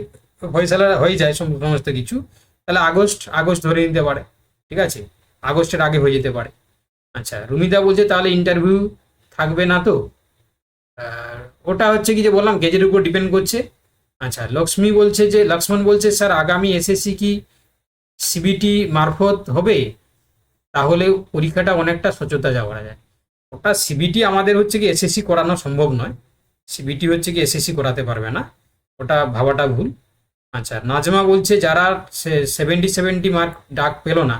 ফয়সালা হয়ে যায় সমস্ত কিছু, তাহলে আগস্ট ধরে নিতে পারে, ঠিক আছে, আগস্টের আগে হয়ে যেতে পারে। আচ্ছা, রুমিতা বলছে তাহলে ইন্টারভিউ থাকবে না তো? ওটা হচ্ছে কি যে বললাম গেজের উপর ডিপেন্ড করছে। আচ্ছা, লক্ষ্মণ বলছে স্যার আগামী এসএসসি কি সিবিটি মারফত হবে? তাহলে পরীক্ষাটা অনেকটা স্বচ্ছতা যাওয়া যায়। ওটা সিবিটি আমাদের হচ্ছে কি এসএসসি করানো সম্ভব নয়, সিবিটি হচ্ছে কি এসএসসি করাতে পারবে না, ওটা ভাবাটা ভুল। আচ্ছা, নাজমা বলছে যারা 70 মার্ক ডাক পেলো না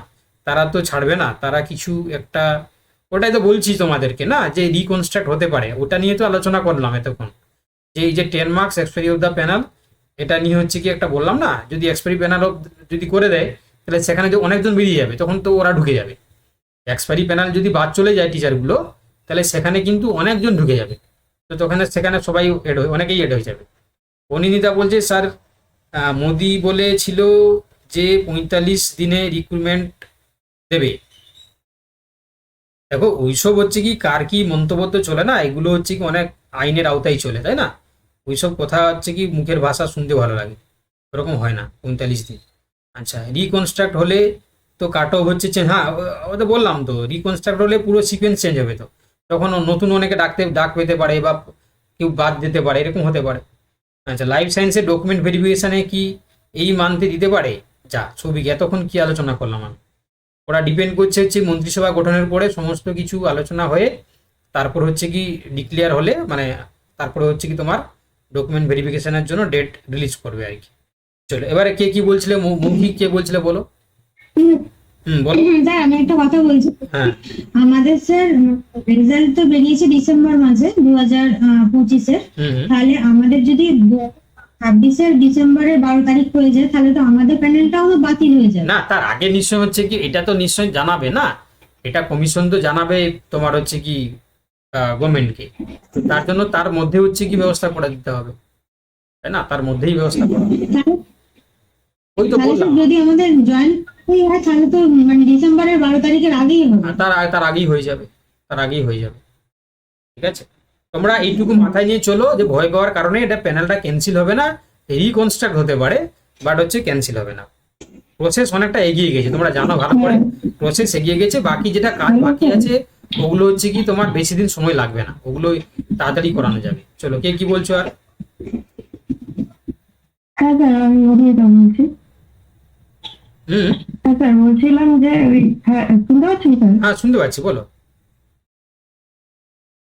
তারা তো ছাড়বে না, তারা কিছু একটা, ওটাই তো বলছি তোমাদেরকে না যে রিকনস্ট্রাক্ট হতে পারে, ওটা নিয়ে তো আলোচনা করলাম এতক্ষণ, যে এই যে 10 marks expiry of the panel, এটা নিয়ে হচ্ছে কি একটা বললাম না, যদি এক্সপায়ারি প্যানেল যদি করে দেয় তাহলে সেখানে যে অনেকজন বেরিয়ে যাবে, তখন তো ওরা ঢুকে যাবে। এক্সপায়ারি প্যানেল যদি বাদ চলে যায় টিচারগুলো, তাহলে সেখানে কিন্তু অনেকজন ঢুকে যাবে, তো তখন সেখানে সবাই অনেকেই এড হয়ে যাবে। অনিন্দিতা বলছে স্যার মোদি বলেছিল যে 45 দিনে রিক্রুটমেন্ট দেবে। দেখো ওইসব হচ্ছে কি কার কি মন্তব্য তো চলে না, এগুলো হচ্ছে কি অনেক আইনের আওতায় চলে, তাই না? ওইসব কথা হচ্ছে কি মুখের ভাষা শুনতে ভালো লাগে, ওরকম হয় না 45 দিন। আচ্ছা, রিকনস্ট্রাক্ট হলে তো কাট অফ হচ্ছে হ্যাঁ ওটা বললাম তো, রিকনস্ট্রাক্ট হলে পুরো সিকোয়েন্স চেঞ্জ হবে, তো তখন নতুন অনেকে ডাক পেতে পারে বা কেউ বাদ দিতে পারে, এরকম হতে পারে। আচ্ছা, লাইফ সায়েন্সের ডকুমেন্ট ভেরিফিকেশানে কি এই মান্থে দিতে পারে? যা ছবি এতক্ষণ কি আলোচনা করলাম আমি, ওরা ডিপেন্ড করছে হচ্ছে মন্ত্রিসভা গঠনের পরে সমস্ত কিছু আলোচনা হয়ে তারপর হচ্ছে কি ডিক্লেয়ার হলে, মানে তারপরে হচ্ছে কি তোমার ডকুমেন্ট ভেরিফিকেশনের জন্য ডেট রিলিজ করবে আর কি। চলো এবারে কে কি বলছিলে, মুখী কে বলছিলে বলো। বলো। স্যার আমি একটা কথা বলছি, হ্যাঁ আমাদের স্যার রেজাল্ট তো বেরিয়েছে ডিসেম্বর মাসে 2025-এর, তাহলে আমাদের যদি 26 ডিসেম্বরের 12 তারিখ হয়ে যায় তাহলে তো আমাদের প্যানেলটাও তো বাতিল হয়ে যাবে। না, তার আগে নিশ্চয় হচ্ছে কি এটা তো নিশ্চয় জানাবে না, এটা কমিশন তো জানাবে তোমার হচ্ছে কি গভর্নমেন্টকে, তার জন্য তার মধ্যে হচ্ছে কি ব্যবস্থা করে দিতে হবে, তাই না? তার মধ্যেই ব্যবস্থা করা হবে। ওই তো তাহলে বললাম, স্যার যদি আমাদের জয়েন হয় তাহলে তো মানে ডিসেম্বরের 12 তারিখের আগেই হবে। তার আগেই হয়ে যাবে, তার আগেই হয়ে যাবে, ঠিক আছে। তোমরা এইটুকু মাথায় নিয়ে চলো যে ভয় পাওয়ার কারণে এটা প্যানেলটা ক্যান্সেল হবে না, রিকনস্ট্রাক্ট হতে পারে, বাট হচ্ছে ক্যান্সেল হবে না। প্রসেস অনেকটা এগিয়ে গেছে, তোমরা জানো ভালো করে, প্রসেস এগিয়ে গেছে, বাকি যেটা কাজ বাকি আছে ওগুলো হচ্ছে কি তোমার বেশি দিন সময় লাগবে না, ওগুলো তাড়াতাড়ি করানো যাবে। চলো কে কি বলছো আর? হ্যাঁ স্যার আমি অভিনেতা বলছি। হ্যাঁ স্যার বলছিলাম যে হ্যাঁ শুনতে পাচ্ছেন স্যার? হ্যাঁ শুনতে পাচ্ছি, বলো।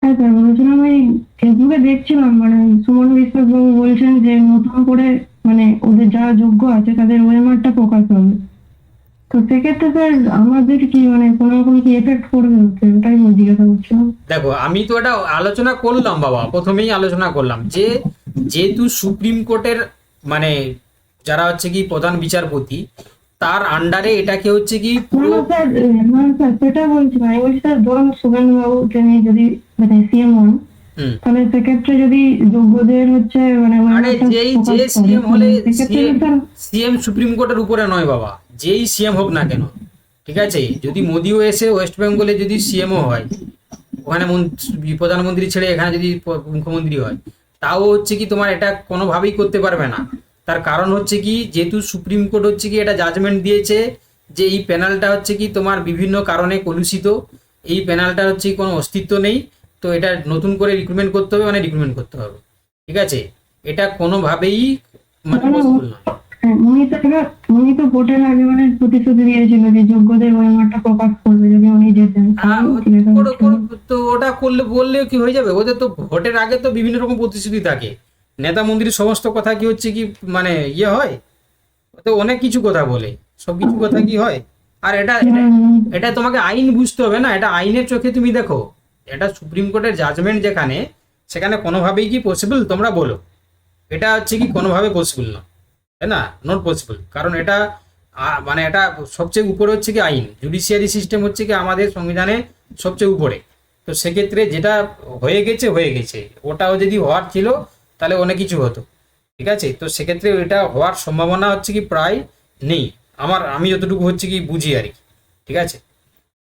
হ্যাঁ স্যার, বলেছিলাম ওই ফেসবুকে দেখছিলাম, মানে সুমন বিশ্বাস বাবু বলছেন যে নতুন করে মানে ওদের যারা যোগ্য আছে তাদের ওয়েমারটা প্রকাশ হবে। তো সেক্ষেত্রে স্যার আমাদের কি মানে কোনো রকম কি এফেক্ট করবে ওতে? ওটাই আমি জিজ্ঞাসা করছিলাম। দেখো, আমি তো এটা আলোচনা করলাম বাবা, প্রথমেই আলোচনা করলাম যে যেহেতু সুপ্রিম কোর্টের মানে যারা হচ্ছে কি প্রধান বিচারপতি, তার আন্ডারে এটাকে হচ্ছে কি না পুরো না স্যার, না স্যার সেটা বলছি না, আমি বলছি স্যার ধরুন শুভেন্দু বাবুকে নিয়ে যদি মানে সিএম হন, হুম, তাহলে সেক্ষেত্রে যদি যোগ্যদের হচ্ছে মানে আরে ওয়েমারটা যেই প্রকাশ যে করে, সিএম হলে সেক্ষেত্রে স্যার সিএম সুপ্রিম কোর্টের উপরে নয় বাবা, যেই সিএম হোক না কেন, ঠিক আছে? যদি মোদিও এসে ওয়েস্ট বেঙ্গলে যদি সিএমও হয়, ওখানে প্রধানমন্ত্রী ছেড়ে এখানে যদি মুখ্যমন্ত্রী হয়, তাও হচ্ছে কি তোমার এটা কোনোভাবেই করতে পারবে না। তার কারণ হচ্ছে কি, যেহেতু সুপ্রিম কোর্ট হচ্ছে কি এটা জাজমেন্ট দিয়েছে যে এই প্যানেলটা হচ্ছে কি তোমার বিভিন্ন কারণে কলুষিত, এই প্যানেলটার হচ্ছে কি কোনো অস্তিত্ব নেই, তো এটা নতুন করে রিক্রুটমেন্ট করতে হবে, মানে রিক্রুটমেন্ট করতে হবে, ঠিক আছে? এটা কোনোভাবেই মানে পসিবল নয়। হ্যাঁ, উনি তো ভোটের আগে মানে প্রতিশ্রুতি দিয়েছিল যে যোগ্যদের ওয়েমারটা প্রকাশ করবে যদি উনি জেতেন। হ্যাঁ, ঠিক আছে, তো ওটা করলে বললেও কি হয়ে যাবে? ওদের তো ভোটের আগে তো বিভিন্ন রকম প্রতিশ্রুতি থাকে, নেতা মন্ত্রীর সমস্ত কথা কি হচ্ছে কি মানে ইয়ে হয়? ও তো অনেক কিছু কথা বলে, সব কিছু কথা কি হয়? আর এটা এটা এটা তোমাকে আইন বুঝতে হবে না, এটা আইনের চোখে তুমি দেখো, এটা সুপ্রিম কোর্টের জাজমেন্ট যেখানে, সেখানে কোনোভাবেই কি পসিবল তোমরা বলো? এটা হচ্ছে কি কোনোভাবে পসিবল না, তাই না? নট পসিবল, কারণ এটা মানে এটা সবচেয়ে উপরে হচ্ছে কি আইন, জুডিশিয়ারি সিস্টেম হচ্ছে কি আমাদের সংবিধানে সবচেয়ে উপরে। তো সেক্ষেত্রে যেটা হয়ে গেছে হয়ে গেছে, ওটাও যদি হওয়ার ছিল তাহলে অনেক কিছু হতো, ঠিক আছে? তো সেক্ষেত্রে এটা হওয়ার সম্ভাবনা হচ্ছে কি প্রায় নেই, আমি যতটুকু হচ্ছে কি বুঝি আর কি, ঠিক আছে?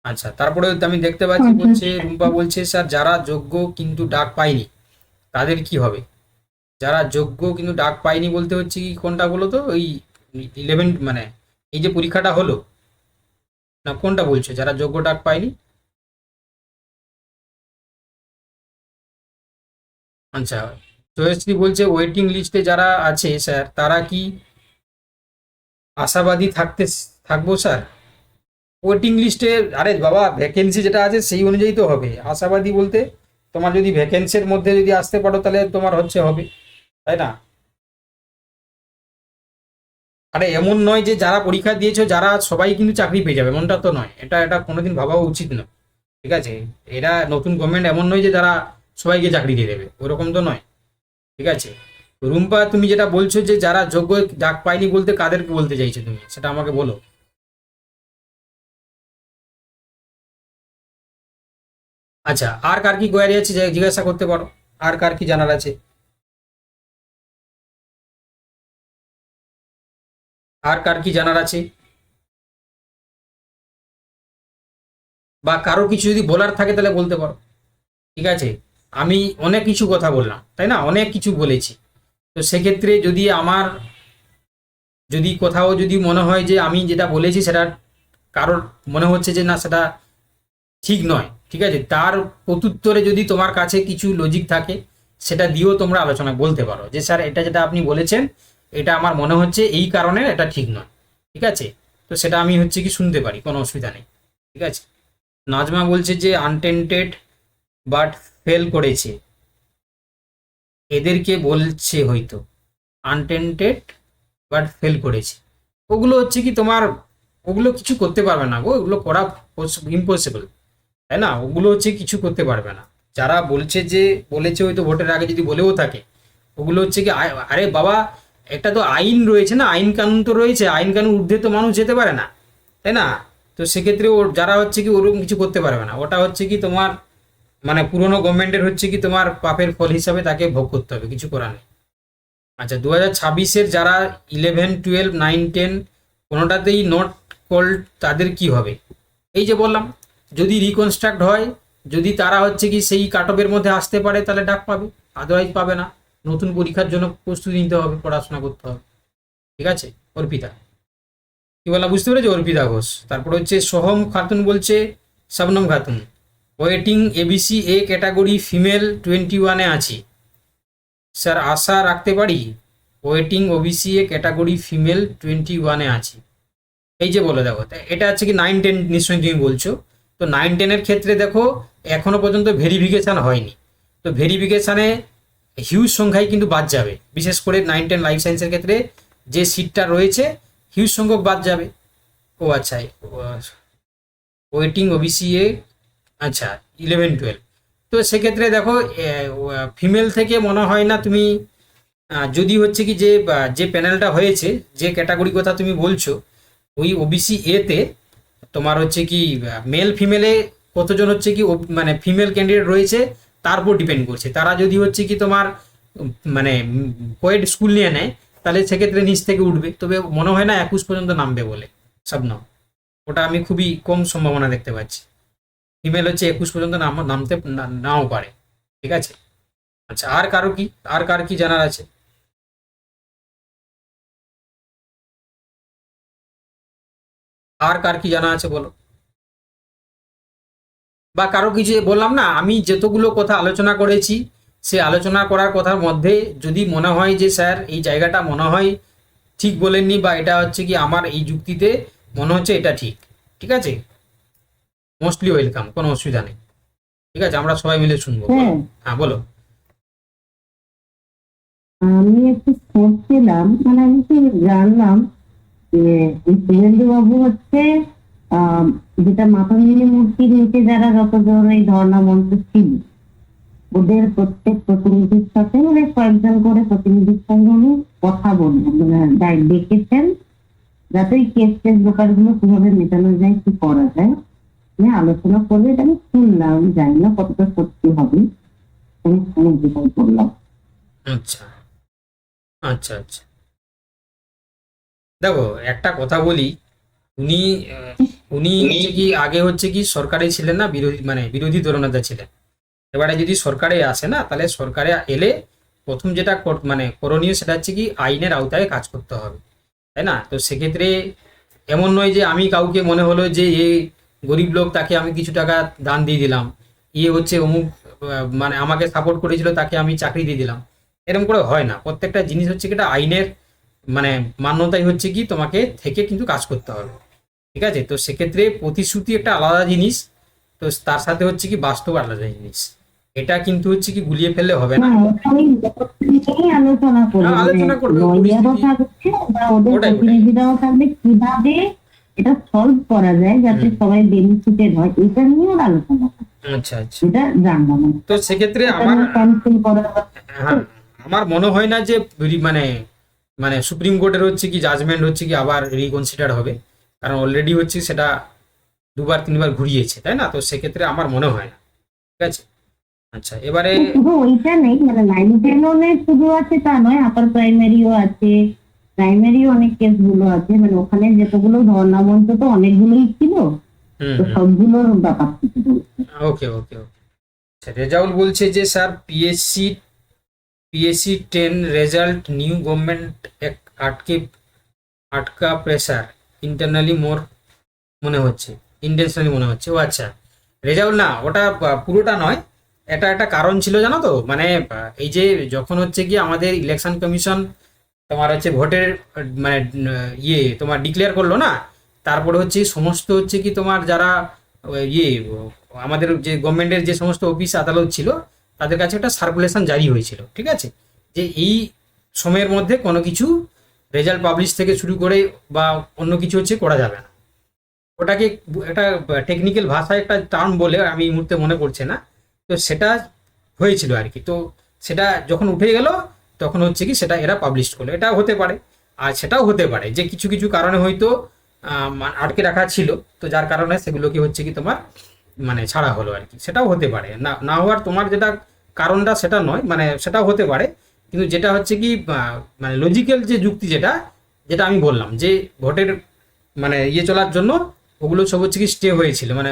আচ্ছা, তারপরে আমি দেখতে পাচ্ছি বলছে, রুম্পা বলছে স্যার যারা যোগ্য কিন্তু ডাক পায়নি তাদের কি হবে? যারা যোগ্য কিন্তু ডাক পায়নি বলতে হচ্ছে কি কোনটা বলো তো? ওই 11 মানে এই যে পরীক্ষাটা হলো, না কোনটা বলছো যারা যোগ্য ডাক পায়নি? আচ্ছা, জয়শ্রী বলছে ওয়েটিং লিস্টে যারা আছে স্যার তারা কি আশাবাদী থাকবো স্যার? ওয়েটিং লিস্টে, আরে বাবা ভ্যাকেন্সি যেটা আছে সেই অনুযায়ী তো হবে। আশাবাদী বলতে তোমার যদি ভ্যাকেন্সির মধ্যে যদি আসতে পারো তাহলে তোমার হচ্ছে হবে, তাই না? আরে এমন নয় যে যারা পরীক্ষা দিয়েছো যারা সবাই কিন্তু চাকরি পেয়ে যাবে, এমনটা তো নয়, এটা এটা কোনোদিন ভাবাও উচিত নয়, ঠিক আছে? এরা নতুন গভর্নমেন্ট এমন নয় যে যারা সবাইকে চাকরি দিয়ে দেবে, ওরকম তো নয়, ঠিক আছে? রুম্পা তুমি যেটা বলছো যে যারা যোগ্য ডাক পায়নি বলতে কাদেরকে বলতে চাইছো তুমি, সেটা আমাকে বলো। আচ্ছা, আর কার কি কোয়ারি আছে জিজ্ঞাসা করতে পারো, আর কার কি জানার আছে, আর কার কি জানার আছে, বা কারো কিছু যদি বলার থাকে তাহলে বলতে পারো, ঠিক আছে? আমি অনেক কিছু কথা বললাম, তাই না? অনেক কিছু বলেছি। তো সেক্ষেত্রে যদি আমার যদি কোথাও যদি মনে হয় যে আমি যেটা বলেছি সেটা কারোর মনে হচ্ছে যে না সেটা ঠিক নয়, ঠিক আছে, তার প্রত্যুত্তরে যদি তোমার কাছে কিছু লজিক থাকে সেটা দিয়েও তোমরা আলোচনা বলতে পারো যে স্যার এটা যেটা আপনি বলেছেন এটা আমার মনে হচ্ছে এই কারণে এটা ঠিক নয়, ঠিক আছে? তো সেটা আমি হচ্ছে কি শুনতে পারি, কোনো অসুবিধা নেই, ঠিক আছে? নাজমা বলছে যে আনটেন্টেড বাট ফেল করেছে, এদেরকে বলছে হয়তো আনটেন্টেড বাট ফেল করেছে, ওগুলো হচ্ছে কি তোমার, ওগুলো কিছু করতে পারবে না গো, ওগুলো করা ইম্পসিবল, তাই না? ওগুলো হচ্ছে কিছু করতে পারবে না। যারা বলছে যে বলেছে হয়তো ভোটের আগে যদি বলেও থাকে, ওগুলো হচ্ছে কি আরে বাবা একটা তো আইন রয়েছে না, আইন কানুন তো রয়েছে, আইন কানুন ঊর্ধ্বে তো মানুষ যেতে পারে না, তাই না? তো সেক্ষেত্রে ওর যারা হচ্ছে কি ওরকম কিছু করতে পারবে না, ওটা হচ্ছে কি তোমার মানে পুরনো গভর্নমেন্টের হচ্ছে কি তোমার পাপের ফল হিসাবে তাকে ভোগ করতে হবে, কিছু করার নেই। আচ্ছা, 2026-এর যারা 11, 12, 9, 10 কোনোটাতেই নট কল্ড তাদের কি হবে? এই যে বললাম, যদি রিকনস্ট্রাক্ট হয়, যদি তারা হচ্ছে কি সেই কাট অফের মধ্যে আসতে পারে তাহলে ডাক পাবে, আদারওয়াইজ পাবে না। নতুন পরীক্ষার জন্য প্রস্তুতি নিতে হবে, পড়াশোনা করতে হবে, ঠিক আছে? অর্পিতা কি বলা বুঝতে পেরেছো? অর্পিতা ঘোষ। তারপর হচ্ছে সোহম খাতুন বলছে Shabnam Khatun waiting ABC A category female 21-এ আছি স্যার, আশা রাখতে পারি? Waiting OBC A category female 21-এ আছি, এই যে বলে দেখো, এটা হচ্ছে কি 9, 10 নিশ্চয়ই তুমি বলছো, তো 9-10-এর ক্ষেত্রে দেখো এখনো পর্যন্ত ভেরিফিকেশান হয়নি, তো ভেরিফিকেশানে হিউজ সংখ্যায় কিন্তু বাদ যাবে, বিশেষ করে 9-10 লাইফ সায়েন্সের ক্ষেত্রে যে সিটটা রয়েছে হিউজ সংখ্যক বাদ যাবে। ও আচ্ছা, ওয়েটিং ওবিসি এ, আচ্ছা 11-12। তো সেক্ষেত্রে দেখো ফিমেল থেকে মনে হয় না তুমি যদি হচ্ছে কি যে প্যানেলটা হয়েছে, যে ক্যাটাগরি কথা তুমি বলছো, ওই ওবিসি এতে তোমার হচ্ছে কি মেল ফিমেলে কতজন হচ্ছে কি মানে ফিমেল ক্যান্ডিডেট রয়েছে তার উপর ডিপেন্ড করছে। তারা যদি হচ্ছে কি তোমার মানে কোয়েড স্কুল নিয়ে নেয় তাহলে সেক্ষেত্রে নিচ থেকে উঠবে, তবে মনে হয় না 21 পর্যন্ত নামবে বলে শবনম, ওটা আমি খুবই কম সম্ভাবনা দেখতে পাচ্ছি। ফিমেল হচ্ছে 21 পর্যন্ত নামতে নাও পারে, ঠিক আছে। আচ্ছা, আর কার কি জানার আছে? আর কার কি জানা আছে বলো, বা কারো কিছু বললাম না, আমি যতগুলো কথা আলোচনা করেছি সে আলোচনা করার কথার মধ্যে যদি মনে হয় যে স্যার এই জায়গাটা মনে হয় ঠিক বলেননি, বা এটা হচ্ছে কি আমার এই যুক্তিতে মনে হচ্ছে এটা ঠিক, ঠিক আছে, মোস্টলি ওয়েলকাম, কোনো অসুবিধা নেই, ঠিক আছে, আমরা সবাই মিলে শুনবো। হ্যাঁ, হ্যাঁ বলো। আমি একটু শুনছিলাম, মানে আমি কি জানলাম যে এই শুভেন্দু বাবু হচ্ছে যেটা মাতঙ্গিনী মূর্তির নিচে যারা যতজন এই ধর্ণা মঞ্চ ছিল ওদের প্রত্যেক প্রতিনিধির সাথে মানে কয়েকজন করে প্রতিনিধির সঙ্গে উনি কথা বললেন, মানে ডেকেছেন যাতে এই কেস ব্যাপার গুলো কিভাবে মেটানো যায়, কি করা যায় নিয়ে আলোচনা করলে। এটা আমি শুনলাম, আমি জানি না কতটা সত্যি হবে, আমি শুনে যেটাই করলাম। আচ্ছা আচ্ছা আচ্ছা, দেখো একটা কথা বলি, উনি উনি হচ্ছে কি আগে হচ্ছে কি সরকারে ছিলেন না, বিরোধী দলনেতা ছিলেন। এবারে যদি সরকারে আসে না, তাহলে সরকারে এলে প্রথম যেটা মানে করণীয় সেটা হচ্ছে কি আইনের আওতায় কাজ করতে হবে, তাই না? তো সেক্ষেত্রে এমন নয় যে আমি কাউকে মনে হলো যে এ গরিব লোক, তাকে আমি কিছু টাকা দান দিয়ে দিলাম, ইয়ে হচ্ছে অমুক মানে আমাকে সাপোর্ট করেছিল তাকে আমি চাকরি দিয়ে দিলাম, এরকম করে হয় না। প্রত্যেকটা জিনিস হচ্ছে কি এটা আইনের মানে মান্যতাই হচ্ছে কি তোমাকে থেকে কিন্তু কাজ করতে হবে, ঠিক আছে। তো সেক্ষেত্রে প্রতিশ্রুতি একটা আলাদা জিনিস, তো তার সাথে হচ্ছে কি বাস্তব আলাদা জিনিস, এটা কিন্তু হচ্ছে কি গুলিয়ে ফেললে হবে না। আলোচনা করবো, আলোচনা করবে, লয়ারও পরিস্থিতি- থাকছে বা ওদের ওটাই। প্রতিনিধিরাও থাকবে, কিভাবে এটা সলভ করা যায় যাতে সবাই বেনিফিটেড হয়, এটা নিয়েও আলোচনা করবো। আচ্ছা আচ্ছা, এটা জানলাম না। তো সেক্ষেত্রে এটা আমার নিয়ে cancel করা বা- হ্যাঁ আমার মনে হয় না যে মানে মানে সুপ্রিম কোর্টের হচ্ছে কি জাজমেন্ট হচ্ছে কি আবার রিকনসিডার হবে, কারণ অলরেডি হচ্ছে সেটা 2-3বার ঘুরিয়েছে, তাই না? তো সেক্ষেত্রে আমার মনে হয় না, ঠিক আছে। আচ্ছা, এবারে শুধু ওইটা নেই, মানে 9-10 শুধু আছে তা নয়, আপার প্রাইমারিও আছে, প্রাইমারিও অনেক কেস গুলো আছে, মানে ওখানে যতগুলো ধর্ণা মঞ্চ তো অনেকগুলোই ছিল, তো সবগুলোর ব্যাপার থেকে বলছি। ওকে ওকে ওকে। আচ্ছা, রেজাউল বলছে যে sir PSC 10 result new government আটকা প্রেসার ইন্টারনালি মনে হচ্ছে, ইন্টেনশনালি মনে হচ্ছে। ও আচ্ছা, রেজাল্ট না, ওটা পুরোটা নয়, এটা একটা কারণ ছিল জানো তো, মানে এই যে যখন হচ্ছে কি আমাদের ইলেকশন কমিশন তোমার হচ্ছে ভোটের মানে ইয়ে তোমার ডিক্লেয়ার করলো না, তারপরে হচ্ছে সমস্ত হচ্ছে কি তোমার যারা ইয়ে আমাদের যে গভর্নমেন্টের যে সমস্ত অফিস আদালত ছিল তাদের কাছে একটা সার্কুলেশন জারি হয়েছিল, ঠিক আছে, যে এই সময়ের মধ্যে কোনো কিছু রেজাল্ট পাবলিশ থেকে শুরু করে বা অন্য কিছু হচ্ছে করা যাবে না। ওটাকে একটা টেকনিক্যাল ভাষায় একটা টার্ম বলে আমি এই মুহূর্তে মনে পড়ছে না, তো সেটা হয়েছিল আর কি। তো সেটা যখন উঠে গেল তখন হচ্ছে কি সেটা এরা পাবলিশ করলো, এটা হতে পারে। আর সেটাও হতে পারে যে কিছু কিছু কারণে হয়তো আটকে রাখা ছিল, তো যার কারণে সেগুলোকে হচ্ছে কি তোমার মানে ছাড়া হলো আর কি, সেটাও হতে পারে। না না হওয়ার তোমার যেটা কারণটা সেটা নয়, মানে সেটাও হতে পারে, কিন্তু যেটা হচ্ছে কি মানে লজিক্যাল যে যুক্তি যেটা যেটা আমি বললাম যে ভোটের মানে ইয়ে চলার জন্য ওগুলো সব হচ্ছে কি স্টে হয়েছিল, মানে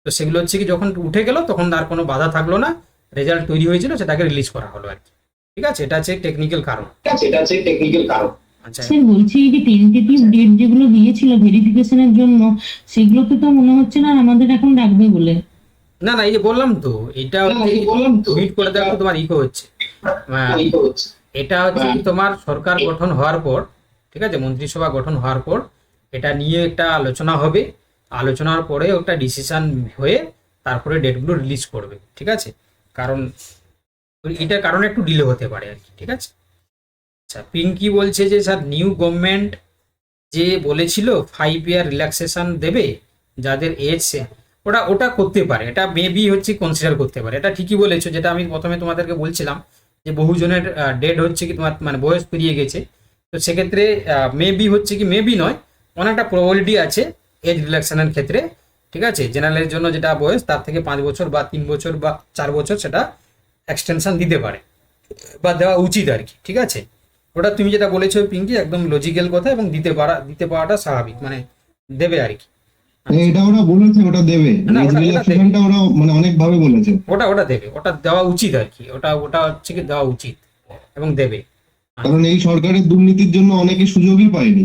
তো সেগুলো হচ্ছে কি যখন উঠে গেল তখন আর কোনো বাধা থাকলো না, রেজাল্ট তৈরি হয়েছিল সেটাকে রিলিজ করা হলো আর কি, ঠিক আছে। এটা হচ্ছে টেকনিক্যাল কারণ। আচ্ছা, স্যার বলছি এই যে টেন্টেটিভ ডেট যেগুলো দিয়েছিল ভেরিফিকেশনের জন্য, সেগুলোকে তো মনে হচ্ছে না আমাদের এখন রাখবে বলে। না না, এই যে বললাম তো, এটা হচ্ছে মিট করে দেখো তোমার ইকো হচ্ছে। এটা হচ্ছে কি তোমার সরকার গঠন হওয়ার পর, ঠিক আছে, মন্ত্রিসভা গঠন হওয়ার পর এটা নিয়ে একটা আলোচনা হবে, আলোচনার পরে ওটা ডিসিশন হয়ে তারপরে ডেটগুলো রিলিজ করবে, ঠিক আছে? কারণ এটার কারণে একটু ডিলে হতে পারে আর কি, ঠিক আছে? আচ্ছা, পিঙ্কি বলছে যে স্যার নিউ গভর্নমেন্ট যে বলেছিল 5 ইয়ার রিল্যাক্সেশন দেবে যাদের এজ, ওটা করতে পারে, এটা মেবি হচ্ছে কনসিডার করতে পারে, এটা ঠিকই বলেছো। যেটা আমি প্রথমে তোমাদেরকে বলছিলাম যে বহুজনের ডেট হচ্ছে কি তোমার মানে বয়স পেরিয়ে গেছে, তো সেক্ষেত্রে মেবি হচ্ছে কি, মেবি নয়, অনেকটা প্রবাবিলিটি আছে এজ রিল্যাক্সেশনের ক্ষেত্রে, ঠিক আছে? জেনারেলের জন্য যেটা বয়স তার থেকে 5 বছর বা 3 বছর বা 4 বছর সেটা এক্সটেনশন দিতে পারে বা দেওয়া উচিত আর কি, ঠিক আছে? ওটা তুমি যেটা বলেছো পিঙ্কি একদম লজিক্যাল কথা, এবং দিতে পারাটা স্বাভাবিক, মানে দেবে আর কি। এটা ওরা বলেছে ওটা দেবে, না, এজ ওটা রিল্যাক্সেশনটা ওরা মানে অনেক ভাবে বলেছে। ওটা দেবে, ওটা দেওয়া উচিত আর কি, ওটা হচ্ছে কি দেওয়া উচিত এবং দেবে। কারণ এই সরকারের দুর্নীতির জন্য অনেকে সুযোগই পায়নি।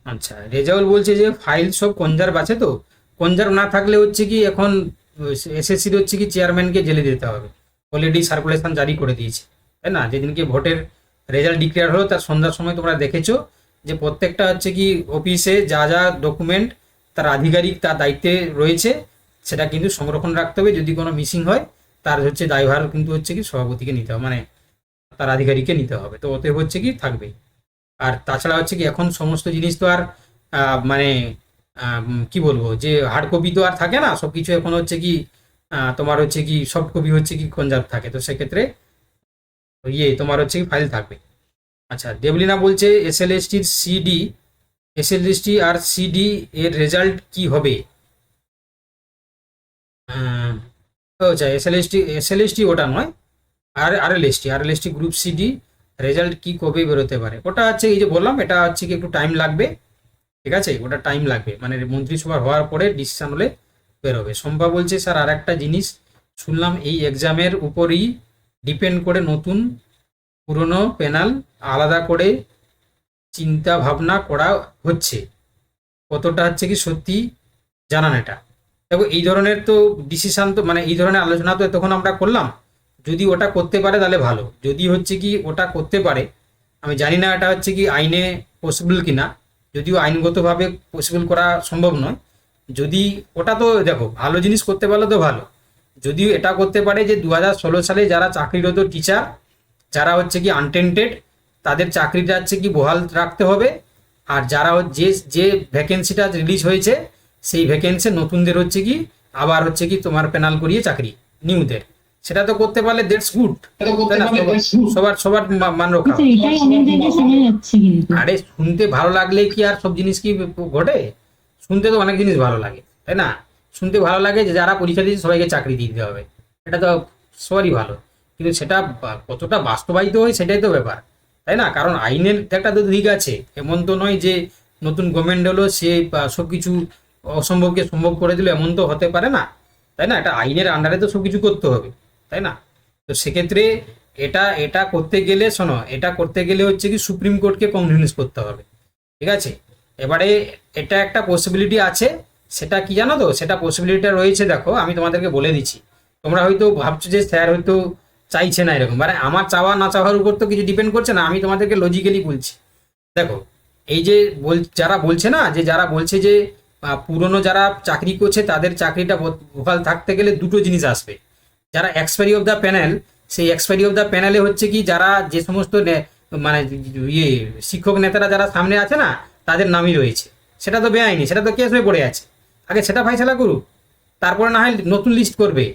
আচ্ছা, রেজাউল বলছে যে ফাইল সব কনজার্ভ আছে, তো কনজার্ভ না থাকলে হচ্ছে কি এখন এসএসসির হচ্ছে কি চেয়ারম্যানকে জেলে দিতে হবে, অলরেডি সার্কুলেশন জারি করে দিয়েছে, তাই না? যেদিনকে ভোটের রেজাল্ট ডিক্লেয়ার হলো তার সন্ধ্যার সময় তোমরা দেখেছো যে প্রত্যেকটা হচ্ছে কি অফিসে যা যা ডকুমেন্ট তার আধিকারিক তার দায়িত্বে রয়েছে সেটা কিন্তু সংরক্ষণ রাখতে হবে, যদি কোনো মিসিং হয় তার হচ্ছে দায়ভার কিন্তু হচ্ছে কি সভাপতিকে নিতে হবে, মানে তার আধিকারিককে নিতে হবে, তো ওতে হচ্ছে কি থাকবে। আর তাছাড়া হচ্ছে কি এখন সমস্ত জিনিস তো আর মানে কি বলবো যে হার্ড কপি তো আর থাকে না, সব কিছু এখন হচ্ছে কি তোমার হচ্ছে কি সফট কপি হচ্ছে কি কনজার্ভ থাকে, তো সেক্ষেত্রে তোমার হচ্ছে কি ফাইল থাকবে। আচ্ছা, দেবলিনা বলছে এসএলএসটি আর সিডি এর রেজাল্ট কি হবে? আচ্ছা, এসএলএসটি ওটা নয়, আরএলএসটি গ্রুপ সিডি রেজাল্ট কি কবে বেরোতে পারে? ওটা হচ্ছে এই যে বললাম, এটা হচ্ছে কি একটু টাইম লাগবে, ঠিক আছে? ওটা টাইম লাগবে, মানে মন্ত্রিসভা হওয়ার পরে ডিসিশন হলে বেরোবে। শম্পা বলছে স্যার আর একটা জিনিস শুনলাম, এই এক্সামের উপরই ডিপেন্ড করে নতুন পুরনো প্যানেল আলাদা করে চিন্তা ভাবনা করা হচ্ছে, কতটা হচ্ছে কি সত্যি জানান এটা? দেখো, এই ধরনের তো ডিসিশন তো মানে এই ধরনের আলোচনা তো তখন আমরা করলাম, যদি ওটা করতে পারে তাহলে ভালো, যদি হচ্ছে কি ওটা করতে পারে, আমি জানি না এটা হচ্ছে কি আইনে পসিবল কিনা, যদিও আইনগতভাবে পসিবল করা সম্ভব নয়, যদি ওটা তো দেখো ভালো জিনিস করতে পারলে তো ভালো, যদিও এটা করতে পারে যে 2016 সালে যারা চাকরিরত টিচার যারা হচ্ছে কি আনটেন্টেড তাদের চাকরিটা হচ্ছে কি বহাল রাখতে হবে, আর যারা যে ভ্যাকেন্সিটা রিলিজ হয়েছে সেই ভ্যাকেন্সি নতুনদের হচ্ছে কি আবার হচ্ছে কি তোমার প্যানেল করিয়ে চাকরি নিউদের, সেটা তো করতে পারলে দ্যাটস গুড, সবার মান রক্ষা। আচ্ছা, এটাই অনেক জায়গায় শোনা যাচ্ছে কিন্তু। আরে শুনতে ভালো লাগলে কি আর সব জিনিস কি ঘটে? শুনতে তো অনেক জিনিস ভালো লাগে, তাই না? শুনতে ভালো লাগে যে যারা পরীক্ষা দিয়েছে সবাইকে চাকরি দিয়ে দিতে হবে, এটা তো সবারই ভালো, কিন্তু সেটা কতটা বাস্তবায়িত হয় সেটাই তো ব্যাপার, তাই না? কারণ আইনের একটা তো দিক আছে, এমন তো নয় যে নতুন গভর্নমেন্ট হলো সে সব কিছু অসম্ভবকে সম্ভব করে দিল, এমন তো হতে পারে না, তাই না? এটা আইনের আন্ডারে তো সব কিছু করতে হবে, তাই না? তো সেক্ষেত্রে এটা করতে গেলে শোনো, এটা করতে গেলে হচ্ছে কি সুপ্রিম কোর্টকে কনভিন্স করতে হবে, ঠিক আছে? এবারে এটা একটা পসিবিলিটি আছে, সেটা কি জানো তো? সেটা পসিবিলিটিটা রয়েছে, দেখো আমি তোমাদেরকে বলে দিচ্ছি, তোমরা হয়তো ভাবছো যে স্যার হয়তো চাইছে না এরকম, মানে আমার চাওয়া না চাওয়ার উপর তো কিছু ডিপেন্ড করছে না, আমি তোমাদেরকে লজিক্যালি বলছি। দেখো, এই যে যারা বলছে না, যে যারা বলছে যে পুরনো যারা চাকরি করছে তাদের চাকরিটা বহাল থাকতে গেলে দুটো জিনিস আসবে, যারা এক্সপায়ারি অফ দ্য প্যানেল, সেই এক্সপায়ারি অফ দ্য প্যানেলে হচ্ছে কি যারা যে সমস্ত মানে শিক্ষক নেতারা যারা সামনে আছে না তাদের নামই রয়েছে, সেটা তো বেআইনি, সেটা তো কেস হয়ে পড়ে আছে, আগে সেটা ফাইসলা করুক, তারপরে না হয় নতুন লিস্ট করবে।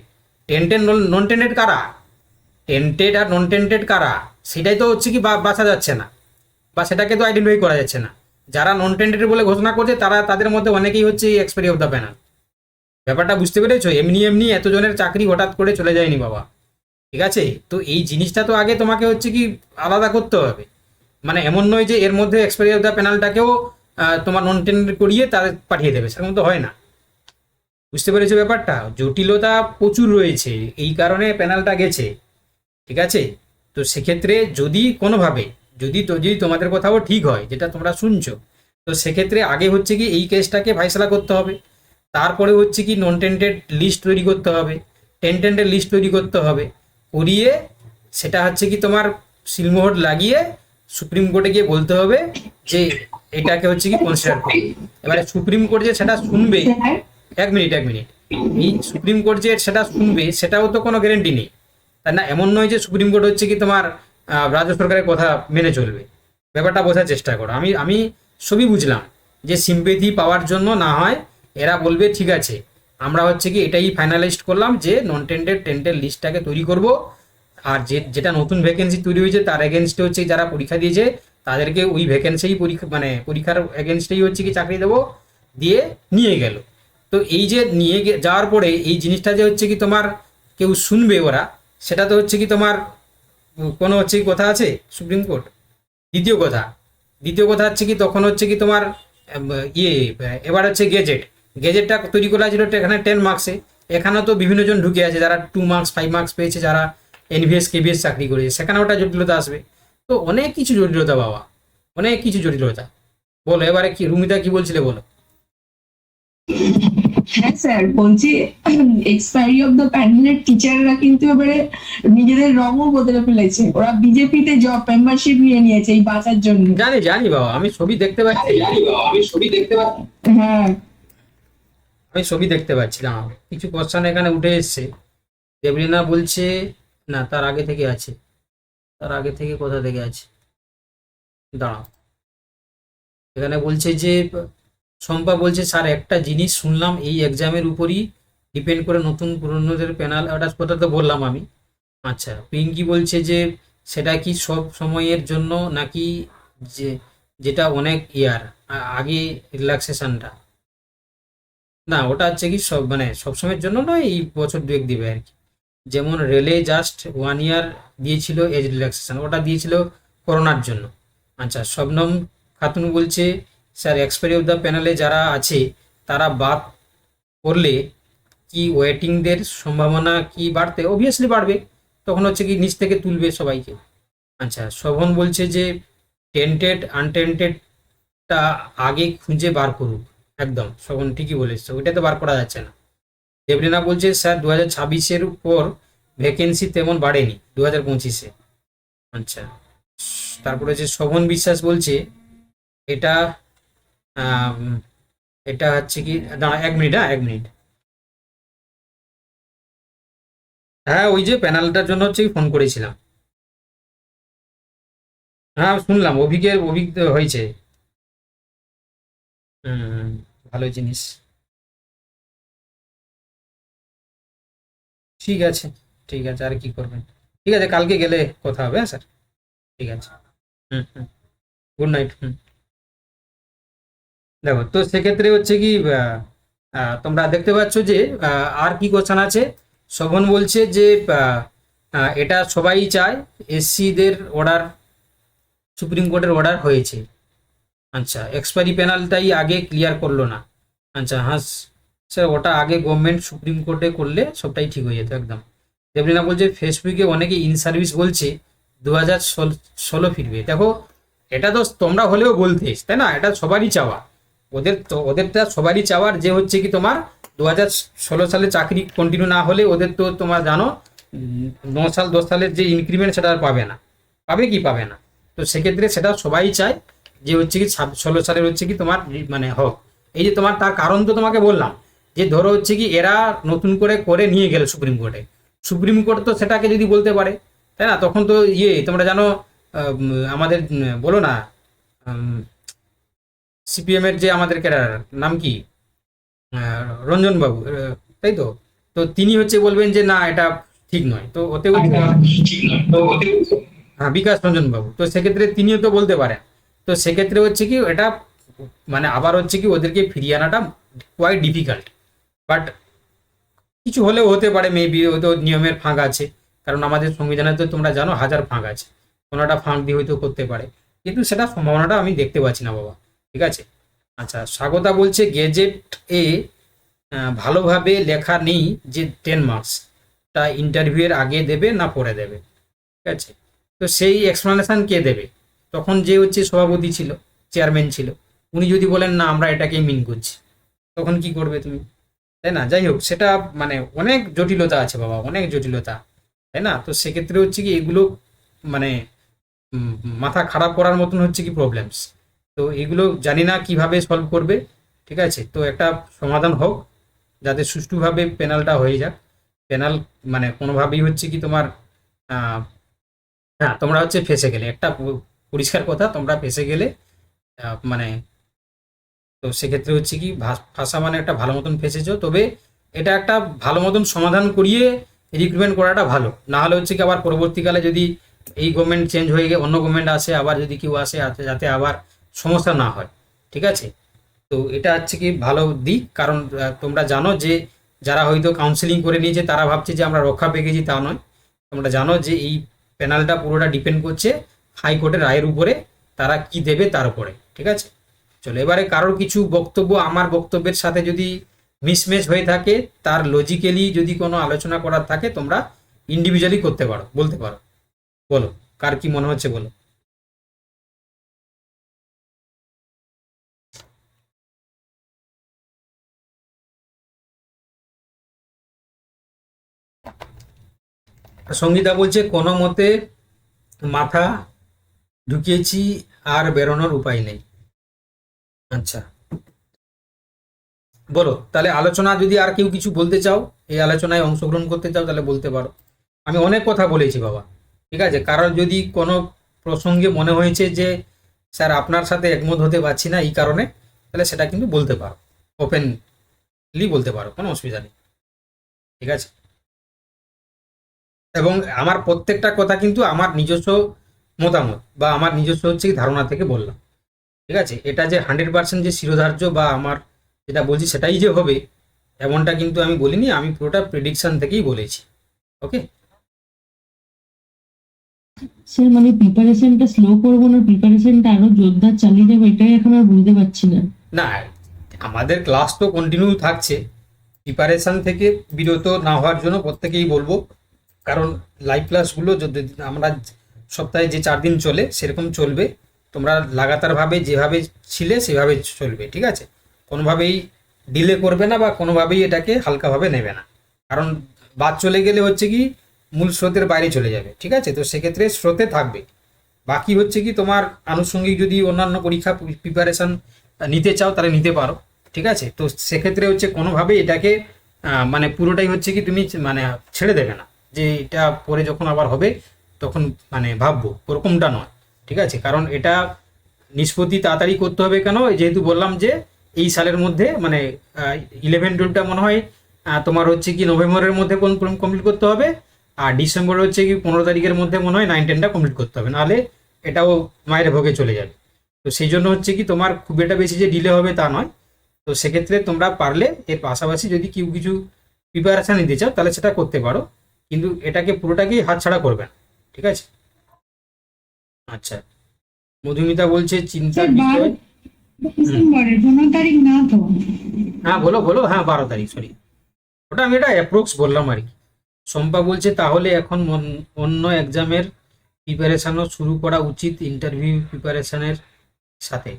টেন্টেড নন টেন্টেড কারা, টেন্টেড আর নন টেন্টেড কারা, সেটাই তো হচ্ছে কি বাঁচা যাচ্ছে না, বা সেটাকে তো আইডেন্টিফাই করা যাচ্ছে না। যারা নন টেন্টেড বলে ঘোষণা করছে তাদের মধ্যে অনেকেই হচ্ছে এক্সপায়ারি অফ দ্য প্যানেল। ব্যাপারটা বুঝতে পেরেছো? এমনি এতজনের চাকরি হঠাৎ করে চলে যায়নি বাবা, ঠিক আছে? তো এই জিনিসটা তো আগে তোমাকে হচ্ছে কি আলাদা করতে হবে, মানে এমন নয় যে এর মধ্যে এক্সপায়ারি অফ দ্য প্যানেলটাকেও তোমার নন টেন্টেড করিয়ে তাদের পাঠিয়ে দেবে, সেরকম তো হয় না। বুঝতে পেরেছো ব্যাপারটা? জটিলতা প্রচুর রয়েছে, এই কারণে প্যানেলটা গেছে, ঠিক আছে? তো সেক্ষেত্রে যদি কোনোভাবে যদি তোমাদের কথাও ঠিক হয় যেটা তোমরা শুনছো, তো সেক্ষেত্রে আগে হচ্ছে কি এই কেসটাকে ফাইসলা করতে হবে, তারপরে হচ্ছে কি নন টেন্টেড লিস্ট তৈরি করতে হবে, টেন্টেডের লিস্ট তৈরি করতে হবে, করিয়ে সেটা হচ্ছে কি তোমার সিলমোহর লাগিয়ে সুপ্রিম কোর্টে গিয়ে বলতে হবে যে এটাকে হচ্ছে কি কনসিডার করবে। এবারে সুপ্রিম কোর্ট যে সেটা শুনবে, এক মিনিট এই সুপ্রিম কোর্ট যে সেটা শুনবে সেটাও তো কোনো গ্যারেন্টি নেই, তাই না? এমন নয় যে সুপ্রিম কোর্ট হচ্ছে কি তোমার রাজ্য সরকারের কথা মেনে চলবে। ব্যাপারটা বোঝার চেষ্টা করো। আমি সবই বুঝলাম যে সিম্পেথি পাওয়ার জন্য না হয় এরা বলবে ঠিক আছে আমরা হচ্ছে কি এটাই ফাইনালাইজড করলাম যে নন টেন্টেড লিস্টটাকে তৈরি করব, আর যেটা নতুন ভ্যাকেন্সি তৈরি হয়েছে তার এগেনস্টে হচ্ছে যারা পরীক্ষা দিয়েছে তাদেরকে ওই ভ্যাকেন্সি পরীক্ষার এগেনস্টেই হচ্ছে কি চাকরি দেবো, দিয়ে নিয়ে গেল। তো এই যে নিয়ে যাওয়ার পরে এই জিনিসটা যে হচ্ছে কি তোমার কেউ শুনবে ওরা, সেটা তো হচ্ছে কি তোমার কোনো হচ্ছে কি কথা আছে সুপ্রিম কোর্ট। দ্বিতীয় কথা হচ্ছে কি তখন হচ্ছে কি তোমার এবার হচ্ছে গেজেটটা তৈরি করা ছিল এখানে 10 মার্কসে, এখানে তো বিভিন্ন জন ঢুকে আছে যারা 2 মার্কস 5 মার্কস পেয়েছে, যারা এনভিএস কেভিএস চাকরি করেছে, সেখানে ওটা জটিলতা আসবে। তো অনেক কিছু জটিলতা বাবা, অনেক কিছু জটিলতা। বলো এবারে কি রুমিতা কি বলছিলে বলো। হ্যাঁ স্যার, বলছি এক্সপায়ারি অফ দ্য প্যানেলের টিচাররা কিন্তু এবারে নিজেদের রঙও বদলে ফেলেছে, ওরা বিজেপিতে জব মেম্বারশিপ নিয়ে নিয়েছে এই বাঁচার জন্য। জানি বাবা, আমি ছবি দেখতে পাচ্ছি। হ্যাঁ, আমি ছবি দেখতে পাচ্ছিলাম। কিছু কোশ্চেন এখানে উঠে এসছে। দেবলিনা বলছে না, তার আগে থেকে আছে, কোথা থেকে আছে দাঁড়াও। এখানে বলছে যে শম্পা বলছে স্যার একটা জিনিস শুনলাম এই এক্সামের উপরই ডিপেন্ড করে নতুন পুরনোদের প্যানেল, ওটা কথা তো বললাম আমি। আচ্ছা, পিঙ্কি বলছে যে সেটা কি সব সময়ের জন্য নাকি যেটা অনেক ইয়ার আগে রিল্যাক্সেশনটা? না, ওটা হচ্ছে কি সব সময়ের জন্য নয়, এই বছর 2-1 দিবে আর কি। যেমন রেলে জাস্ট 1 ইয়ার দিয়েছিল এজ রিল্যাক্সেশন, ওটা দিয়েছিল করোনার জন্য। আচ্ছা, শবনম খাতুন বলছে স্যার এক্সপায়ারি অফ দ্য প্যানেলে যারা আছে তারা বাদ করলে কি ওয়েটিংদের সম্ভাবনা কি বাড়তে? অবভিয়াসলি বাড়বে, তখন হচ্ছে কি নিচ থেকে তুলবে সবাইকে। আচ্ছা, শোভন বলছে যে টেন্টেড আনটেন্টেডটা আগে খুঁজে বার করুক। একদম শোভন ঠিকই বলেছে, ওইটা তো বার করা যাচ্ছে না। দেবলীনা বলছে স্যার 2026-এর উপর ভ্যাকেন্সি তেমন বাড়েনি 2025-এ। আচ্ছা, তারপরে যে শোভন বিশ্বাস বলছে এটা হচ্ছে কি দাঁড়া 1 মিনিট, 1 মিনিট। হ্যাঁ, ওই যে প্যানেলটার জন্য হচ্ছে ফোন করেছিলাম। হ্যাঁ শুনলাম অভিজ্ঞ হয়েছে। ভালো জিনিস। ঠিক আছে আর কি করবেন। ঠিক আছে, কালকে গেলে কথা হবে। হ্যাঁ স্যার, ঠিক আছে। Good night. দেখো, তো সেক্ষেত্রে হচ্ছে কি তোমরা দেখতে পাচ্ছ যে আর কি কোশ্চেন আছে। শোভন বলছে যে এটা সবাই চায়, এসসিদের অর্ডার সুপ্রিম কোর্টের অর্ডার হয়েছে। আচ্ছা, এক্সপায়ারি প্যানেলটাই আগে ক্লিয়ার করলো না। আচ্ছা হ্যাঁ স্যার, ওটা আগে গভর্নমেন্ট সুপ্রিম কোর্টে করলে সবটাই ঠিক হয়ে যেত একদম। দেবলীনা বলছে ফেসবুকে অনেকে ইন সার্ভিস বলছে 2016 ফিরবে। দেখো, এটা তো তোমরা হলেও বলতে, তাই না? এটা সবারই চাওয়া, ওদেরটা সবারই চাওয়ার যে হচ্ছে কি তোমার 2016 সালে চাকরি কন্টিনিউ না হলে ওদের তো তোমার জানো 9 সাল 10 সালের যে ইনক্রিমেন্ট সেটা আর পাবে না। পাবে না। তো সেক্ষেত্রে সেটা সবাই চায় যে হচ্ছে কি 16 সালের হচ্ছে কি তোমার হোক। এই যে তোমার তার কারণ তো তোমাকে বললাম যে ধরো হচ্ছে কি এরা নতুন করে নিয়ে গেল সুপ্রিম কোর্ট তো সেটাকে যদি বলতে পারে, তাই না? তখন তো তোমরা জানো আমাদের বলো না সিপিএম এর যে আমাদের ক্যাডার নাম কি রঞ্জন বাবু, তাই তো? তো তিনি হচ্ছে বলবেন যে না এটা ঠিক নয়, তো ওতে হ্যাঁ বিকাশ রঞ্জন বাবু, তো সেক্ষেত্রে তিনিও তো বলতে পারেন। তো সেক্ষেত্রে হচ্ছে কি এটা আবার হচ্ছে কি ওদেরকে ফিরিয়ে আনাটা কোয়াইট ডিফিকাল্ট, বাট কিছু হলেও হতে পারে মেবি। হয়তো নিয়মের ফাঁক আছে, কারণ আমাদের সংবিধানে তো তোমরা জানো 1000 ফাঁক আছে, কোনোটা ফাঁক দিয়ে হয়তো করতে পারে, কিন্তু সেটা সম্ভাবনাটা আমি দেখতে পাচ্ছি না বাবা। ঠিক আছে। আচ্ছা, স্বাগতা বলছে গেজেট এ ভালোভাবে লেখা নেই যে 10 মার্কসটা ইন্টারভিউয়ের আগে দেবে না পরে দেবে। ঠিক আছে, তো সেই এক্সপ্লানেশন কে দেবে? তখন যে হচ্ছে সভাপতি ছিল, চেয়ারম্যান ছিল, উনি যদি বলেন না আমরা এটাকেই মিন করছি, তখন কি করবে তুমি? তাই না? যাই হোক, সেটা অনেক জটিলতা আছে বাবা, অনেক জটিলতা, তাই না? তো সেক্ষেত্রে হচ্ছে কি এগুলো মাথা খারাপ করার মতন হচ্ছে কি প্রবলেমস। তো এগুলো জানি না কিভাবে সলভ করবে, ঠিক আছে। তো একটা সমাধান হোক যাতে সুষ্ঠুভাবে প্যানেলটা হয়ে যাক। প্যানেল মানে কোনোভাবেই হচ্ছে কি তোমার হ্যাঁ তোমরা হচ্ছে ফেঁসে গেলে, একটা পরিষ্কার কথা, তোমরা ফেঁসে গেলে মানে তো সেক্ষেত্রে হচ্ছে কি ভাষা মানে একটা ভালো মতন ফেঁসেছো, তবে এটা একটা ভালো মতন সমাধান করিয়ে রিক্রুটমেন্ট করাটা ভালো। না হলে হচ্ছে কি আবার পরবর্তীকালে যদি এই গভর্নমেন্ট চেঞ্জ হয়ে গিয়ে অন্য গভর্নমেন্ট আসে, আবার যদি কেউ আসে যাতে আবার সমস্যা না হয়, ঠিক আছে। তো এটা হচ্ছে কি ভালো দিক, কারণ তোমরা জানো যে যারা হয়তো কাউন্সিলিং করে নিয়েছে তারা ভাবছে যে আমরা রক্ষা পেয়ে গেছি, তা নয়। তোমরা জানো যে এই প্যানেলটা পুরোটা ডিপেন্ড করছে হাইকোর্টের রায়ের উপরে, তারা কি দেবে তার উপরে, ঠিক আছে। চলো এবারে কারোর কিছু বক্তব্য আমার বক্তব্যের সাথে যদি মিসম্যাচ হয়ে থাকে, তার লজিক্যালি যদি কোনো আলোচনা করার থাকে, তোমরা ইন্ডিভিজুয়ালি করতে পারো, বলতে পারো। বলো কার কি মনে হচ্ছে বলো। সঙ্গীতা বলছে কোনো মতে মাথা ঢুকিয়েছি আর বেরোনোর উপায় নেই। আচ্ছা বলো তাহলে, আলোচনা যদি আর কেউ কিছু বলতে চাও, এই আলোচনায় অংশগ্রহণ করতে চাও, তাহলে বলতে পারো। আমি অনেক কথা বলেছি বাবা, ঠিক আছে। কারণ যদি কোনো প্রসঙ্গে মনে হয়েছে যে স্যার আপনার সাথে একমত হতে পারছি না এই কারণে, তাহলে সেটা কিন্তু বলতে পারো, ওপেনলি বলতে পারো, কোনো অসুবিধা নেই, ঠিক আছে। এবং আমার প্রত্যেকটা কথা কিন্তু আমার নিজস্ব মতামত বা আমার নিজস্ব হচ্ছে কি ধারণা থেকে বললাম, ঠিক আছে। এটা যে 100% যে শিরোধার্য বা আমার যেটা বলছি সেটাই যে হবে এমনটা কিন্তু আমি বলিনি, আমি পুরোটা প্রেডিকশন থেকেই বলেছি। ওকে স্যার মানে প্রিপারেশনটা স্লো করবো না প্রিপারেশনটা আরো জোরদার চালিয়ে যাবো, এটাই এখন আর বুঝতে পারছি না। না, আমাদের ক্লাস তো কন্টিনিউ থাকছে, প্রিপারেশন থেকে বিরত না হওয়ার জন্য প্রত্যেকেই বলবো। কারণ লাইভ ক্লাসগুলো যদি আমরা সপ্তাহে যে 4 দিন চলে সেরকম চলবে, তোমরা লাগাতারভাবে যেভাবে ছিলে সেভাবে চলবে, ঠিক আছে। কোনোভাবেই ডিলে করবে না বা কোনোভাবেই এটাকে হালকাভাবে নেবে না, কারণ বাদ চলে গেলে হচ্ছে কি মূল স্রোতের বাইরে চলে যাবে, ঠিক আছে। তো সেক্ষেত্রে স্রোতে থাকবে। বাকি হচ্ছে কি তোমার আনুষঙ্গিক যদি অন্যান্য পরীক্ষা প্রিপারেশন নিতে চাও তাহলে নিতে পারো, ঠিক আছে। তো সেক্ষেত্রে হচ্ছে কোনোভাবেই এটাকে মানে পুরোটাই হচ্ছে কি তুমি মানে ছেড়ে দেবে না যে এটা পরে যখন আবার হবে তখন মানে ভাববো, ওরকমটা নয়, ঠিক আছে। কারণ এটা নিষ্পত্তি তাড়াতাড়ি করতে হবে, কেন যেহেতু বললাম যে এই সালের মধ্যে মানে 11-12টা মনে হয় তোমার হচ্ছে কি নভেম্বরের মধ্যে কমপ্লিট করতে হবে, আর ডিসেম্বর হচ্ছে কি 15 তারিখের মধ্যে মনে হয় 9-10টা কমপ্লিট করতে হবে, নাহলে এটাও মায়ের ভোগে চলে যাবে। তো সেই জন্য হচ্ছে কি তোমার খুব একটা বেশি যে ডিলে হবে তা নয়। তো সেক্ষেত্রে তোমরা পারলে এর পাশাপাশি যদি কেউ কিছু প্রিপারেশান নিতে চাও তাহলে সেটা করতে পারো, কিন্তু এটাকে পুরোটাকেই হাতছাড়া করবে না, ঠিক আছে। আচ্ছা মধুমিতা বলছে চিন্তার বিষয়। ডিসেম্বরের 15 তারিখ না তো? হ্যাঁ বলো বলো, হ্যাঁ 12 তারিখ, সরি ওটা আমি এটা অ্যাপ্রক্স বললাম আর কি। শম্পা বলছে তাহলে এখন অন্য এক্সামের প্রিপারেশানও শুরু করা উচিত ইন্টারভিউ প্রিপারেশানের সাথে।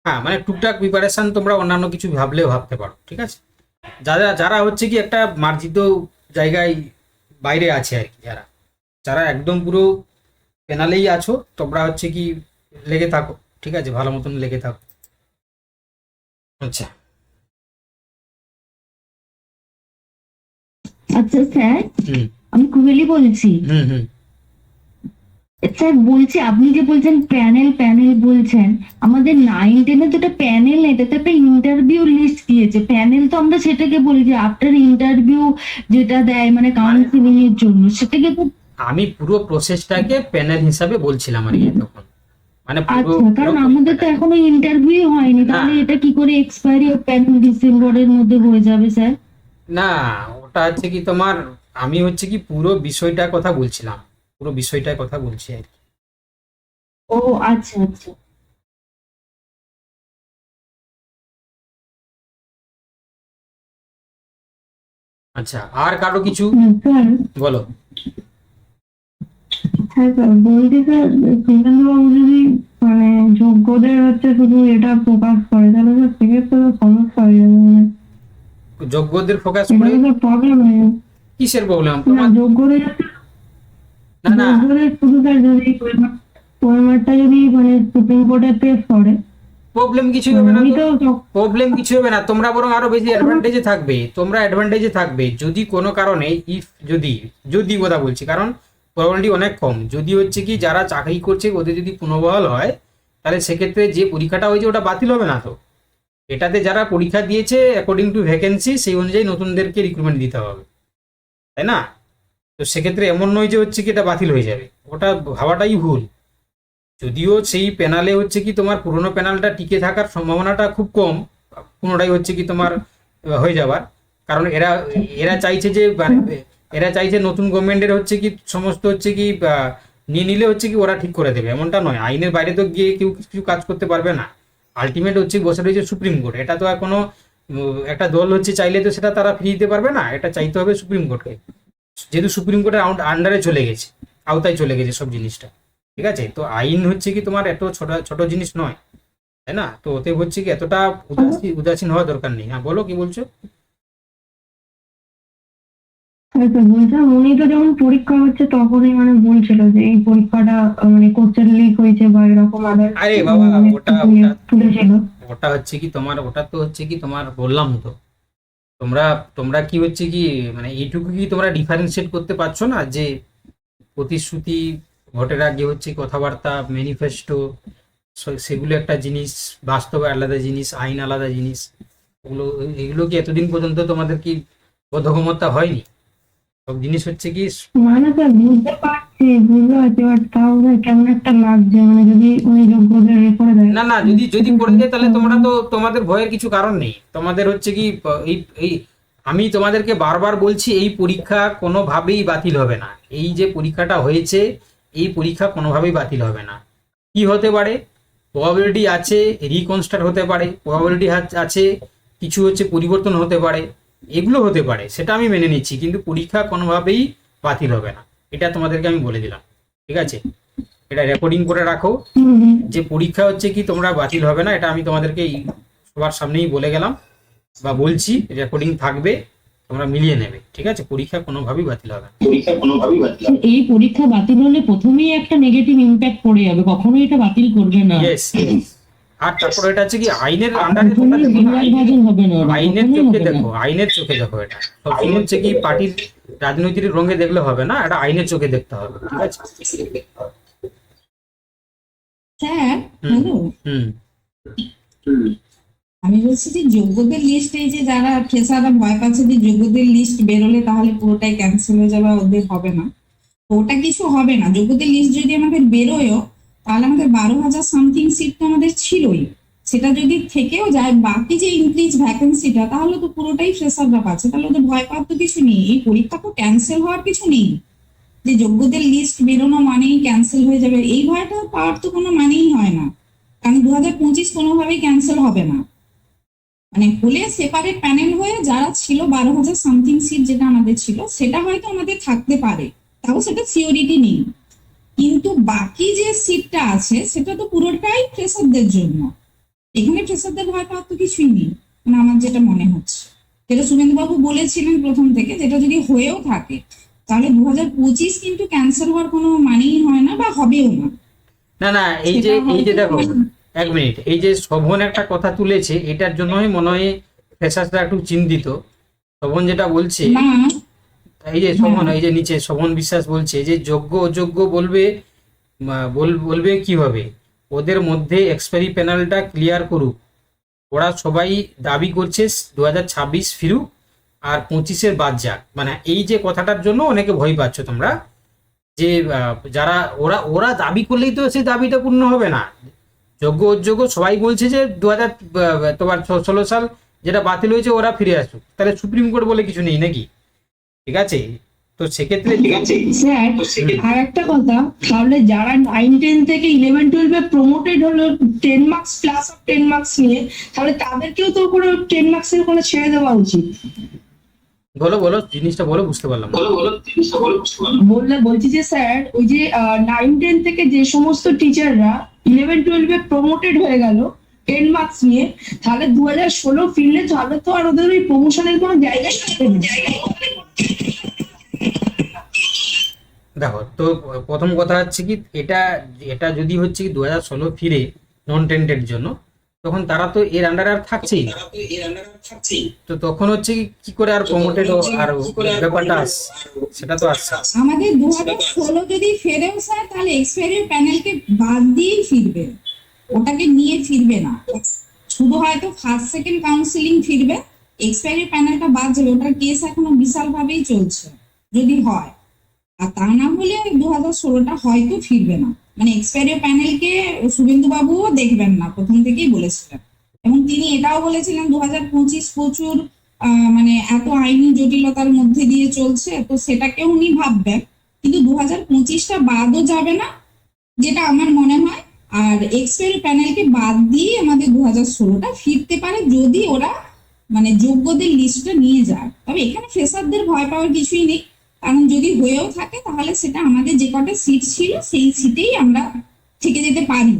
হ্যাঁ মানে টুকটাক প্রিপারেশান তোমরা অন্যান্য কিছু ভাবলেও ভাবতে পারো, ঠিক আছে। যারা যারা হচ্ছে কি একটা মার্জিত জায়গায় বাইরে আছে আর কি, যারা যারা একদম পুরো পেনালেই আছো, তোমরা হচ্ছে কি লেগে থাকো, ঠিক আছে, ভালো মতন লেগে থাকো। আচ্ছা আচ্ছা স্যার, হুম আমি কুবেলি বলছি। হুম হুম স্যার বলছি আপনি যে বলছেন প্যানেল প্যানেল বলছেন, আমাদের 9-10-এ তো একটা প্যানেল নেই, তাতে একটা ইন্টারভিউ লিস্ট দিয়েছে। প্যানেল তো আমরা সেটাকে বলি যে আফটার ইন্টারভিউ যেটা দেয় মানে কাউন্সিলিং এর জন্য, সেটাকে তো আমি পুরো প্রসেসটাকে প্যানেল হিসাবে বলছিলাম আর কি তখন, মানে পুরো আচ্ছা, কারণ আমাদের তো এখনো ইন্টারভিউ হয়নি, তাহলে না। এটা কি করে এক্সপায়ারি অফ প্যানেল ডিসেম্বরের মধ্যে হয়ে যাবে স্যার? না ওটা হচ্ছে কি তোমার, আমি হচ্ছে কি পুরো বিষয়টার কথা বলছিলাম, পুরো বিষয়টার কথা বলছি আর কি। ও আচ্ছা আচ্ছা। আচ্ছা আর কারো কিছু স্যার বলো। হ্যাঁ স্যার বলছি স্যার, সুরেন্দ্রবাবু যদি মানে যোগ্যদের হচ্ছে শুধু এটা প্রকাশ করে তাহলে স্যার সেক্ষেত্রে তো সমস্যা হয়ে যাবে, মানে যোগ্যদের ফোকাস এটা করে তো প্রবলেম হয়ে যাবে। কিসের প্রবলেম না তোমার? যোগ্যদের না না যোগ্যদের শুধু স্যার যদি ওয়েমারটা যদি মানে সুপ্রিম কোর্টে পেশ করে প্রবলেম কিছুই হবে না আমি তো, তো প্রবলেম কিছু হবে না, তোমরা বরং আরো বেশি অ্যাডভান্টেজে থাকবে, তোমরা অ্যাডভান্টেজে থাকবে যদি কোনো কারণে যদি কথা বলছি, কারণ প্রবাবিলিটি অনেক কম, যদি হচ্ছে কি যারা চাকরি করছে ওদের যদি পুনর্বহাল হয়, তাহলে সেক্ষেত্রে যে পরীক্ষাটা হয়েছে ওটা বাতিল হবে না তো, এটাতে যারা পরীক্ষা দিয়েছে অ্যাকর্ডিং টু ভ্যাকেন্সি সেই অনুযায়ী নতুনদেরকে রিক্রুটমেন্ট দিতে হবে, তাই না? তো সেক্ষেত্রে এমন নয় যে হচ্ছে কি এটা বাতিল হয়ে যাবে, ওটা ভাবাটাই ভুল। যদিও সেই প্যানেলে হচ্ছে কি তোমার পুরোনো প্যানেলটা টিকে থাকার সম্ভাবনাটা খুব কম, পুনরায় হচ্ছে কি তোমার হয়ে যাবার, কারণ এরা চাইছে যে এরা চাইছে নতুন গভর্নমেন্টের হচ্ছে কি সমস্ত হচ্ছে কি নিয়ে নিলে হচ্ছে কি ওরা ঠিক করে দেবে, এমনটা নয়। আইনের বাইরে তো গিয়ে কেউ কিছু কাজ করতে পারবে না, আলটিমেট হচ্ছে বসে রয়েছে সুপ্রিম কোর্ট, এটা তো আর কোনো একটা দল হচ্ছে চাইলে তো সেটা তারা ফিরিয়ে দিতে পারবে না, এটা চাইতে হবে সুপ্রিম কোর্টকে, যেহেতু সুপ্রিম কোর্টের আন্ডারে চলে গেছে, আওতায় চলে গেছে সব জিনিসটা, ঠিক আছে? তো আইন হচ্ছে কি তোমার এত ছোট ছোট জিনিস নয়, তাই না? তো ওতে হচ্ছে কি এতটা উদাসীন হওয়া দরকার নেই। হ্যাঁ বলো, কি বলছো? বলছিলাম উনি তো যখন পরীক্ষা হচ্ছে তখনই মানে বলছিল যে এই পরীক্ষাটা মানে কোশ্চেন লিক হয়েছে বা এরকম আদার আরে বাবা, ওটা তুলেছিল। ওটা হচ্ছে কি তোমার, ওটা তো হচ্ছে কি তোমার বললাম তো, তোমরা তোমরা কি হচ্ছে কি মানে এইটুকু কি তোমরা ডিফারেন্সিয়েট করতে পারছো না যে প্রতিশ্রুতি, ভোটের আগে হচ্ছে কথাবার্তা, ম্যানিফেস্টো, সেগুলো একটা জিনিস, বাস্তবে আলাদা জিনিস, আইন আলাদা জিনিস, এগুলো কি এতদিন পর্যন্ত তোমাদের কি বোধগম্যতা হয়নি? সব জিনিস হচ্ছে কি মানে স্যার বুঝতে পারছি বাট তাও কেমন একটা লাগছে, মানে যদি উনি যোগ্যদের করে দেয়। না না, যদি করে দেয় তাহলে তোমরা তো, তোমাদের ভয়ের কিছু কারণ নেই, তোমাদের হচ্ছে কি এই এই আমি তোমাদেরকে বারবার বলছি এই পরীক্ষা কোনোভাবেই বাতিল হবে না, এই যে পরীক্ষাটা হয়েছে এই পরীক্ষা কোনোভাবেই বাতিল হবে না। কি হতে পারে, প্রবাবিলিটি আছে রিকনস্ট্রাক্ট হতে পারে, প্রবাবিলিটি আছে কিছু হচ্ছে পরিবর্তন হতে পারে, এগুলো হতে পারে, সেটা আমি মেনে নিচ্ছি, কিন্তু পরীক্ষা কোনোভাবেই বাতিল হবে না, এটা তোমাদেরকে আমি বলে দিলাম, ঠিক আছে? এটা রেকর্ডিং করে রাখো যে পরীক্ষা হচ্ছে কি তোমরা বাতিল হবে না, এটা আমি তোমাদেরকে সবার সামনেই বলে গেলাম বা বলছি, রেকর্ডিং থাকবে, তোমরা মিলিয়ে নেবে, ঠিক আছে? পরীক্ষা কোনোভাবেই বাতিল হবে না। এই পরীক্ষা বাতিল হলে প্রথমেই একটা নেগেটিভ ইম্প্যাক্ট পড়ে যাবে, কখনোই এটা বাতিল করবে না। ইয়েস, আর তারপরে এটা হচ্ছে কি আইনের আন্ডারে তোমরা দেখো না, ভাজন হবে না ওরা, আইনের কখনোই চোখে হবে না। দেখো, আইনের চোখে দেখো, এটা সবসময় হচ্ছে কি পার্টির রাজনৈতিক রঙে দেখলে হবে না, এটা আইনের চোখে দেখতে হবে, ঠিক আছে? স্যার হুম। হ্যালো, হুম আমি বলছি যে যোগ্যদের লিস্ট, এই যে যারা ফ্রেশাররা ভয় পাচ্ছে যে যোগ্যদের লিস্ট বেরোলে তাহলে পুরোটাই ক্যান্সেল হয়ে যাবে, ওদের হবে না, তো ওটা কিছু হবে না। যোগ্যদের লিস্ট যদি আমাদের বেরোয়ও তাহলে আমাদের 12,000 সামথিং সিট তো আমাদের ছিলই, সেটা যদি থেকেও যায় বাকি যে ইনক্রিজ ভ্যাকেন্সিটা, তাহলে তো পুরোটাই ফ্রেশাররা পাচ্ছে, তাহলে ওদের ভয় পাওয়ার তো কিছু নেই, এই পরীক্ষা তো ক্যান্সেল হওয়ার কিছু নেই যে যোগ্যদের লিস্ট বেরোনো মানেই ক্যান্সেল হয়ে যাবে, এই ভয়টা পাওয়ার তো কোনো মানেই হয় না, কারণ 2025 কোনোভাবেই ক্যান্সেল হবে না, মানে হলে সেপারেট প্যানেল হয়ে যারা ছিল 12,000 সামথিং সিট যেটা আমাদের ছিল সেটা হয়তো আমাদের থাকতে পারে, তাও সেটা সিওরিটি নেই, কিন্তু বাকি যে সিটটা আছে সেটা তো পুরোটাই ফ্রেশারদের জন্য, এখানে ফ্রেশারদের ভয় পাওয়ার তো কিছুই নেই, মানে আমার যেটা মনে হচ্ছে, যেটা শুভেন্দুবাবু বলেছিলেন প্রথম থেকে, যেটা যদি হয়েও থাকে তাহলে 2025 কিন্তু ক্যান্সেল হওয়ার কোনো মানেই হয় না বা হবেও না। না না, এই যে দেখো, এক মিনিট, এই যে শোভন একটা কথা তুলেছে, এটার জন্যই মনে হয় ফ্রেশার্সরা একটু চিন্তিত। শোভন যেটা বলছে, না এই যে শোভন, এই যে নিচে শোভন বিশ্বাস বলছে যে যোগ্য অযোগ্য বলবে কিভাবে, ওদের মধ্যে এক্সপায়ারি প্যানেলটা ক্লিয়ার করুক, ওরা সবাই দাবি করছে 2026 ফিরুক আর 25-এর বাদ যাক, মানে এই যে কথাটার জন্য অনেকে ভয় পাচ্ছ তোমরা, যে যারা ওরা দাবি করলেই তো সেই দাবিটা পূর্ণ হবে না, যোগ্য অযোগ্য সবাই বলছে যে 2016 সাল যেটা বাতিল হয়েছে ওরা ফিরে আসুক, তাহলে সুপ্রিম কোর্ট বলে কিছু নেই নাকি? ঠিক আছে, তো সেক্ষেত্রে স্যার আর একটা কথা, তাহলে যারা 9-10 থেকে 11-12 প্রমোটেড হলো 10 মার্কস প্লাস অফ 10 মার্কস নিয়ে, তাহলে তাদেরকেও তো কোনো 10 মার্কসের কোনো ছেড়ে দেওয়া উচিত। বলো জিনিসটা বলো, বুঝতে পারলাম না। বলছি যে স্যার ওই যে 9-10 থেকে যে সমস্ত টিচাররা 11-12 প্রমোটেড হয়ে গেল 10 মার্কস নিয়ে, তাহলে 2016 ফিরলে তাহলে তো আর ওদের ওই প্রমোশনের কোনো জায়গায় থাকবে না। দেখো, তো প্রথম কথা হচ্ছে কি এটা যদি হচ্ছে কি 2016 ফিরে নন টেন্টের জন্য, তো তখন তারা তো এর আন্ডারে আর থাকছেই না। তো তখন হচ্ছে কি করে আর প্রমোটেড আর ব্যাপারটা আসছে, সেটা তো আসছে। আমাদের 2016 যদি ফেরেও স্যার, তাহলে এক্সপায়ারি প্যানেলকে বাদ দিয়েই ফিরবে, ওটাকে নিয়ে ফিরবে না। শুধু হয়তো ফার্স্ট সেকেন্ড কাউন্সিলিং ফিরবে, এক্সপায়ারি প্যানেলটা বাদ যাবে। ওটার কেস এখনো বিশাল ভাবেই চলছে যদি হয়। আর তা না হলে 2016টা হয়তো ফিরবে না। মানে এক্সপায়ারি প্যানেলকে শুভেন্দু বাবুও দেখবেন না, প্রথম থেকেই বলেছিলেন। এবং তিনি এটাও বলেছিলেন 2025 প্রচুর মানে এত আইনি জটিলতার মধ্যে দিয়ে চলছে, তো সেটাকেও উনি ভাববেন। কিন্তু 2025টা বাদও যাবে না, যেটা আমার মনে হয়। আর এক্সপায়ারি প্যানেলকে বাদ দিয়ে আমাদের 2016টা ফিরতে পারে, যদি ওরা মানে যোগ্যদের লিস্টটা নিয়ে যায়। তবে এখানে ফ্রেশারদের ভয় পাওয়ার কিছুই নেই, কারণ যদি হয়েও থাকে তাহলে সেটা আমাদের যে কটা সিট ছিল সেই সিটেই আমরা থেকে যেতে পারি।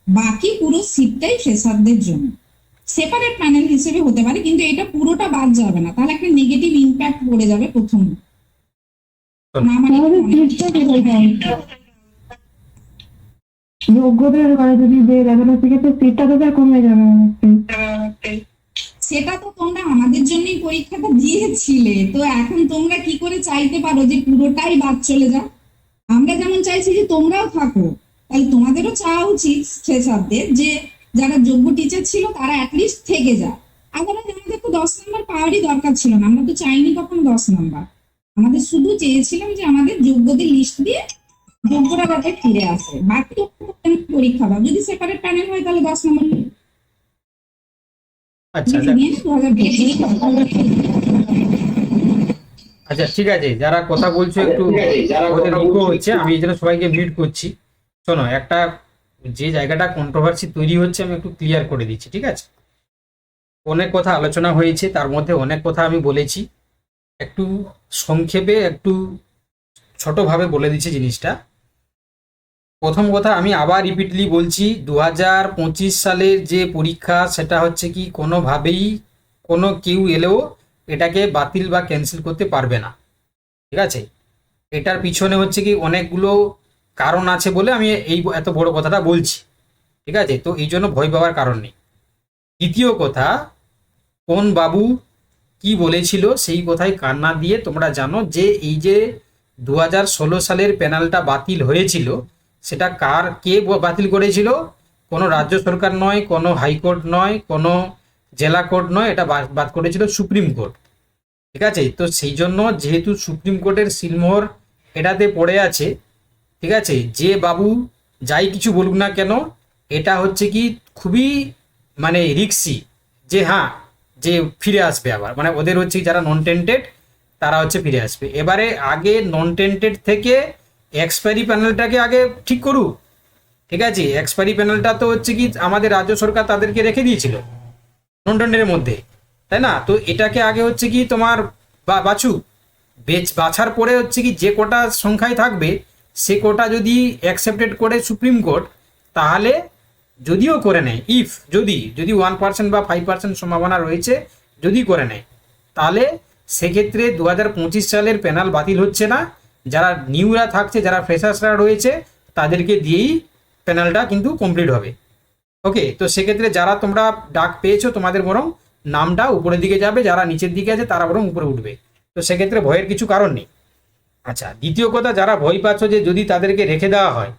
বাকি পুরো সিটটাই ফ্রেশারদের জন্য সেপারেট প্যানেল হিসেবে হতে পারে, কিন্তু এটা পুরোটা বাদ যাবে না, তাহলে একটা নেগেটিভ ইম্প্যাক্ট পড়ে যাবে প্রথম। না মানে তাহলে সিটটা কোথায় পাবে? যোগ্যদের মানে যদি দিয়ে দেয় তাহলে সেক্ষেত্রে সিটটা তো তার কমে যাবে অনেকটাই। সেটা তো তোমরা আমাদের জন্যই পরীক্ষাটা দিয়েছিলে, তো এখন তোমরা কি করে চাইতে পারো যে পুরোটাই বাদ চলে যাক? আমরা যেমন চাইছি যে তোমরাও থাকো, তাহলে তোমাদেরও চাওয়া উচিত ফ্রেশারদের যে যারা যোগ্য টিচার ছিল তারা অ্যাটলিস্ট থেকে যায়। আদারওয়াইজ আমাদের তো 10 নম্বর পাওয়ারই দরকার ছিল না, আমরা তো চাইনি কখনো 10 নম্বর। আমাদের শুধু চেয়েছিলাম যে আমাদের যোগ্যদের লিস্ট দিয়ে যোগ্যরা যাতে ফিরে আসে। বাকি পরীক্ষা দাও, যদি সেপারেট প্যানেল হয় তাহলে 10 নম্বর আচ্ছা নিয়ে 2025 আচ্ছা ঠিক আছে, যারা কথা বলছো একটু ওদের ইকো হচ্ছে, আমি এই জন্য সবাইকে মিউট করছি। শোনো, একটা যে জায়গাটা কন্ট্রোভার্সি তৈরি হচ্ছে আমি একটু ক্লিয়ার করে দিচ্ছি, ঠিক আছে? অনেক কথা আলোচনা হয়েছে, তার মধ্যে অনেক কথা আমি বলেছি, একটু সংক্ষেপে একটু ছোটভাবে বলে দিচ্ছি জিনিসটা। প্রথম কথা আমি আবার রিপিটলি বলছি, 2025 সালের যে পরীক্ষা সেটা হচ্ছে কি কোনোভাবেই কোনো কেউ এলেও এটাকে বাতিল বা ক্যান্সেল করতে পারবে না, ঠিক আছে? এটার পিছনে হচ্ছে কি অনেকগুলো কারণ আছে বলে আমি এই এত বড় কথাটা বলছি, ঠিক আছে? তো এই জন্য ভয় পাওয়ার কারণ নেই। দ্বিতীয় কথা, কোন বাবু কি বলেছিল সেই কথাই কান না দিয়ে তোমরা জানো যে এই যে 2016 সালের প্যানেলটা বাতিল হয়েছিল সেটা কে বাতিল করেছিল? কোনো রাজ্য সরকার নয়, কোনো হাইকোর্ট নয়, কোনো জেলা কোর্ট নয়, এটা বাদ করেছিল সুপ্রিম কোর্ট, ঠিক আছে? তো সেই জন্য যেহেতু সুপ্রিম কোর্টের সিলমোহর এটাতে পড়ে আছে, ঠিক আছে, যে বাবু যাই কিছু বলুক না কেন এটা হচ্ছে কি খুবই মানে রিক্সি যে হ্যাঁ যে ফিরে আসবে আবার, মানে ওদের হচ্ছে যারা নন টেন্টেড তারা হচ্ছে ফিরে আসবে। এবারে আগে নন টেন্টেড থেকে এক্সপায়ারি প্যানেলটাকে আগে ঠিক করুক, ঠিক আছে? এক্সপায়ারি প্যানেলটা তো হচ্ছে কি আমাদের রাজ্য সরকার তাদেরকে রেখে দিয়েছিল নন টেন্টেডের মধ্যে, তাই না? তো এটাকে আগে হচ্ছে কি তোমার বাছার পরে হচ্ছে কি যে কোটা সংখ্যায় থাকবে সে কোটা যদি অ্যাকসেপ্টেড করে সুপ্রিম কোর্ট, তাহলে যদিও করে নেয়, যদি 1% বা 5% সম্ভাবনা রয়েছে যদি করে নেয়, তাহলে সেক্ষেত্রে 2025 সালের প্যানেল বাতিল হচ্ছে না। যারা নিউরা থাকছে, যারা ফ্রেশার্সরা রয়েছে তাদেরকে দিয়েই প্যানেলটা কিন্তু কমপ্লিট হবে। ওকে, তো সেক্ষেত্রে যারা তোমরা ডাক পেয়েছো তোমাদের বরং নামটা উপরের দিকে যাবে, যারা নিচের দিকে আছে তারা বরং উপরে উঠবে। তো সেক্ষেত্রে ভয়ের কিছু কারণ নেই। আচ্ছা, দ্বিতীয় কথা, যারা ভয় পাচ্ছ যে যদি তাদেরকে রেখে দেওয়া হয়,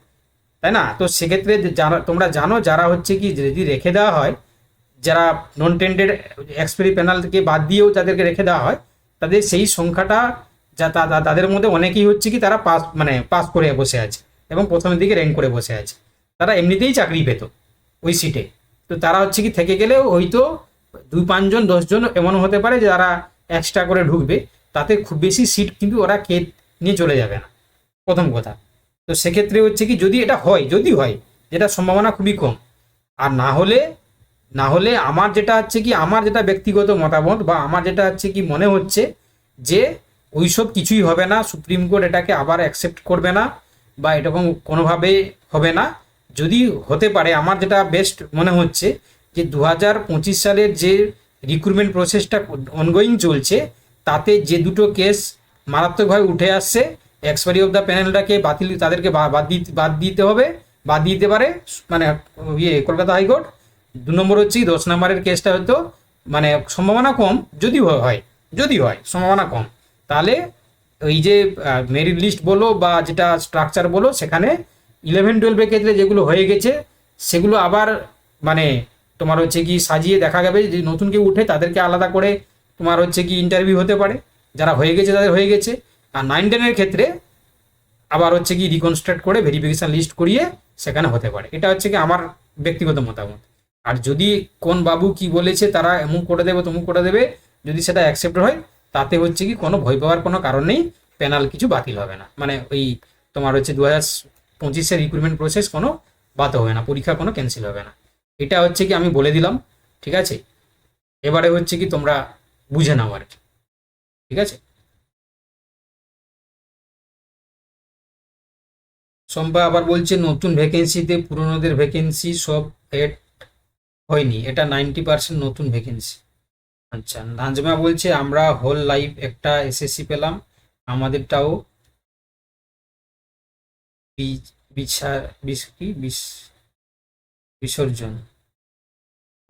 তাই না? তো সেক্ষেত্রে যারা তোমরা জানো যারা হচ্ছে কি যদি রেখে দেওয়া হয়, যারা নন টেন্টেড এক্সপায়ারি প্যানেলকে বাদ দিয়েও যাদেরকে রেখে দেওয়া হয়, তাদের সেই সংখ্যাটা যা তাদের মধ্যে অনেকেই হচ্ছে কি তারা পাস করে বসে আছে এবং প্রথমের দিকে র্যাঙ্ক করে বসে আছে, তারা এমনিতেই চাকরি পেত ওই সিটে। তো তারা হচ্ছে কি থেকে গেলেও হয়তো 2-5 জন 10 জন এমনও হতে পারে যে যারা এক্সট্রা করে ঢুকবে, তাতে খুব বেশি সিট কিন্তু ওরা নিয়ে চলে যাবে না, প্রথম কথা। তো সেক্ষেত্রে হচ্ছে কি যদি এটা হয়, যদি হয়, যেটা সম্ভাবনা খুবই কম, আর না হলে আমার যেটা হচ্ছে কি আমার যেটা ব্যক্তিগত মতামত বা আমার যেটা হচ্ছে কি মনে হচ্ছে যে ওইসব কিছুই হবে না, সুপ্রিম কোর্ট এটাকে আবার অ্যাকসেপ্ট করবে না বা এরকম কোনোভাবে হবে না। যদি হতে পারে, আমার যেটা বেস্ট মনে হচ্ছে যে 2025 সালের যে রিক্রুটমেন্ট প্রসেসটা অনগোয়িং চলছে, তাতে যে দুটো কেস মারাত্মকভাবে উঠে আসছে, এক্সপায়ারি অফ দ্য প্যানেলটাকে তাদেরকে বাদ দিতে পারে মানে কলকাতা হাইকোর্ট, 2 নম্বর হচ্ছে কি 10 নম্বরের কেসটা হয়তো মানে সম্ভাবনা কম, যদি হয় সম্ভাবনা কম, তাহলে ওই যে মেরিট লিস্ট বলো বা যেটা স্ট্রাকচার বলো, সেখানে 11-12 ক্ষেত্রে যেগুলো হয়ে গেছে সেগুলো আবার মানে তোমার হচ্ছে কি সাজিয়ে দেখা যাবে, যে নতুন কেউ উঠে তাদেরকে আলাদা করে তোমার হচ্ছে কি ইন্টারভিউ হতে পারে, যারা হয়ে গেছে তাদের হয়ে গেছে। আর 9-10-এর ক্ষেত্রে আবার হচ্ছে কি রিকনস্ট্রাক্ট করে ভেরিফিকেশন লিস্ট করিয়ে সেখানে হতে পারে। এটা হচ্ছে কি আমার ব্যক্তিগত মতামত। আর যদি কোন বাবু কি বলেছে তারা এমন করে দেবে তমুক করে দেবে, যদি সেটা অ্যাকসেপ্ট হয়, তাতে হচ্ছে কি কোনো ভয় পাওয়ার কোনো কারণ নেই, প্যানাল কিছু বাতিল হবে না, মানে ওই তোমার হচ্ছে 2025-এর রিক্রুটমেন্ট প্রসেস কোনো বাতিল হবে না, পরীক্ষা কোনো ক্যান্সেল হবে না। এটা হচ্ছে কি আমি বলে দিলাম, ঠিক আছে। এবারে হচ্ছে কি তোমরা বুঝে নাও আর কি, ঠিক আছে। সম্পা আবার বলছে নতুন ভ্যাকেন্সিতে পুরনোদের ভ্যাকেন্সি সব এড হয়নি, এটা 90% নতুন ভ্যাকেন্সি। আচ্ছা, নাজমা বলছে আমরা হোল লাইফ একটা এসএসসি পেলাম, আমাদেরটাও বিসর্জন।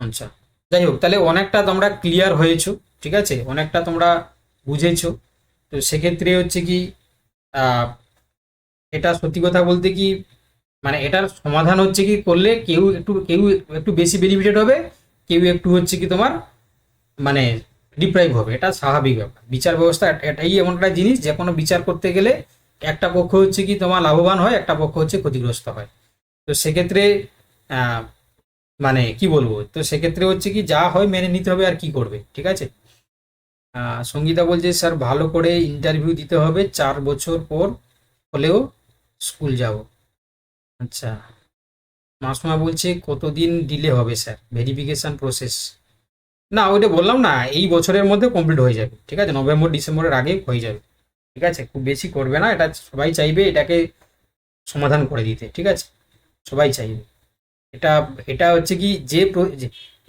আচ্ছা, যাই হোক, তাহলে অনেকটা তোমরা ক্লিয়ার হয়েছো, ঠিক আছে, অনেকটা তোমরা বুঝেছো। তো সেক্ষেত্রে হচ্ছে কি এটা সত্যি কথা বলতে কি মানে এটার সমাধান হচ্ছে কি করলে কেউ একটু বেশি বেনিফিটেড হবে, কেউ একটু হচ্ছে কি তোমার মানে ডিপ্রাইভ হবে, এটা স্বাভাবিক ব্যাপার। বিচার ব্যবস্থা এটাই এমন একটা জিনিস, যে কোনো বিচার করতে গেলে একটা পক্ষ হচ্ছে কি তোমার লাভবান হয়, একটা পক্ষ হচ্ছে ক্ষতিগ্রস্ত হয়। তো সেক্ষেত্রে মানে কি বলবো, তো সেক্ষেত্রে হচ্ছে কি যা হয় মেনে নিতে হবে, আর কি করবে, ঠিক আছে। সঙ্গীতা বলছে স্যার ভালো করে ইন্টারভিউ দিতে হবে, 4 বছর পর হলেও স্কুল যাব। আচ্ছা, মাসমা বলছে কতদিন ডিলে হবে স্যার ভেরিফিকেশন প্রসেস? না, ওইটা বললাম না, এই বছরের মধ্যে কমপ্লিট হয়ে যাবে, ঠিক আছে, নভেম্বর-ডিসেম্বরের আগে হয়ে যাবে, ঠিক আছে, খুব বেশি করবে না, এটা সবাই চাইবে এটাকে সমাধান করে দিতে, ঠিক আছে, সবাই চাইবে এটা। এটা হচ্ছে কি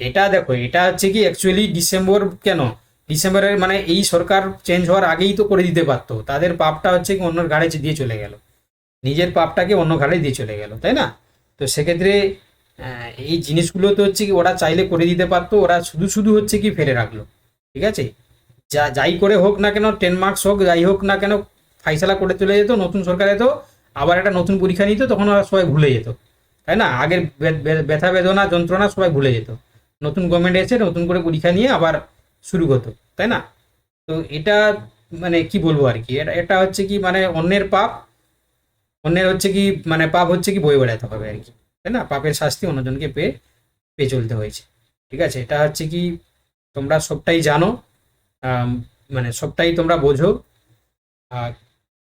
এটা দেখো, এটা হচ্ছে কি অ্যাকচুয়ালি ডিসেম্বর কেন, ডিসেম্বরের মানে এই সরকার চেঞ্জ হওয়ার আগেই তো করে দিতে পারতো, তাদের পাপটা হচ্ছে কি অন্য ঘাড়ে দিয়ে চলে গেল, নিজের পাপটাকে অন্য ঘাড়ে দিয়ে চলে গেল, তাই না। তো সেক্ষেত্রে এই জিনিসগুলো তো হচ্ছে কি ওরা চাইলে করে দিতে পারতো, ওরা শুধু হচ্ছে কি ফেলে রাখলো, ঠিক আছে। যাই করে হোক না কেন, 10 মার্কস হোক, যাই হোক না কেন, ফাইসলা করে চলে যেত, নতুন সরকার এতো, আবার একটা নতুন পরীক্ষা নিত, তখন ওরা সবাই ভুলে যেত, তাই না, আগের ব্যথা বেদনা যন্ত্রণা সবাই ভুলে যেত, নতুন গভর্নমেন্ট এসে নতুন করে পরীক্ষা নিয়ে আবার শুরু হতো, তাই না। তো এটা মানে কি বলবো আর কি, এটা হচ্ছে কি মানে অন্যের পাপ, অন্যের হচ্ছে কি মানে পাপ হচ্ছে কি বয়ে বেড়াতে হবে আর কি, তাই না, পাপের শাস্তি অন্যজনকে পেয়ে চলতে হয়েছে, ঠিক আছে। এটা হচ্ছে কি তোমরা সবটাই জানো, মানে সবটাই তোমরা বোঝো, আর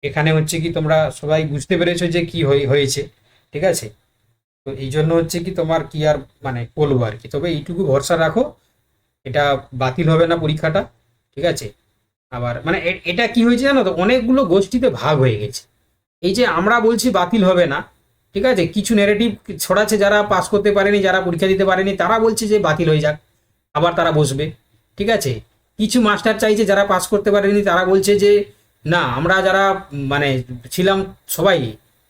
এখানে হচ্ছে কি তোমরা সবাই বুঝতে পেরেছো যে কি হয়েছে, ঠিক আছে। তো এই জন্য হচ্ছে কি তোমার কি আর মানে বলবো আর কি, তবে এইটুকু ভরসা রাখো, এটা বাতিল হবে না পরীক্ষাটা, ঠিক আছে। আবার মানে এটা কি হয়েছে জানো তো, অনেকগুলো গোষ্ঠীতে ভাগ হয়ে গেছে, এই যে আমরা বলছি বাতিল হবে না, ঠিক আছে, কিছু নেগেটিভ ছড়াচ্ছে, যারা পাস করতে পারেনি, যারা পরীক্ষা দিতে পারেনি, তারা বলছে যে বাতিল হয়ে যাক, আবার তারা বসবে, ঠিক আছে। কিছু মাস্টার চাইছে যারা পাস করতে পারেনি, তারা বলছে যে না, আমরা যারা মানে ছিলাম সবাই,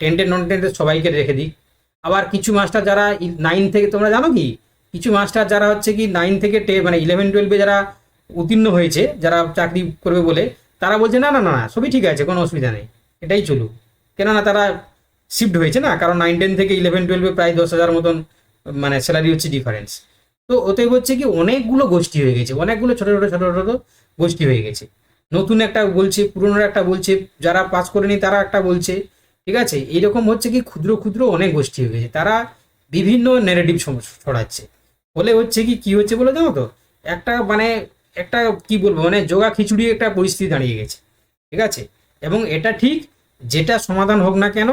টেন্টেড নন টেন্টেড সবাইকে রেখে দিই। আবার কিছু মাস্টার যারা 9 থেকে, তোমরা জানো কি, কিছু মাস্টার যারা হচ্ছে কি 9 থেকে 10 মানে 11-12-এ যারা উত্তীর্ণ হয়েছে, যারা চাকরি করবে বলে, তারা বলছে না না না সবই ঠিক আছে, কোনো অসুবিধা নেই, এটাই চলুক, কেননা তারা শিফট হয়েছে না, কারণ 9-10 থেকে 11-12-এ প্রায় 10,000 মতন মানে স্যালারি হচ্ছে ডিফারেন্স। তো ওতে হচ্ছে কি অনেকগুলো গোষ্ঠী হয়ে গেছে, অনেকগুলো ছোটো ছোটো গোষ্ঠী হয়ে গেছে, নতুন একটা বলছে, পুরনোর একটা বলছে, যারা পাস করেনি তারা একটা বলছে, ঠিক আছে। এইরকম হচ্ছে কি ক্ষুদ্র ক্ষুদ্র অনেক গোষ্ঠী হয়ে গেছে, তারা বিভিন্ন নেগেটিভ ছড়াচ্ছে, ফলে হচ্ছে কি হচ্ছে বলে জানো তো, একটা মানে একটা কি বলবো মানে জোগা খিচুড়ি একটা পরিস্থিতি দাঁড়িয়ে গেছে, ঠিক আছে। এবং এটা ঠিক, যেটা সমাধান হোক না কেন,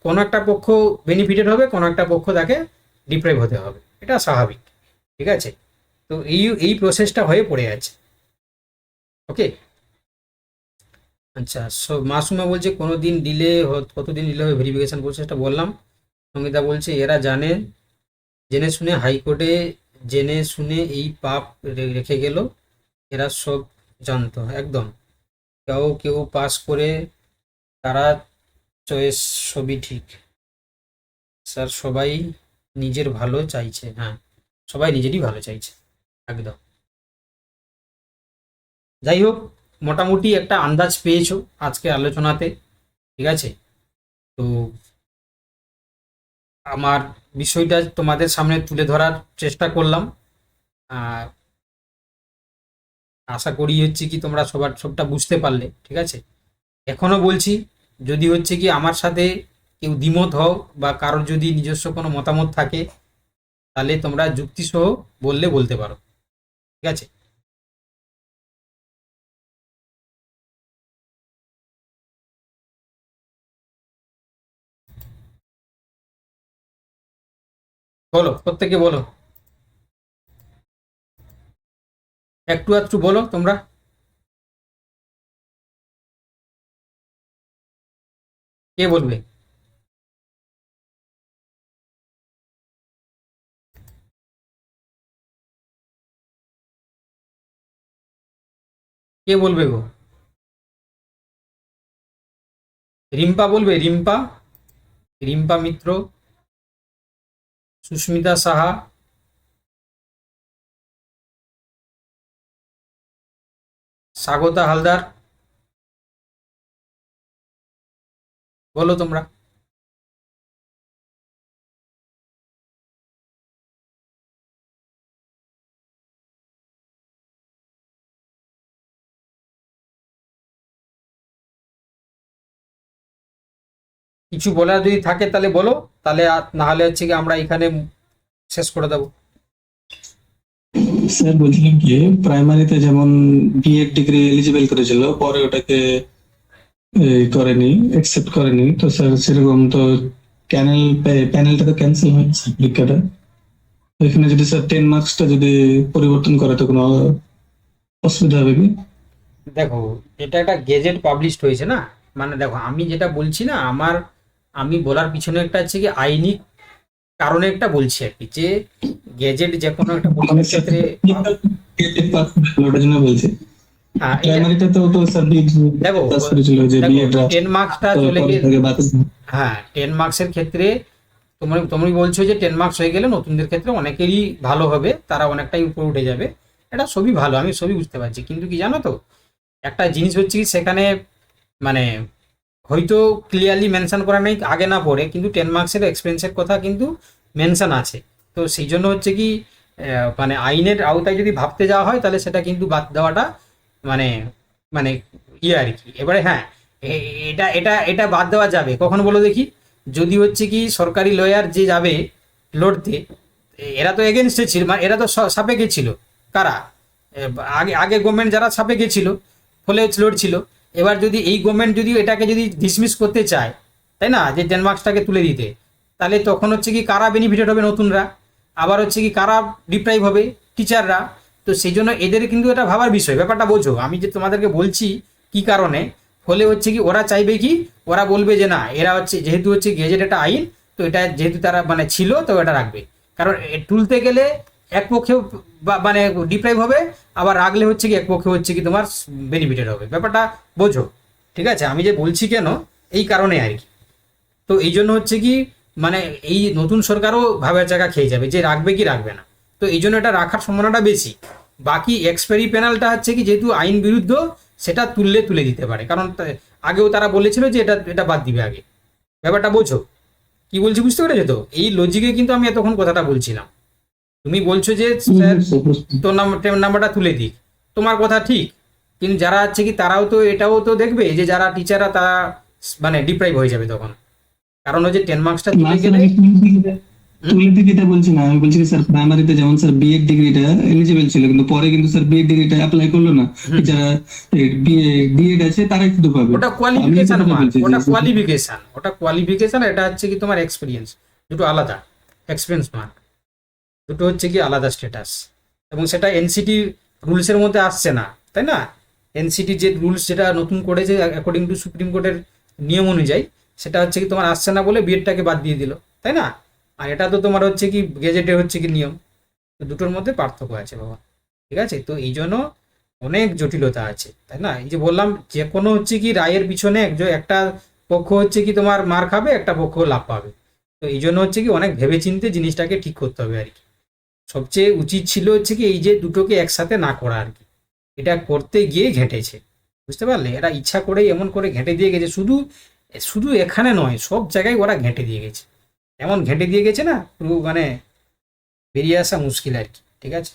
কোনো একটা পক্ষ বেনিফিটেড হবে, কোনো একটা পক্ষ তাকে ডিপ্রাইভ হতে হবে, এটা স্বাভাবিক, ঠিক আছে। তো এই প্রসেসটা হয়ে পড়ে আছে, ওকে। আচ্ছা, মাসুমা বলছে কতদিন ডিলে হবে ভেরিফিকেশন প্রসেসটা বললাম। সঙ্গীতা বলছে এরা জেনে শুনে হাইকোর্টে জেনে শুনে এই পাপ রেখে গেল, এরা সব জানতো একদম, কেউ পাস করে, তারা চয়েস সবই ঠিক স্যার, সবাই নিজের ভালো চাইছে, হ্যাঁ সবাই নিজেরই ভালো চাইছে একদম। যাই হোক, মোটামুটি একটা আন্দাজ পেয়েছো আজকে আলোচনাতে, ঠিক আছে? তো আমার বিষয়টা তোমাদের সামনে তুলে ধরার চেষ্টা করলাম। আর আশা করি হচ্ছে কি তোমরা সবটা বুঝতে পারলে, ঠিক আছে? এখনো বলছি, যদি হচ্ছে কি আমার সাথে কেউ দ্বিমত হও বা কারোর যদি নিজস্ব কোনো মতামত থাকে, তাহলে তোমরা যুক্তিসহ বলতে পারো, ঠিক আছে? বলো, প্রত্যেকে বলো, একটু একটু বলো তোমরা। কে বলবে? কে বলবে গো? রিম্পা বলবে, রিম্পা, রিম্পা মিত্র, সুস্মিতা সাহা, স্বাগতা হালদার, বলো তোমরা। কিছু বলার যদি থাকে তাহলে বলো, তাহলে না হলে হচ্ছে কি আমরা এখানে শেষ করে দেবো। স্যার বলছিলাম কি, প্রাইমারিতে যেমন বিএড ডিগ্রি এলিজিবল করেছিল, পরে ওটাকে করেনি, অ্যাকসেপ্ট করেনি, তো স্যার সেরকম তো প্যানেলটা তো ক্যান্সেল হয়েছে পরীক্ষাটা। তো এখানে যদি স্যার 10 মার্কসটা যদি পরিবর্তন করে তো কোনো অসুবিধা হবে কি? দেখো, এটা একটা গেজেট পাবলিশড হয়েছে না, মানে দেখো আমি যেটা বলছি না, আমি বলার পিছনে একটা হচ্ছে কি আইনি কারণে একটা বলছি আর কি, যে গেজেট যে কোনো একটা পরীক্ষার ক্ষেত্রে ওটার জন্য বলছি। হ্যাঁ, প্রাইমারিতে তো স্যার দেখো পাস করেছিল যে বিএডটা 10 মার্কসটা চলে গেলে, হ্যাঁ 10 মার্কসের ক্ষেত্রে তুমি বলছো যে 10 মার্কস হয়ে গেলে নতুনদের ক্ষেত্রে অনেকেরই ভালো হবে, তারা অনেকটাই উপরে উঠে যাবে, এটা সবই ভালো, আমি সবই বুঝতে পারছি, কিন্তু কি জানো তো, একটা জিনিস হচ্ছে কি সেখানে মানে হয়তো ক্লিয়ারলি মেনশন করা নেই আগে না পড়ে, কিন্তু 10 মার্কসের এক্সপেন্সের কথা কিন্তু মেনশন আছে। তো সেই জন্য হচ্ছে কি মানে আইনের আওতায় যদি ভাবতে যাওয়া হয় তাহলে সেটা কিন্তু বাদ দেওয়াটা মানে মানে ইয়ে আর কি। এবারে হ্যাঁ, এটা এটা এটা বাদ দেওয়া যাবে কখন বলো দেখি, যদি হচ্ছে কি সরকারি লয়ার যে যাবে লড়তে, এরা তো এগেনস্টে ছিল, মানে এরা তো সাপেক্ষে ছিল, কারা আগে আগে গভর্নমেন্ট যারা সাপেক্ষে ছিল ফলে লড়ছিল। এবার যদি এই গভর্নমেন্ট যদি এটাকে যদি ডিসমিস করতে চায়, তাই না, যে 10 মার্কসটাকে তুলে দিতে, তাহলে তখন হচ্ছে কি কারা বেনিফিটেড হবে? নতুনরা। আবার হচ্ছে কি কারা ডিপ্রাইভ হবে? টিচাররা। তো সেই জন্য এদের কিন্তু এটা ভাবার বিষয়, ব্যাপারটা বোঝো, আমি যে তোমাদেরকে বলছি কি কারণে, ফলে হচ্ছে কি ওরা চাইবে কি, ওরা বলবে যে না, এরা হচ্ছে যেহেতু হচ্ছে গেজেট একটা আইন, তো এটা যেহেতু তারা মানে ছিল তো এটা রাখবে, কারণ তুলতে গেলে এক পক্ষে মানে ডিপ্রাইভ হবে, আবার রাখলে হচ্ছে কি এক পক্ষে হচ্ছে কি তোমার বেনিফিটেড হবে, ব্যাপারটা বোঝো, ঠিক আছে? আমি যে বলছি কেন, এই কারণে আর কি। তো এই জন্য হচ্ছে কি মানে এই নতুন সরকারও ভাবের জায়গা খেয়ে যাবে যে রাখবে কি রাখবে না, তো এই জন্য এটা রাখার সম্ভাবনাটা বেশি। বাকি এক্সপায়ারি প্যানেলটা হচ্ছে কি যেহেতু আইন বিরুদ্ধ, সেটা তুলে দিতে পারে, কারণ আগেও তারা বলেছিল যে এটা এটা বাদ দিবে আগে, ব্যাপারটা বোঝো কি বলছি, বুঝতে পেরেছো তো? এই লজিকে কিন্তু আমি এতক্ষণ কথাটা বলছিলাম। তুমি বলছো যে স্যার তোর নাম্বারটা তুলে দিক, তোমার কথা ঠিক, কিন্তু যারা হচ্ছে কি তারাও তো এটাও তো দেখবে যে যারা টিচাররা তারা মানে ডিপ্রাইভ হয়ে যাবে তখন, কারণ ওই যে 10 মার্কসটা তুলে গেলে তুলে দিতে বলছি না, আমি বলছি স্যার প্রাইমারিতে যেমন স্যার বিএড ডিগ্রিটা এলিজিবল ছিল, কিন্তু পরে কিন্তু স্যার বিএড ডিগ্রিটা অ্যাপ্লাই করলো না, যারা বিএড আছে তারা কিন্তু পাবে। ওটা কোয়ালিফিকেশন, ওটা কোয়ালিফিকেশন, এটা হচ্ছে কি তোমার এক্সপিরিয়েন্স, দুটো আলাদা এক্সপিরিয়েন্স মার্ক, দুটো হচ্ছে কি আলাদা স্ট্যাটাস, এবং সেটা এনসিটি রুলসের মধ্যে আসছে না, তাই না? এনসিটি যে রুলস যেটা নতুন করেছে অ্যাকর্ডিং টু সুপ্রিম কোর্টের নিয়ম অনুযায়ী, সেটা হচ্ছে কি তোমার আসছে না বলে বিএডটাকে বাদ দিয়ে দিল, তাই না? আর এটা তো তোমার হচ্ছে কি গেজেটে হচ্ছে কি নিয়ম, তো দুটোর মধ্যে পার্থক্য আছে বাবা, ঠিক আছে? তো এই জন্য অনেক জটিলতা আছে, তাই না? এই যে বললাম যে কোনো হচ্ছে কি রায়ের পিছনে একটা পক্ষ হচ্ছে কি তোমার মার খাবে, একটা পক্ষ লাভ পাবে, তো এই জন্য হচ্ছে কি অনেক ভেবেচিন্তে জিনিসটাকে ঠিক করতে হবে আর কি। সবচেয়ে উচিত ছিল হচ্ছে কি এই যে দুটোকে একসাথে না করা আর কি, এটা করতে গিয়ে ঘেঁটেছে, বুঝতে পারলে? এরা ইচ্ছা করেই এমন করে ঘেঁটে দিয়ে গেছে, শুধু শুধু এখানে নয়, সব জায়গায় ওরা ঘেঁটে দিয়ে গেছে, এমন ঘেঁটে দিয়ে গেছে না, পুরো মানে বেরিয়ে আসা মুশকিল আর কি। ঠিক আছে,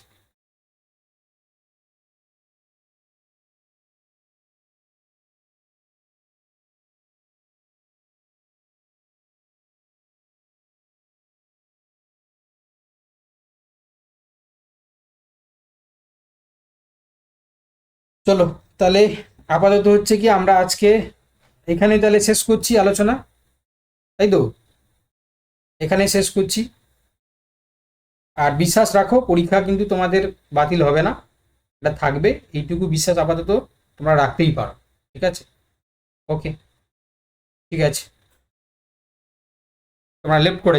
চলো তাহলে আপাতত হচ্ছে কি আমরা আজকে এখানে তাহলে শেষ করছি আলোচনা, তাই তো? এখানে শেষ করছি। আর বিশ্বাস রাখো, পরীক্ষা কিন্তু তোমাদের বাতিল হবে না, এটা থাকবে, এইটুকু বিশ্বাস আপাতত তোমরা রাখতেই পারো। ঠিক আছে, ওকে, ঠিক আছে, তোমরা লেফট করে